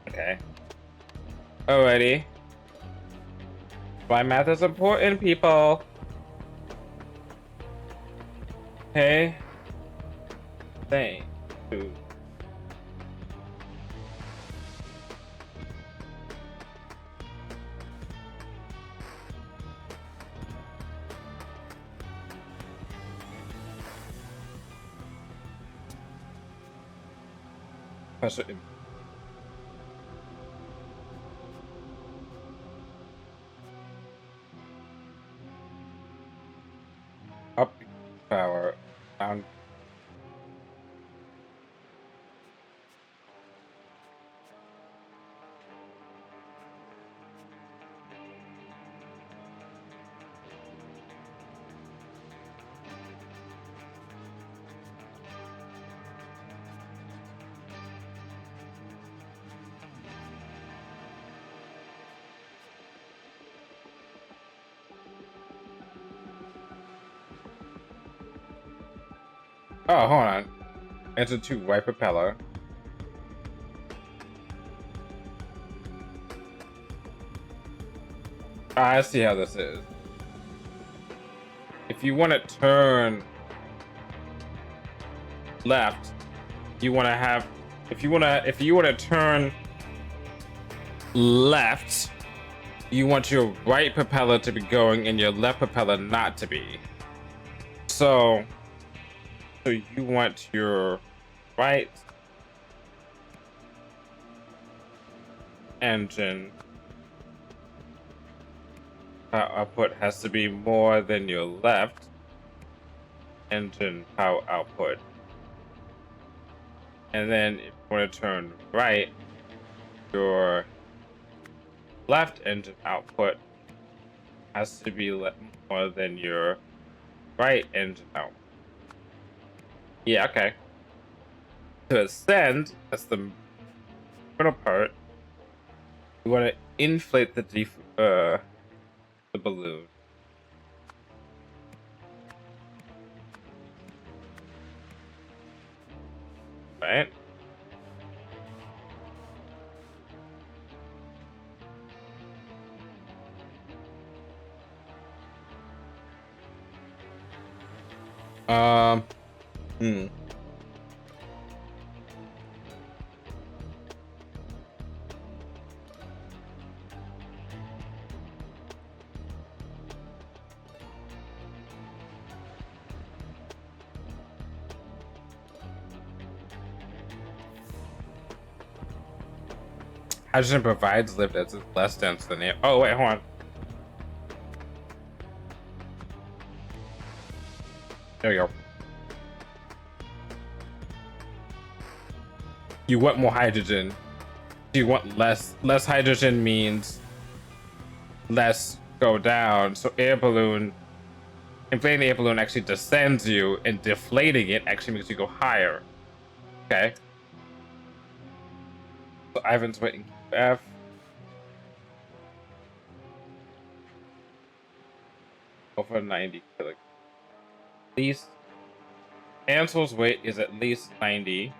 Okay. Alrighty. Why math is important, people. Okay. Thank you. Up power down. Oh, hold on. Enter to right propeller. I see how this is. If you want to turn left, you want to have. If you want to turn left, you want your right propeller to be going and your left propeller not to be. So you want your right engine output has to be more than your left engine power output. And then if you want to turn right, your left engine output has to be more than your right engine output. Yeah, okay. To ascend, that's the middle part. You want to inflate the balloon. Right? Hmm. Hydrogen provides lift that's less dense than air. Oh, wait, hold on. There we go. You want more hydrogen. You want less. Less hydrogen means less go down. So inflating the air balloon actually descends you, and deflating it actually makes you go higher. Okay. So Ivan's waiting F. Over 90 kilograms. At least Ansel's weight is at least 90.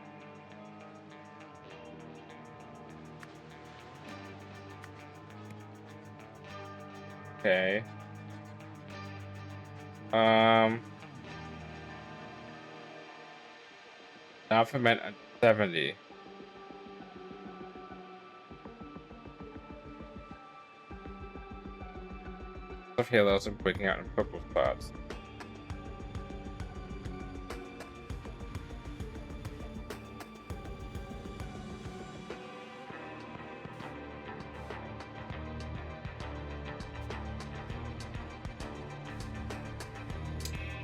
Okay. Now ferment at 70. Of halos are breaking out in purple spots.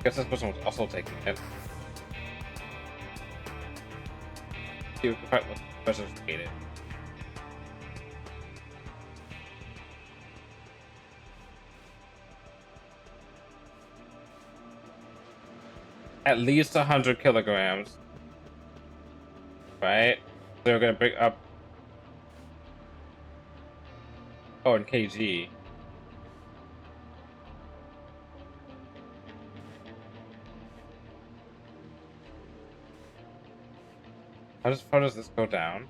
Guess this person was also taking it. See if the person's needed. At least 100 kilograms. Right? They're gonna bring up. Oh, in kg. How does this go down?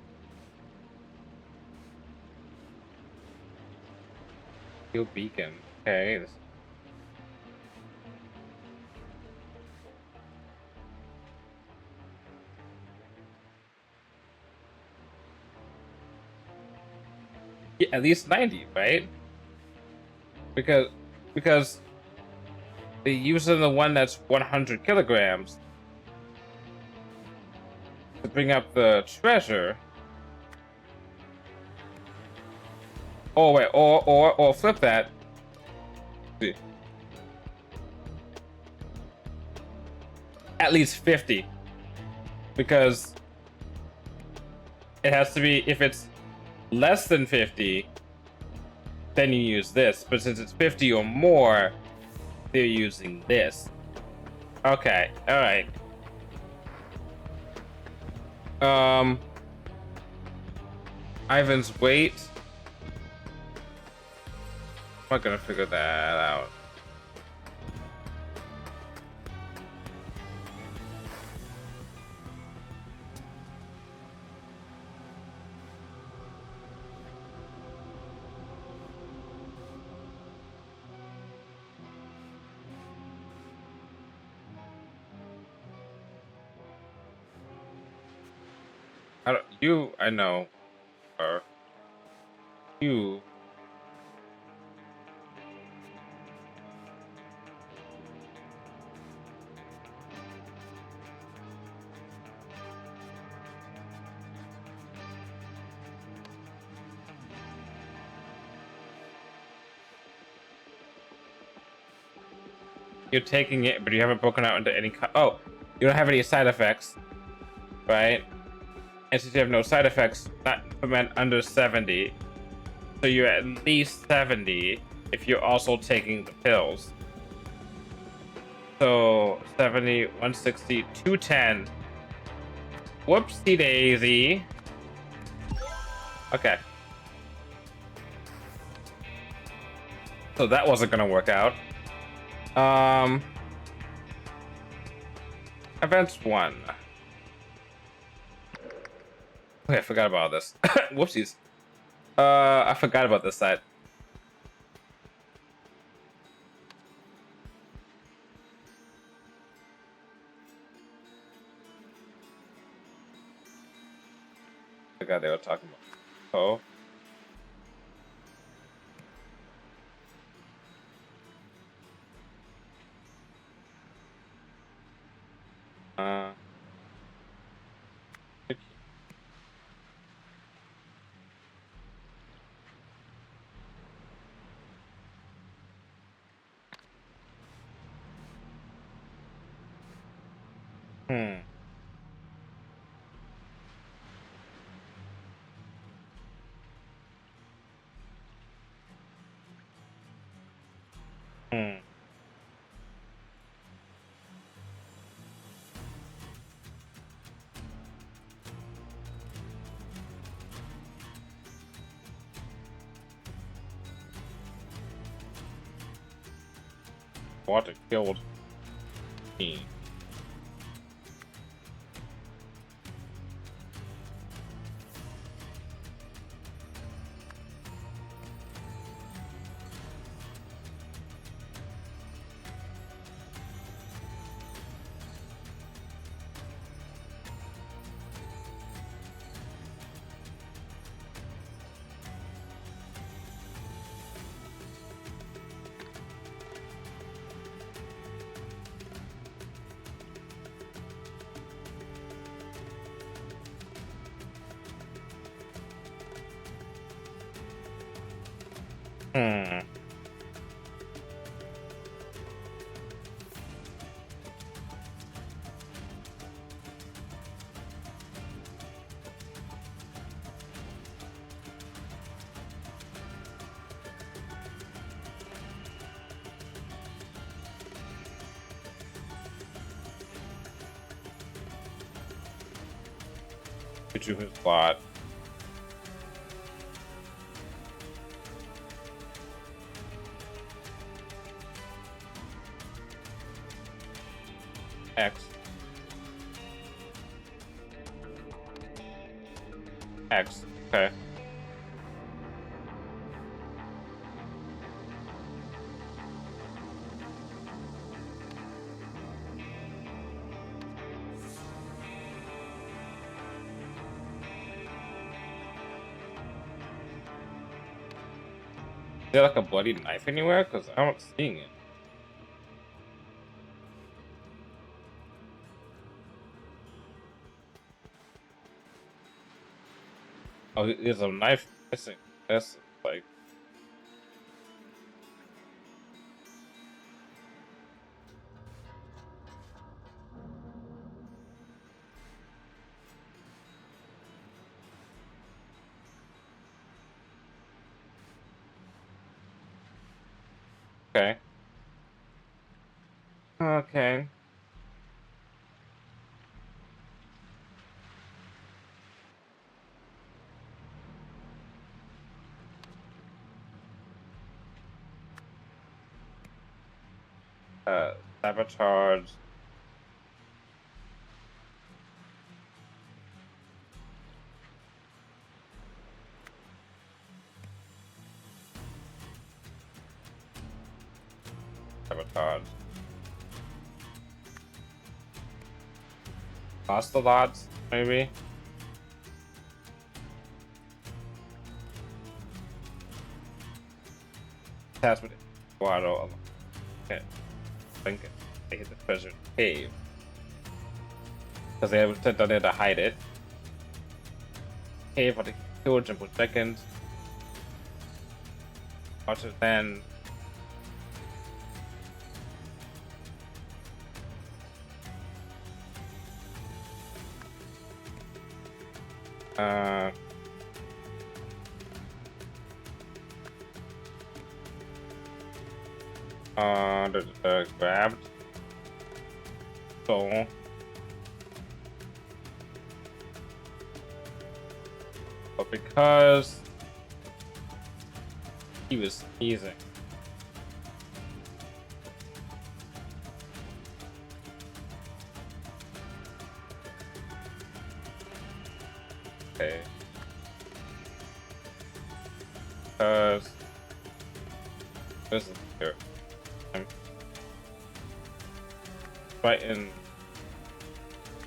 Steel beacon. Okay. Yeah, at least 90, right? Because they're using the one that's 100 kilograms to bring up the treasure. Oh wait, or flip that. See. At least 50. Because it has to be, if it's less than 50, then you use this. But since it's 50 or more, they're using this. Okay, alright. Ivan's weight. I'm not gonna figure that out. I know. Or you. You're taking it, but you haven't broken out into any. Oh, you don't have any side effects, right? And since you have no side effects, not implement under 70. So you're at least 70 if you're also taking the pills. So 70, 160, 210. Whoopsie daisy. Okay. So that wasn't gonna work out. Events 1. Okay, I forgot about this. Whoopsies. I forgot about this side. I forgot they were talking about. Oh. Uh. Hmm. Hmm. Water killed me. Hmm. Get you his plot. X. X. Okay. Is there like a bloody knife anywhere? Because I'm not seeing it. Oh, there's a knife missing. That's like. Okay. Okay. Sabotage. Sabotage. Ocelots, maybe? That's what water. Okay. I think they hit the treasure cave because they have said there to hide it. Cave for the 200 per second. Faster than grabbed. So but because he was sneezing. Okay. Because this is here. I'm fighting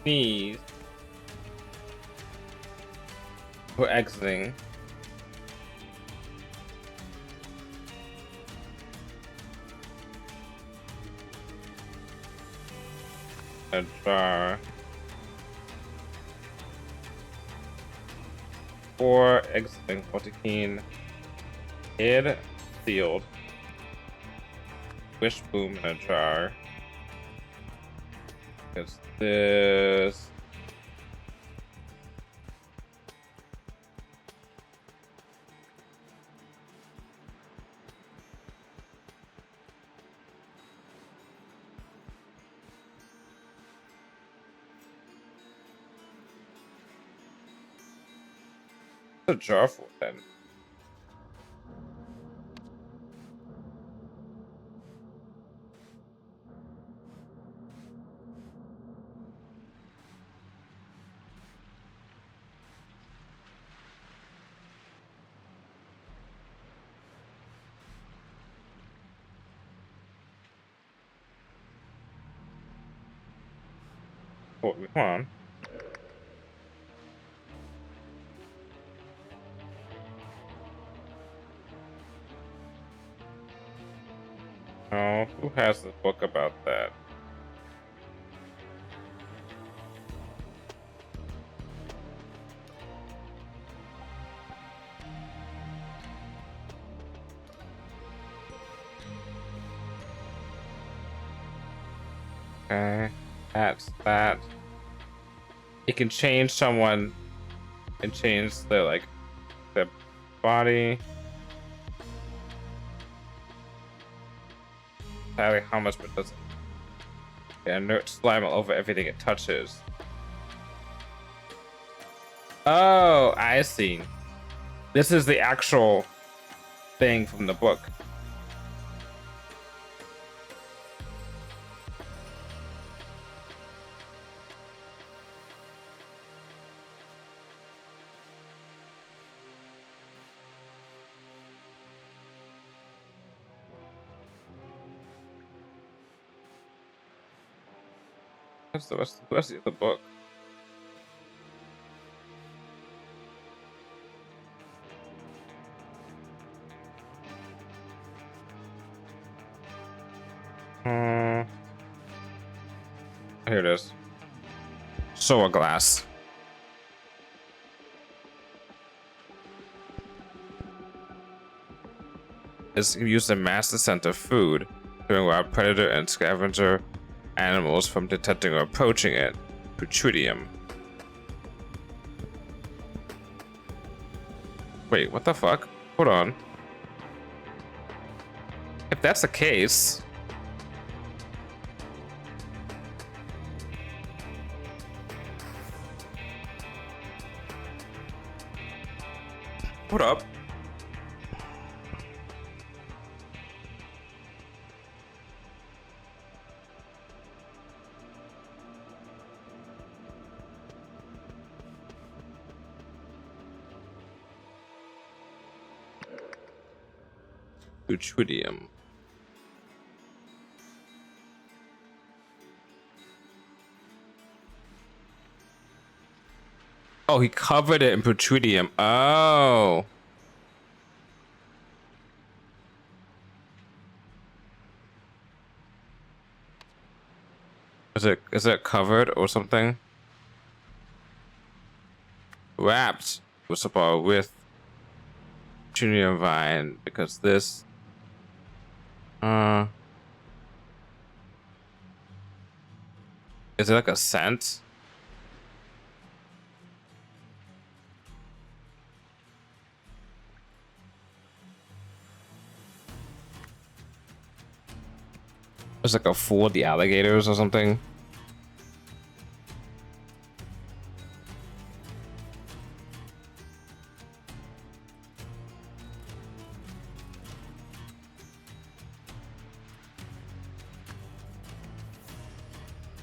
sneeze. We're exiting. A jar. Or exiting Keene. Hid, sealed. Wish boom in a jar. It's this. A jar for then. Hold on. Oh, who has the book about that? Okay, that's that. It can change someone and change the body. Exactly how much, but doesn't. Yeah, inert slime all over everything it touches. Oh, I see. This is the actual thing from the book. What's the rest of the book? Here it is. Soa glass. Is used to mask the scent of food, doing wild predator and scavenger animals from detecting or approaching it. Putridium. Wait, what the fuck? Hold on. If that's the case, hold up. Putridium. Oh, he covered it in Putridium. Oh. Is it covered or something? Wrapped with support with junior vine because this is it like a scent? It's like a fool of the alligators or something.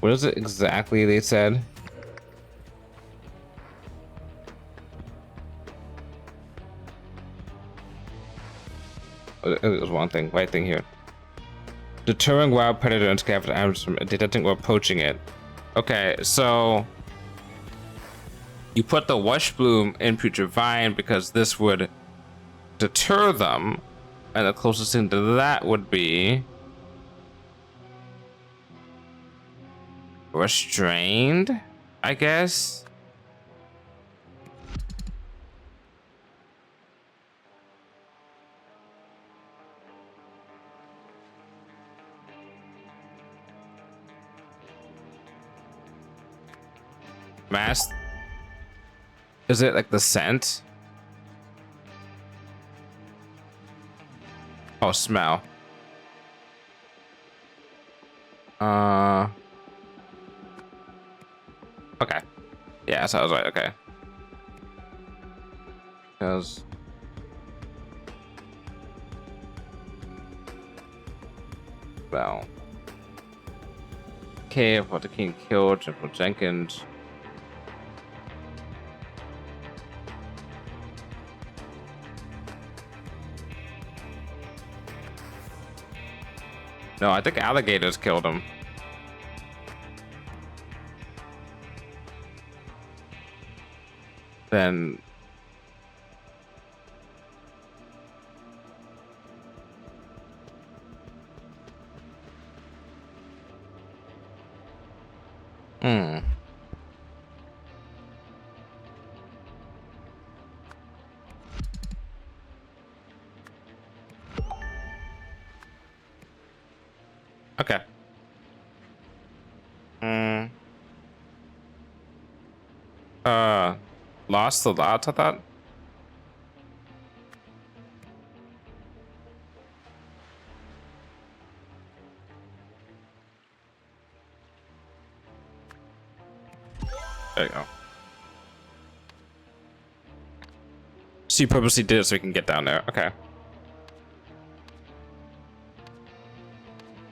What is it exactly they said? It was one thing, right thing here. Deterring wild predator and scavenged animals from detecting or poaching it. Okay, so you put the wash bloom in putrefine because this would deter them, and the closest thing to that would be restrained, I guess. Mask. Is it like the scent? Oh, smell. Okay. Yeah, so I was right. Okay. Because well, cave what the king killed General Jenkins. No, I think alligators killed him. Then okay. Lost a lot, I thought. There you go. So you purposely did it so we can get down there. Okay.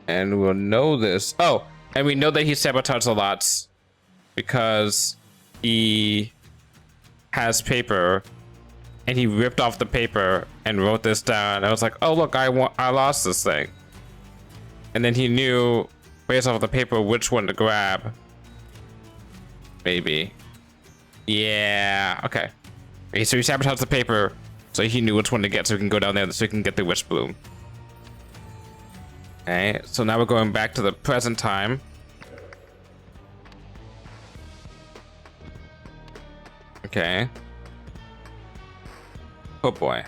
And we'll know this. Oh, and we know that he sabotaged the lots because he has paper and he ripped off the paper and wrote this down. I was like, oh look, I lost this thing. And then he knew based off the paper which one to grab. Maybe. Yeah, okay. So he sabotaged the paper so he knew which one to get so we can go down there so we can get the wish bloom. Okay, so now we're going back to the present time. Okay. Oh boy.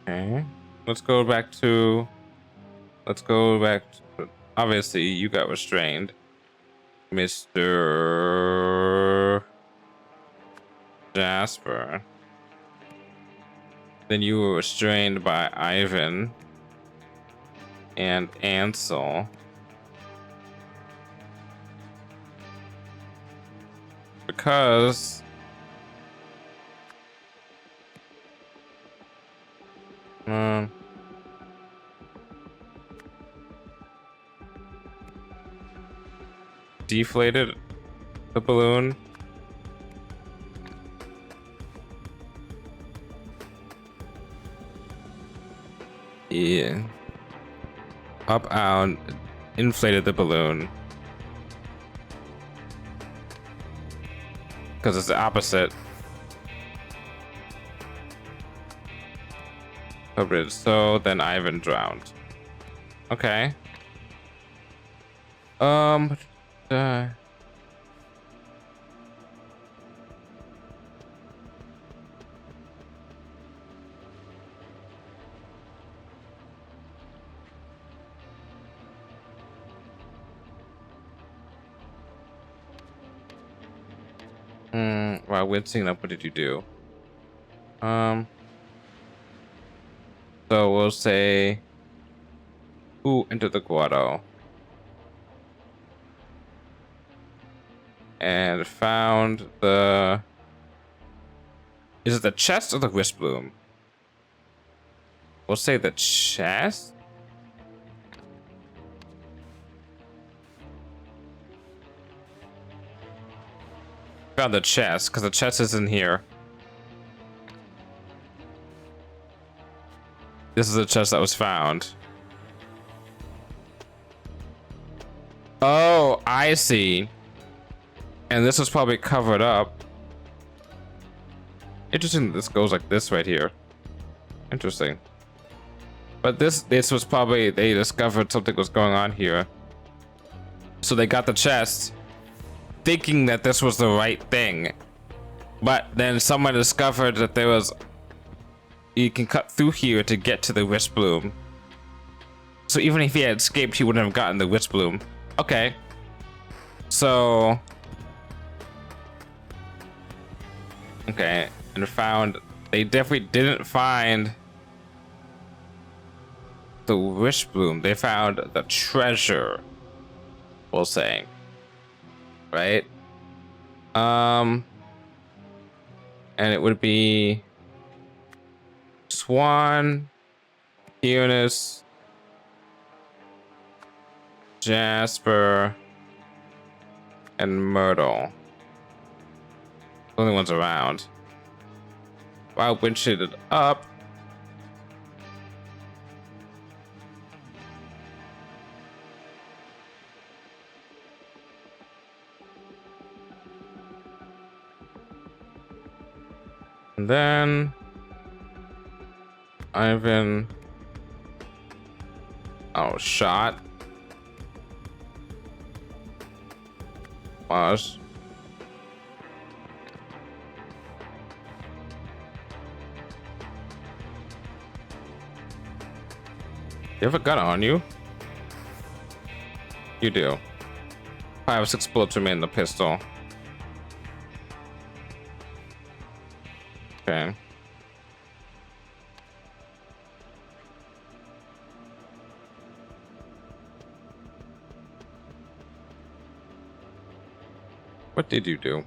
Okay. Let's go back to obviously you got restrained. Mr. Jasper. Then you were restrained by Ivan and Ansel. Because deflated the balloon. Yeah. Up out, inflated the balloon. because it's the opposite. So then Ivan drowned. Okay. Uh, While wincing up, what did you do? So we'll say, who entered the grotto and found the. Is it the chest or the wisp bloom? We'll say the chest. Found the chest because the chest is in here. This is the chest that was found. Oh, I see. And this was probably covered up. Interesting that this goes like this right here. Interesting. But this was probably, they discovered something was going on here. So they got the chest thinking that this was the right thing. But then someone discovered that there was, you can cut through here to get to the wisp bloom. So even if he had escaped, he wouldn't have gotten the wisp bloom. Okay. So. Okay. And found, they definitely didn't find the wisp bloom. They found the treasure, we'll say. Right? And it would be Swan, Eunice, Jasper, and Myrtle. The only ones around. Wow, wind shaded up. And then Ivan. Oh, shot. Was. You have a gun on you? You do. 5 or 6 bullets remain in the pistol. Okay. What did you do?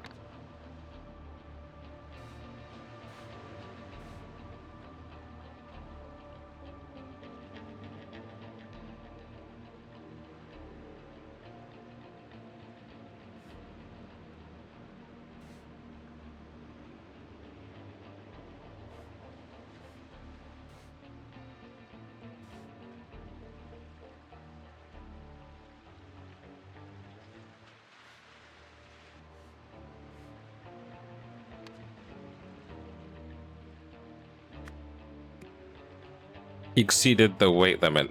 He exceeded the weight limit.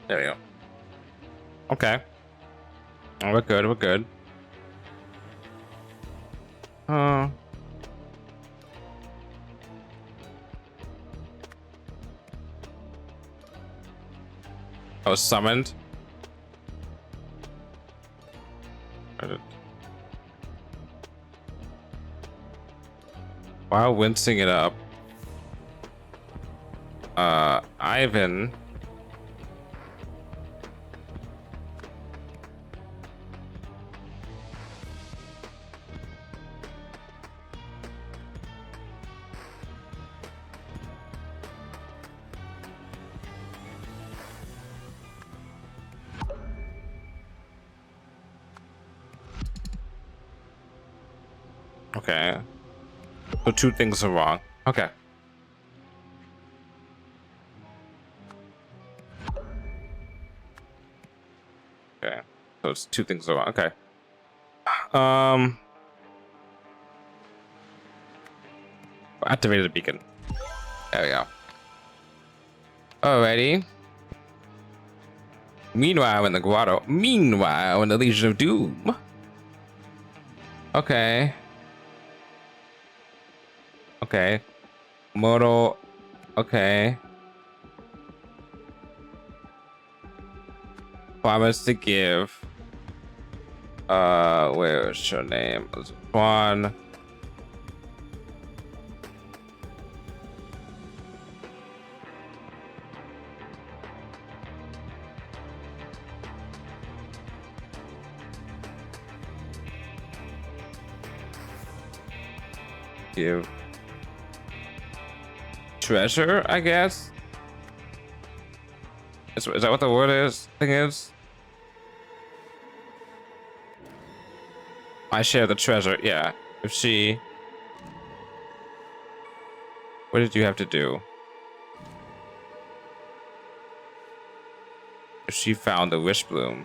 There we go. Okay. Oh, we're good, we're good. I was summoned. While wincing it up, Ivan okay. So 2 things are wrong. Okay. Okay. So it's 2 things are wrong. Okay. Activated the beacon. There we go. Alrighty. Meanwhile, in the grotto. Meanwhile, in the Legion of Doom. Okay. Okay. Moto. Okay. Promise to give. Where's your name? Swan. Give treasure, I guess. Is that what the word is? Thing is, I share the treasure. Yeah. If she, what did you have to do? If she found the wish bloom.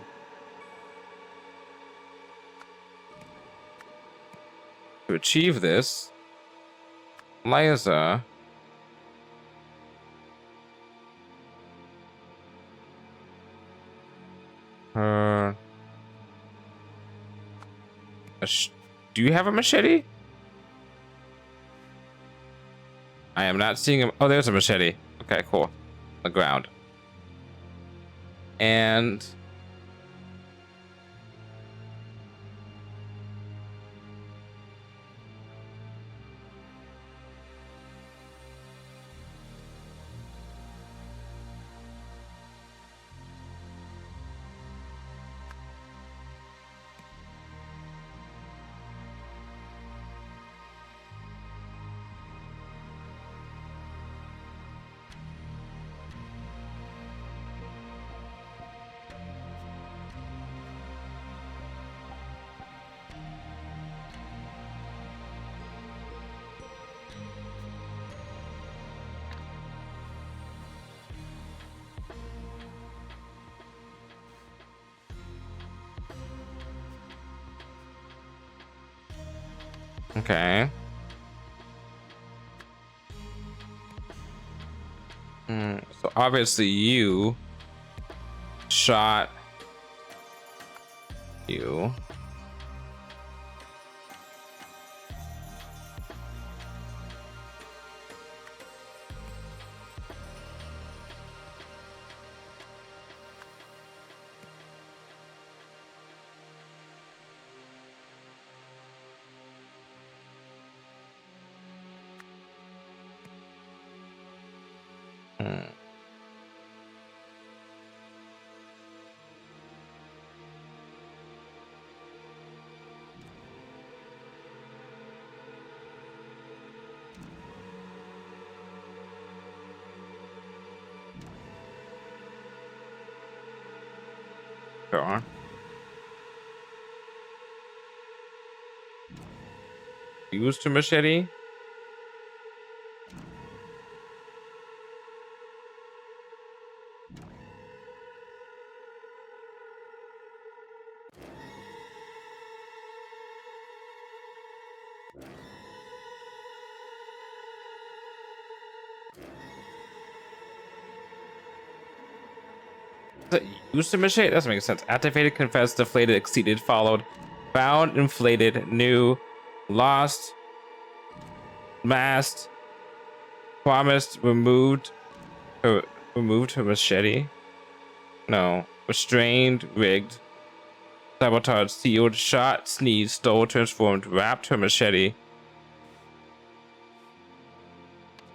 To achieve this, Liza. Do you have a machete? I am not seeing him. Oh, there's a machete. Okay, cool. On the ground. And okay. So obviously you shot you. Sure. Used a machete. Used to machete? That doesn't make sense. Activated, confessed, deflated, exceeded, followed, found, inflated, new, lost, masked, promised, removed her machete. No. Restrained, rigged, sabotaged, sealed, shot, sneezed, stole, transformed, wrapped her machete.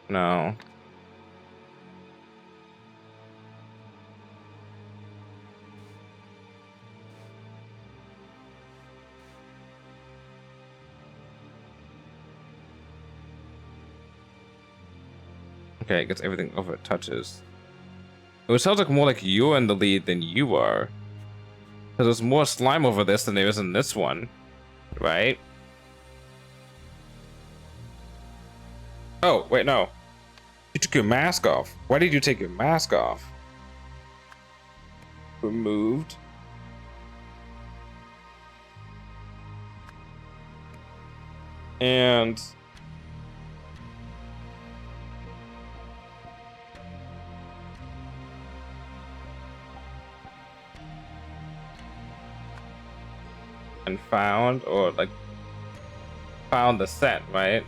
No. Okay, it gets everything over it touches. It sounds like more like you're in the lead than you are. Because there's more slime over this than there is in this one. Right? Oh, wait, no. You took your mask off. Why did you take your mask off? Removed. And found, or like found the set, right?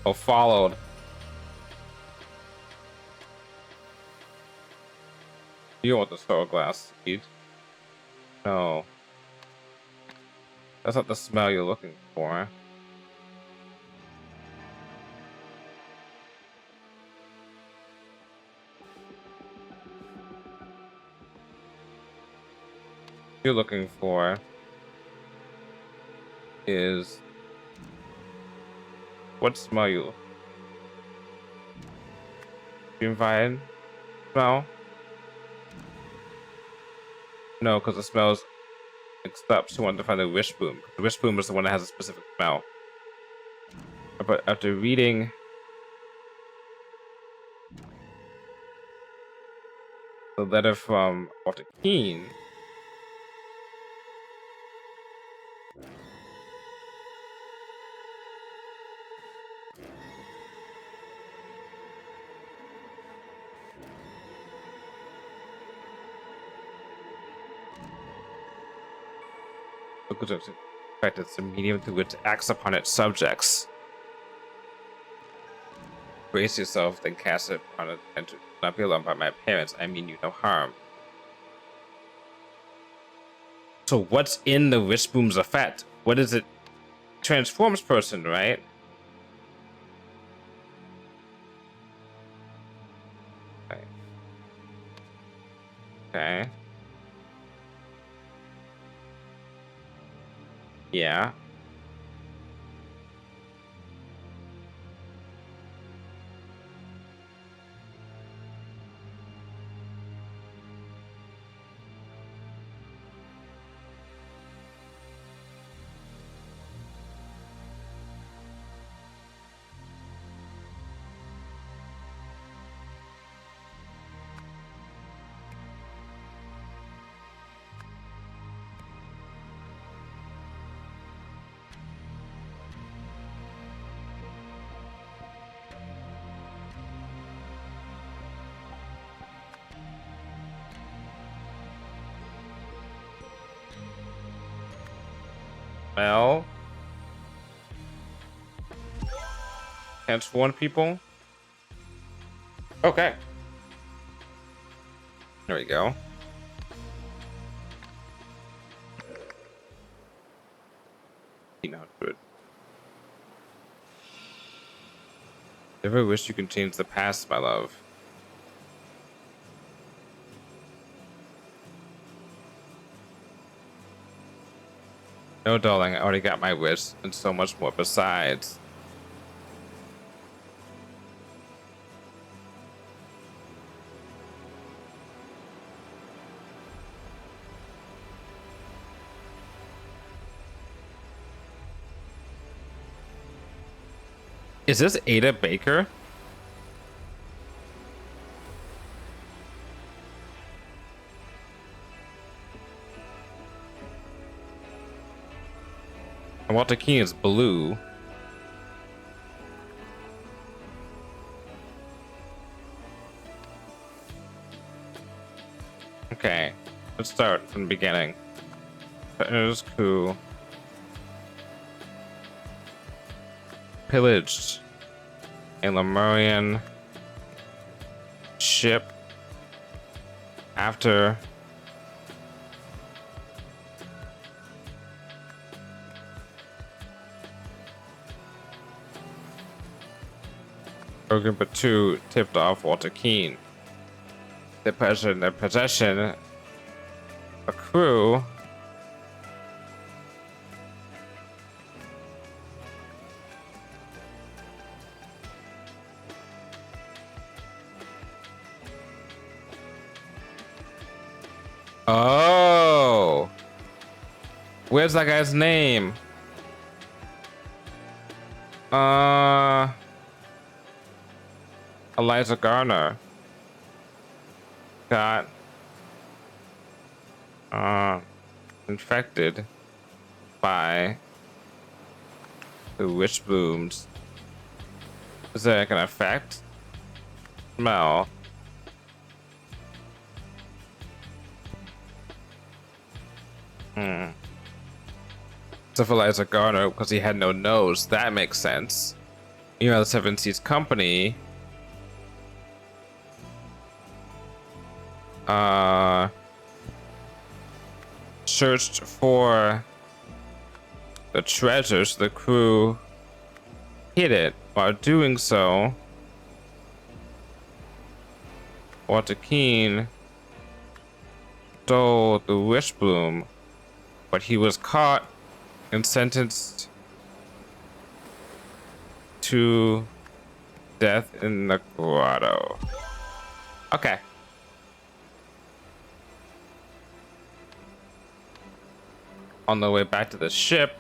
Oh, followed. You want the soul glass seed? No, that's not the smell you're looking for. You're looking for is what smell you? Green vine smell? No, because the smells mixed up. She wanted to find the wish boom. The wish boom is the one that has a specific smell. But after reading the letter from Walter Keene, because of the fact it's a medium through which it acts upon its subjects. Brace yourself, then cast it upon it, and to not be alarmed by my parents. I mean you no harm. So what's in the wish boom's effect? What is it? Transforms person, right? Okay. Okay. Yeah. Well, transform people. Okay. There we go. Not good. Never wish you could change the past, my love. No, darling, I already got my wish, and so much more besides. Is this Ada Baker? And Walter Keene is blue. Okay, let's start from the beginning. Partners coup pillaged a Lemurian ship after Program 2 tipped off Walter Keene. The person in their possession, a crew Oh, where's that guy's name? Eliza Garner got infected by the witch blooms. Is that gonna affect smell? So for Eliza Garner, because he had no nose, that makes sense. You know, the Seven Seas Company searched for the treasures. The crew hid it. While doing so, Walter Keene stole the wish bloom, but he was caught and sentenced to death in the grotto. Okay. On the way back to the ship,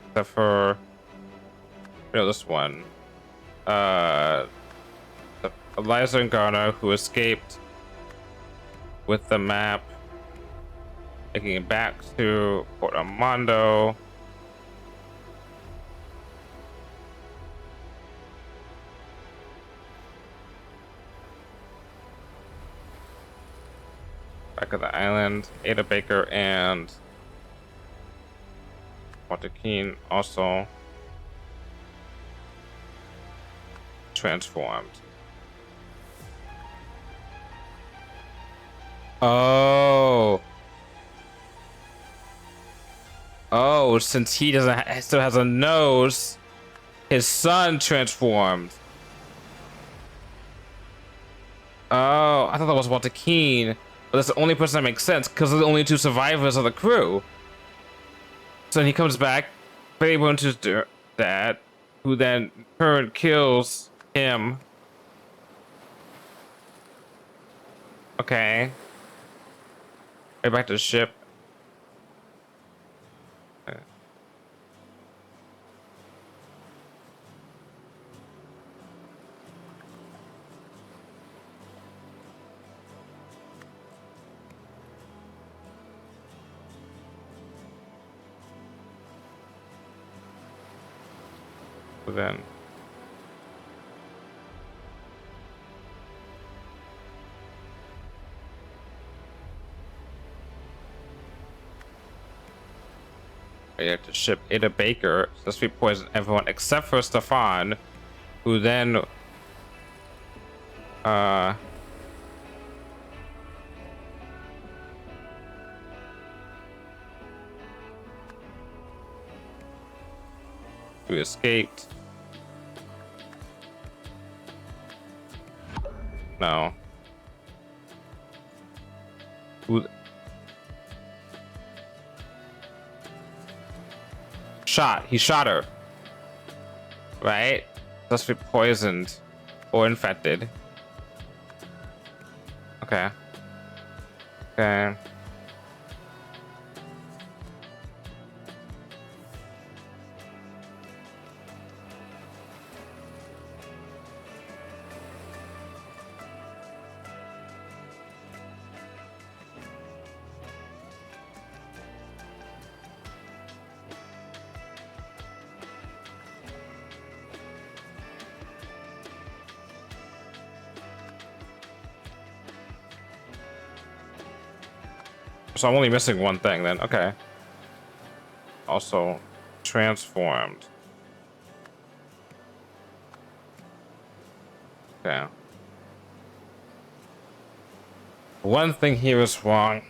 except for, you know, this one, Eliza and Garner, who escaped with the map, taking it back to Port Armando. Back of the island, Ada Baker and Walter Keene also transformed. Oh, since he still has a nose, his son transformed. Oh, I thought that was Walter Keene, but that's the only person that makes sense because they're the only two survivors of the crew. So then he comes back, able to do that, who then in turn kills him. Okay. Right back to the ship. Then we have to ship Ada Baker, so we poison everyone except for Stefan, who then who escaped. No. Who shot? He shot her. Right? Must be poisoned or infected. Okay. Okay. So I'm only missing one thing then. Okay. Also transformed. Okay. One thing here is wrong.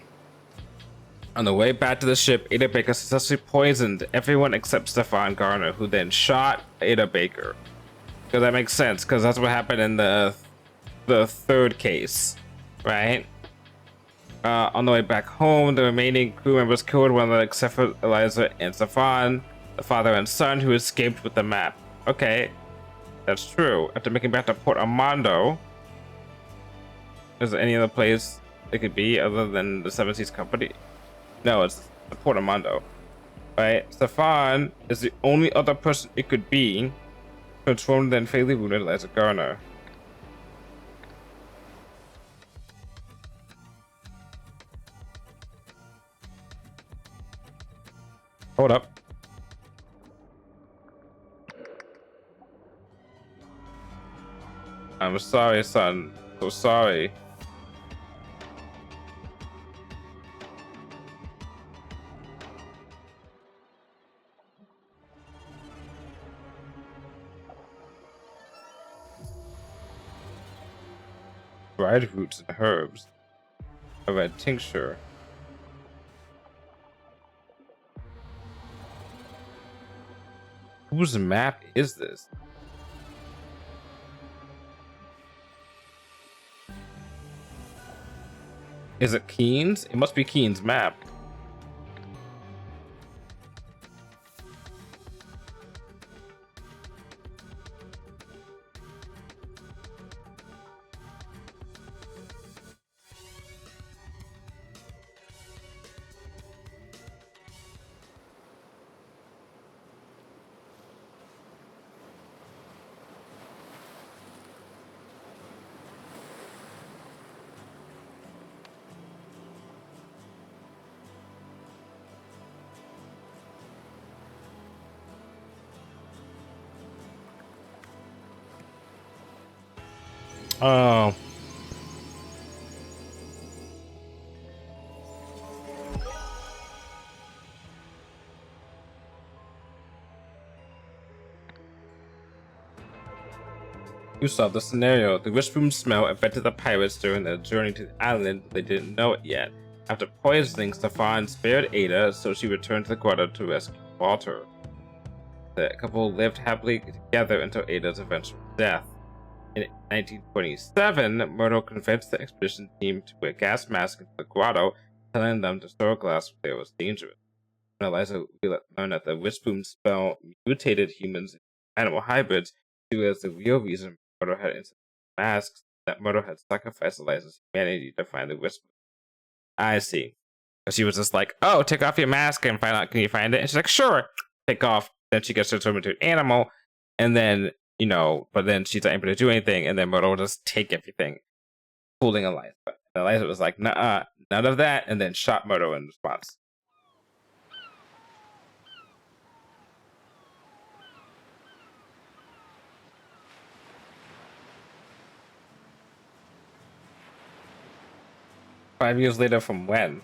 On the way back to the ship, Ada Baker successfully poisoned everyone except Stefan Garner, who then shot Ada Baker. Because that makes sense, because that's what happened in the third case, right? On the way back home, the remaining crew members killed one another except for Eliza and Stefan, the father and son, who escaped with the map. Okay, that's true. After making back to Port Armando, Is there any other place it could be other than the Seven Seas Company? No, it's the Portamondo. Right? Stefan is the only other person it could be transformed and fatally wounded as a Garner. Hold up. I'm sorry, son. So sorry. Dried roots and herbs. A red tincture. Whose map is this? Is it Keene's? It must be Keene's map. Oh. You saw the scenario. The wishbone smell affected the pirates during their journey to the island. They didn't know it yet. After poisoning, Stefan spared Ada, so she returned to the grotto to rescue Walter. The couple lived happily together until Ada's eventual death. In 1927, Myrtle convinced the expedition team to wear gas masks into the grotto, telling them to store glass where it was dangerous. When Eliza learned that the wishbone spell mutated humans into animal hybrids, she realized the real reason Myrtle had inserted masks, that Myrtle had sacrificed Eliza's humanity to find the wishbone. I see. She was just like, oh, take off your mask and find out, can you find it? And she's like, sure, take off. Then she gets transformed into an animal, and then, you know, but then she's not able to do anything, and then Myrtle will just take everything, fooling Eliza. And Eliza was like, nah, none of that, and then shot Myrtle in response. "5 years later from when?"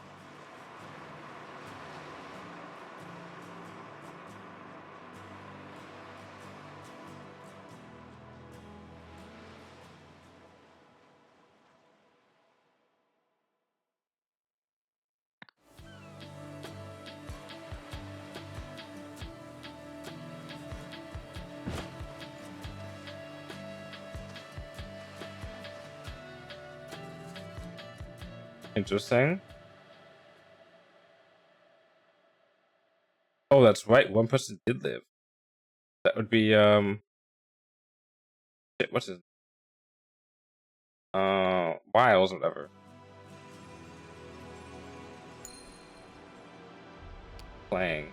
Interesting. Oh, that's right. One person did live. That would be shit, what's his Wiles or whatever. Playing.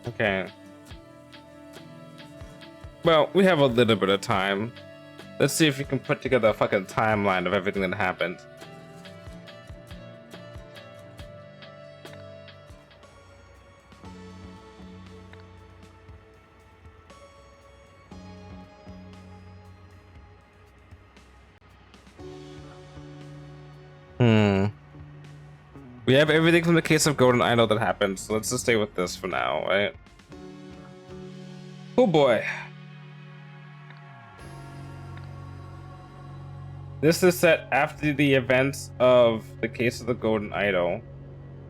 Okay. Well, we have a little bit of time. Let's see if we can put together a fucking timeline of everything that happened. We have everything from the case of Golden Idol that happened, so let's just stay with this for now, right? Oh boy. This is set after the events of the case of the Golden Idol,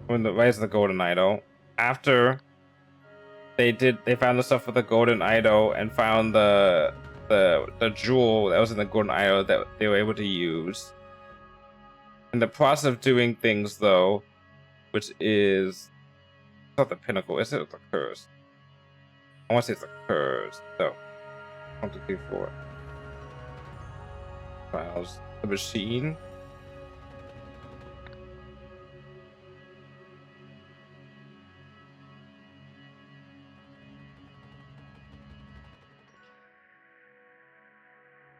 when the Rise of the Golden Idol. After they found the stuff with the Golden Idol and found the jewel that was in the Golden Idol that they were able to use. In the process of doing things, though, which is not the pinnacle, is it the curse? I want to say it's the curse. So, 1, 2, 3, 4. Files. The machine.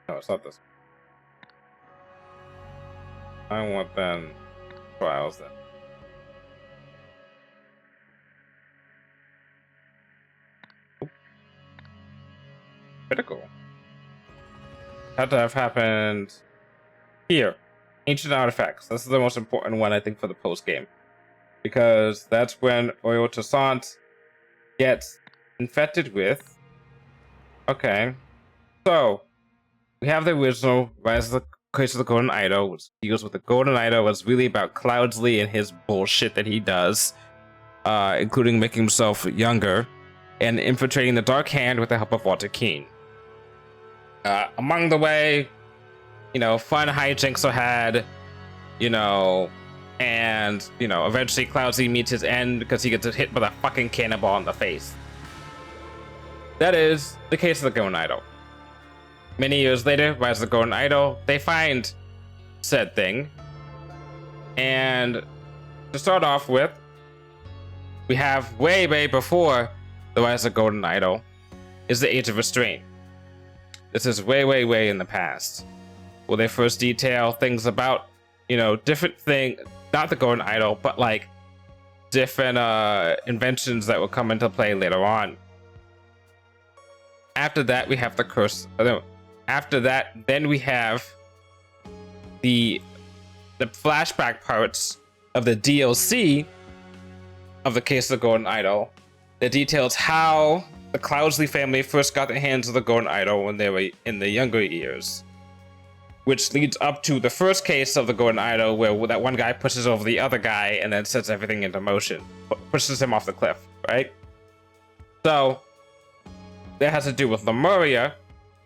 No, it's not this one. I want then trials then. Oop. Critical. Had to have happened here. Ancient artifacts. This is the most important one, I think, for the post game, because that's when Oyo Toussaint gets infected with. Okay, so we have the original Rise of the Curse of the Golden Idol, which deals with the Golden Idol. It's really about Cloudsley and his bullshit that he does, including making himself younger and infiltrating the Dark Hand with the help of Walter Keene. Among the way, fun hijinks are had, and, eventually Cloudsley meets his end because he gets hit with a fucking cannonball in the face. That is the case of the Golden Idol. Many years later, Rise of the Golden Idol, they find said thing. And to start off with, we have way before the Rise of the Golden Idol is the Age of Restraint. This is way in the past, where they first detail things about, different thing, not the Golden Idol, but like different inventions that will come into play later on. After that, we have the curse. After that, then we have the flashback parts of the DLC of the Case of the Golden Idol that details how the Cloudsley family first got their hands on the Golden Idol when they were in the younger years, which leads up to the first case of the Golden Idol, where that one guy pushes over the other guy and then sets everything into motion, pushes him off the cliff, right? So that has to do with Lemuria,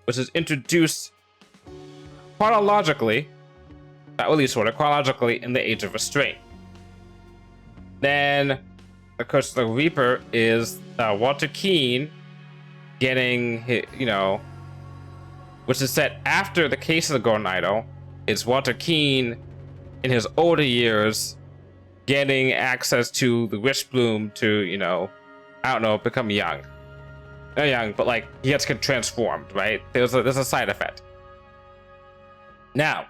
which is introduced chronologically, not really sort of chronologically, in the Age of Restraint. Then the Curse of the Reaper is Walter Keene getting hit, which is set after the Case of the Golden Idol. It's Walter Keene in his older years getting access to the Wish Bloom to, become young. Not young, but like he gets transformed, right? There's a side effect. Now,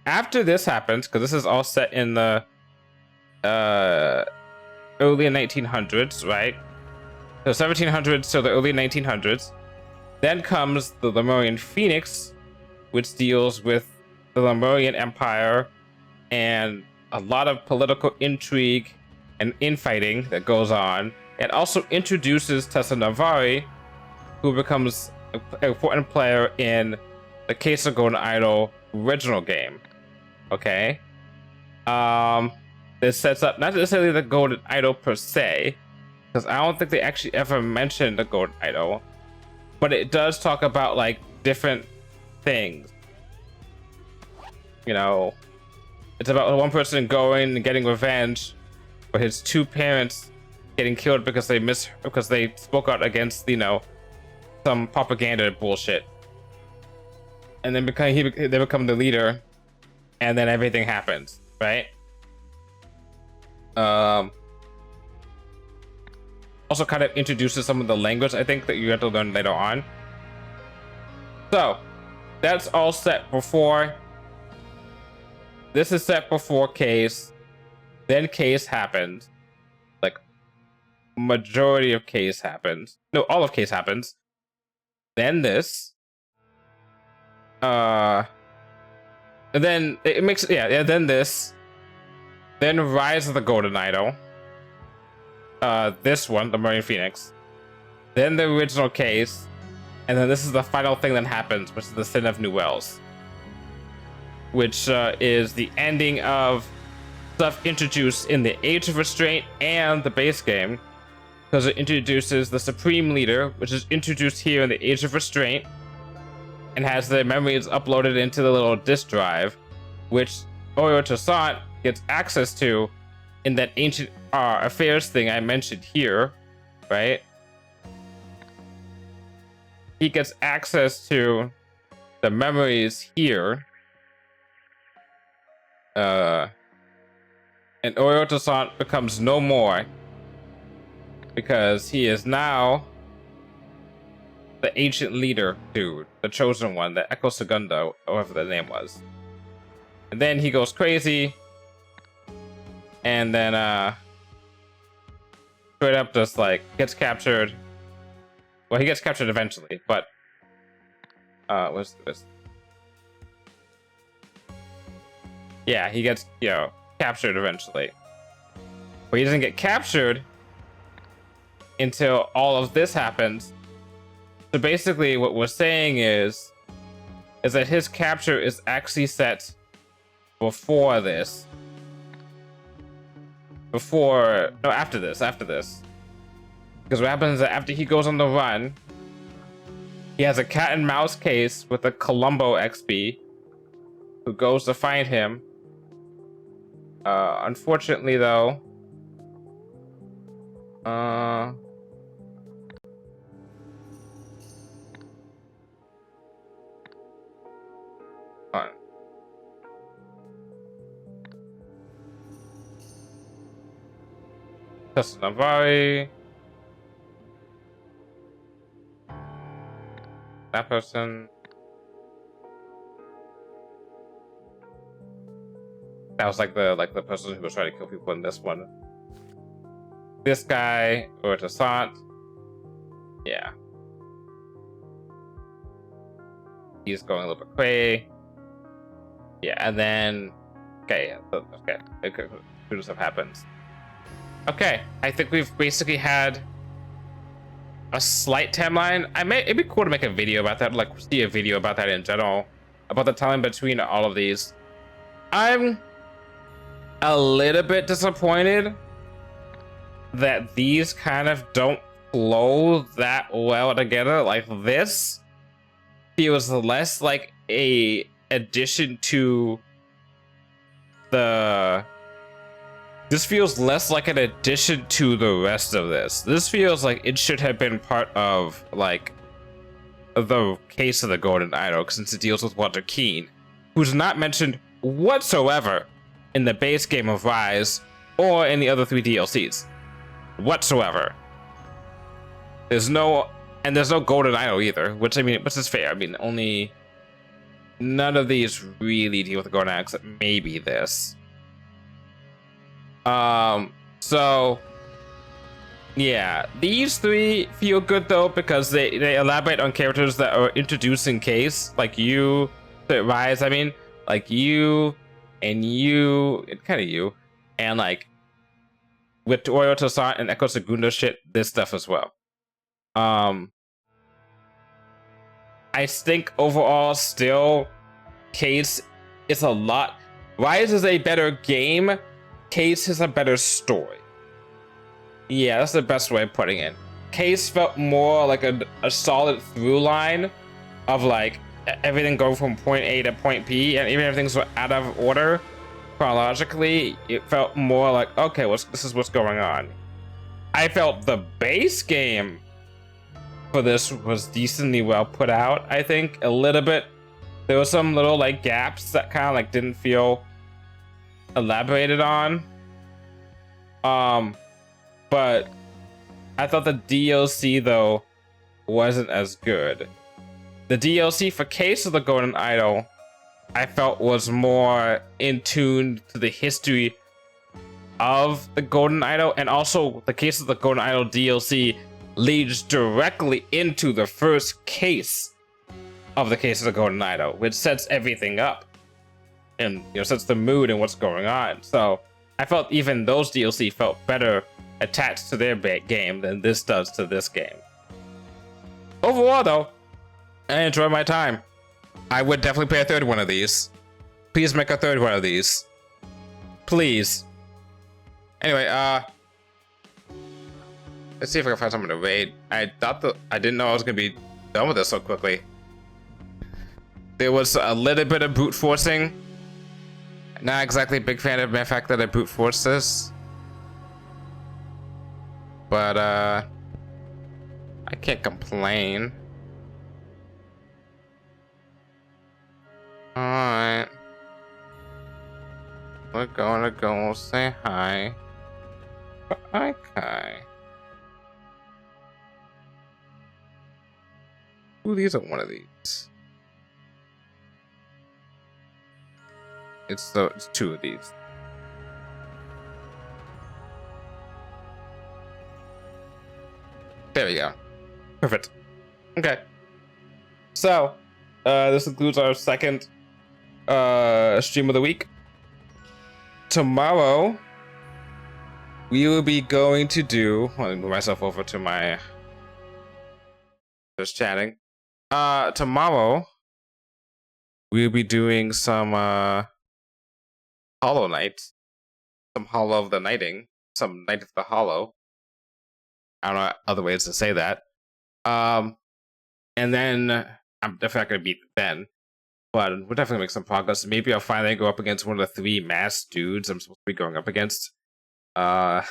after this happens, because this is all set in the early 1900s, right? So 1700s to the early 1900s. Then comes the Lemurian Phoenix, which deals with the Lemurian Empire and a lot of political intrigue and infighting that goes on. It also introduces Tessa Navari, who becomes an important player in the Case of Golden Idol original game. Okay. This sets up not necessarily the Golden Idol per se, because I don't think they actually ever mentioned the Golden Idol, but it does talk about like different things. It's about one person going and getting revenge for his two parents getting killed because they spoke out against some propaganda bullshit, and then they become the leader, and then everything happens, right? Also kind of introduces some of the language, I think, that you have to learn later on. So that's all set before. This is set before Case. Then Case happens. Like, majority of Case happens. No, all of Case happens. Then this. And then it makes, then this. Then Rise of the Golden Idol. This one, the Lemurian Phoenix. Then the original Case. And then this is the final thing that happens, which is the Sin of New Wells, which is the ending of stuff introduced in the Age of Restraint and the base game, because it introduces the Supreme Leader, which is introduced here in the Age of Restraint, and has their memories uploaded into the little disk drive, which Oyo Toussaint gets access to in that Ancient Affairs thing I mentioned here, right? He gets access to the memories here. And Oyo Toussaint becomes no more, because he is now the ancient leader dude, the chosen one, the Echo Segundo, or whatever the name was. And then he goes crazy, and then straight up just like gets captured. Well, he gets captured eventually, but what's this? Yeah, he gets, you know, captured eventually. But he doesn't get captured until all of this happens. So basically what we're saying is that his capture is actually set before this. After this. Because what happens is that after he goes on the run, he has a cat and mouse case with a Columbo XP who goes to find him. Unfortunately though, Navari. That person. That was like the person who was trying to kill people in this one. This guy, or Toussaint. Yeah. He's going a little bit crazy. Yeah, and then okay, good stuff happens. Okay, I think we've basically had a slight timeline. It'd be cool to make a video about that, like see a video about that in general, about the time between all of these. I'm a little bit disappointed that these kind of don't flow that well together. Like this feels less like a addition to the... This feels less like an addition to the rest of this. This feels like it should have been part of, like, the case of the Golden Idol, since it deals with Walter Keene, who's not mentioned whatsoever in the base game of Rise or in the other 3 DLCs. Whatsoever. There's no Golden Idol either, which is fair. I mean, only none of these really deal with the Golden Idol except maybe this. So yeah, these 3 feel good though, because they elaborate on characters that are introduced in case, like you, Rise, I mean, like you, and kind of you, and like with Oyo Toussaint and Echo Segundo shit, this stuff as well. I think overall still Case is a lot. Rise is a better game. Case is a better story. Yeah, that's the best way of putting it. Case felt more like a solid through line of like everything going from point A to point B, and even if things were out of order chronologically, it felt more like, okay, this is what's going on. I felt the base game for this was decently well put out. I think a little bit, there were some little like gaps that kind of like didn't feel elaborated on, but I thought the DLC though wasn't as good. The DLC for Case of the Golden Idol I felt was more in tune to the history of the Golden Idol, and also the Case of the Golden Idol DLC leads directly into the first case of the Case of the Golden Idol, which sets everything up and sets the mood and what's going on. So I felt even those DLC felt better attached to their game than this does to this game. Overall though, I enjoy my time. I would definitely play a third one of these. Please make a third one of these. Please. Anyway, let's see if I can find someone to raid. I didn't know I was gonna be done with this so quickly. There was a little bit of brute forcing. Not exactly a big fan of the fact that I brute forced this. But, I can't complain. Alright. We're gonna go say hi. Okay. Ooh, these are one of these. It's two of these. There we go. Perfect. Okay. So, this includes our second stream of the week. Tomorrow, we will be going to do. Let me move myself over to my. Just chatting. Tomorrow, we'll be doing some Hollow Knight, some Hollow of the Nighting, some Night of the Hollow. I don't know other ways to say that. And then I'm definitely not gonna beat then, but we'll definitely make some progress. Maybe I'll finally go up against one of the 3 masked dudes I'm supposed to be going up against. And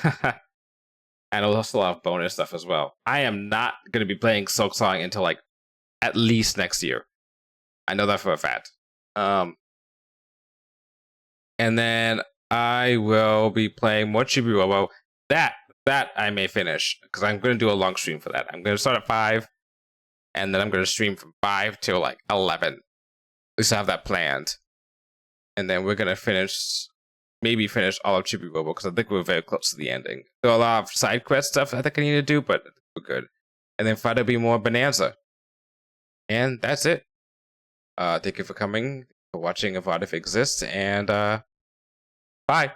I'll also have bonus stuff as well. I am not gonna be playing Silksong until like at least next year. I know that for a fact. And then I will be playing more Chibi Robo. That I may finish, because I'm going to do a long stream for that. I'm going to start at 5, and then I'm going to stream from 5 till like 11. At least I have that planned. And then we're going to maybe finish all of Chibi Robo, because I think we're very close to the ending. There are a lot of side quest stuff I think I need to do, but we're good. And then Friday will be more Bonanza. And that's it. Thank you for coming, for watching Avad If Exists, and bye.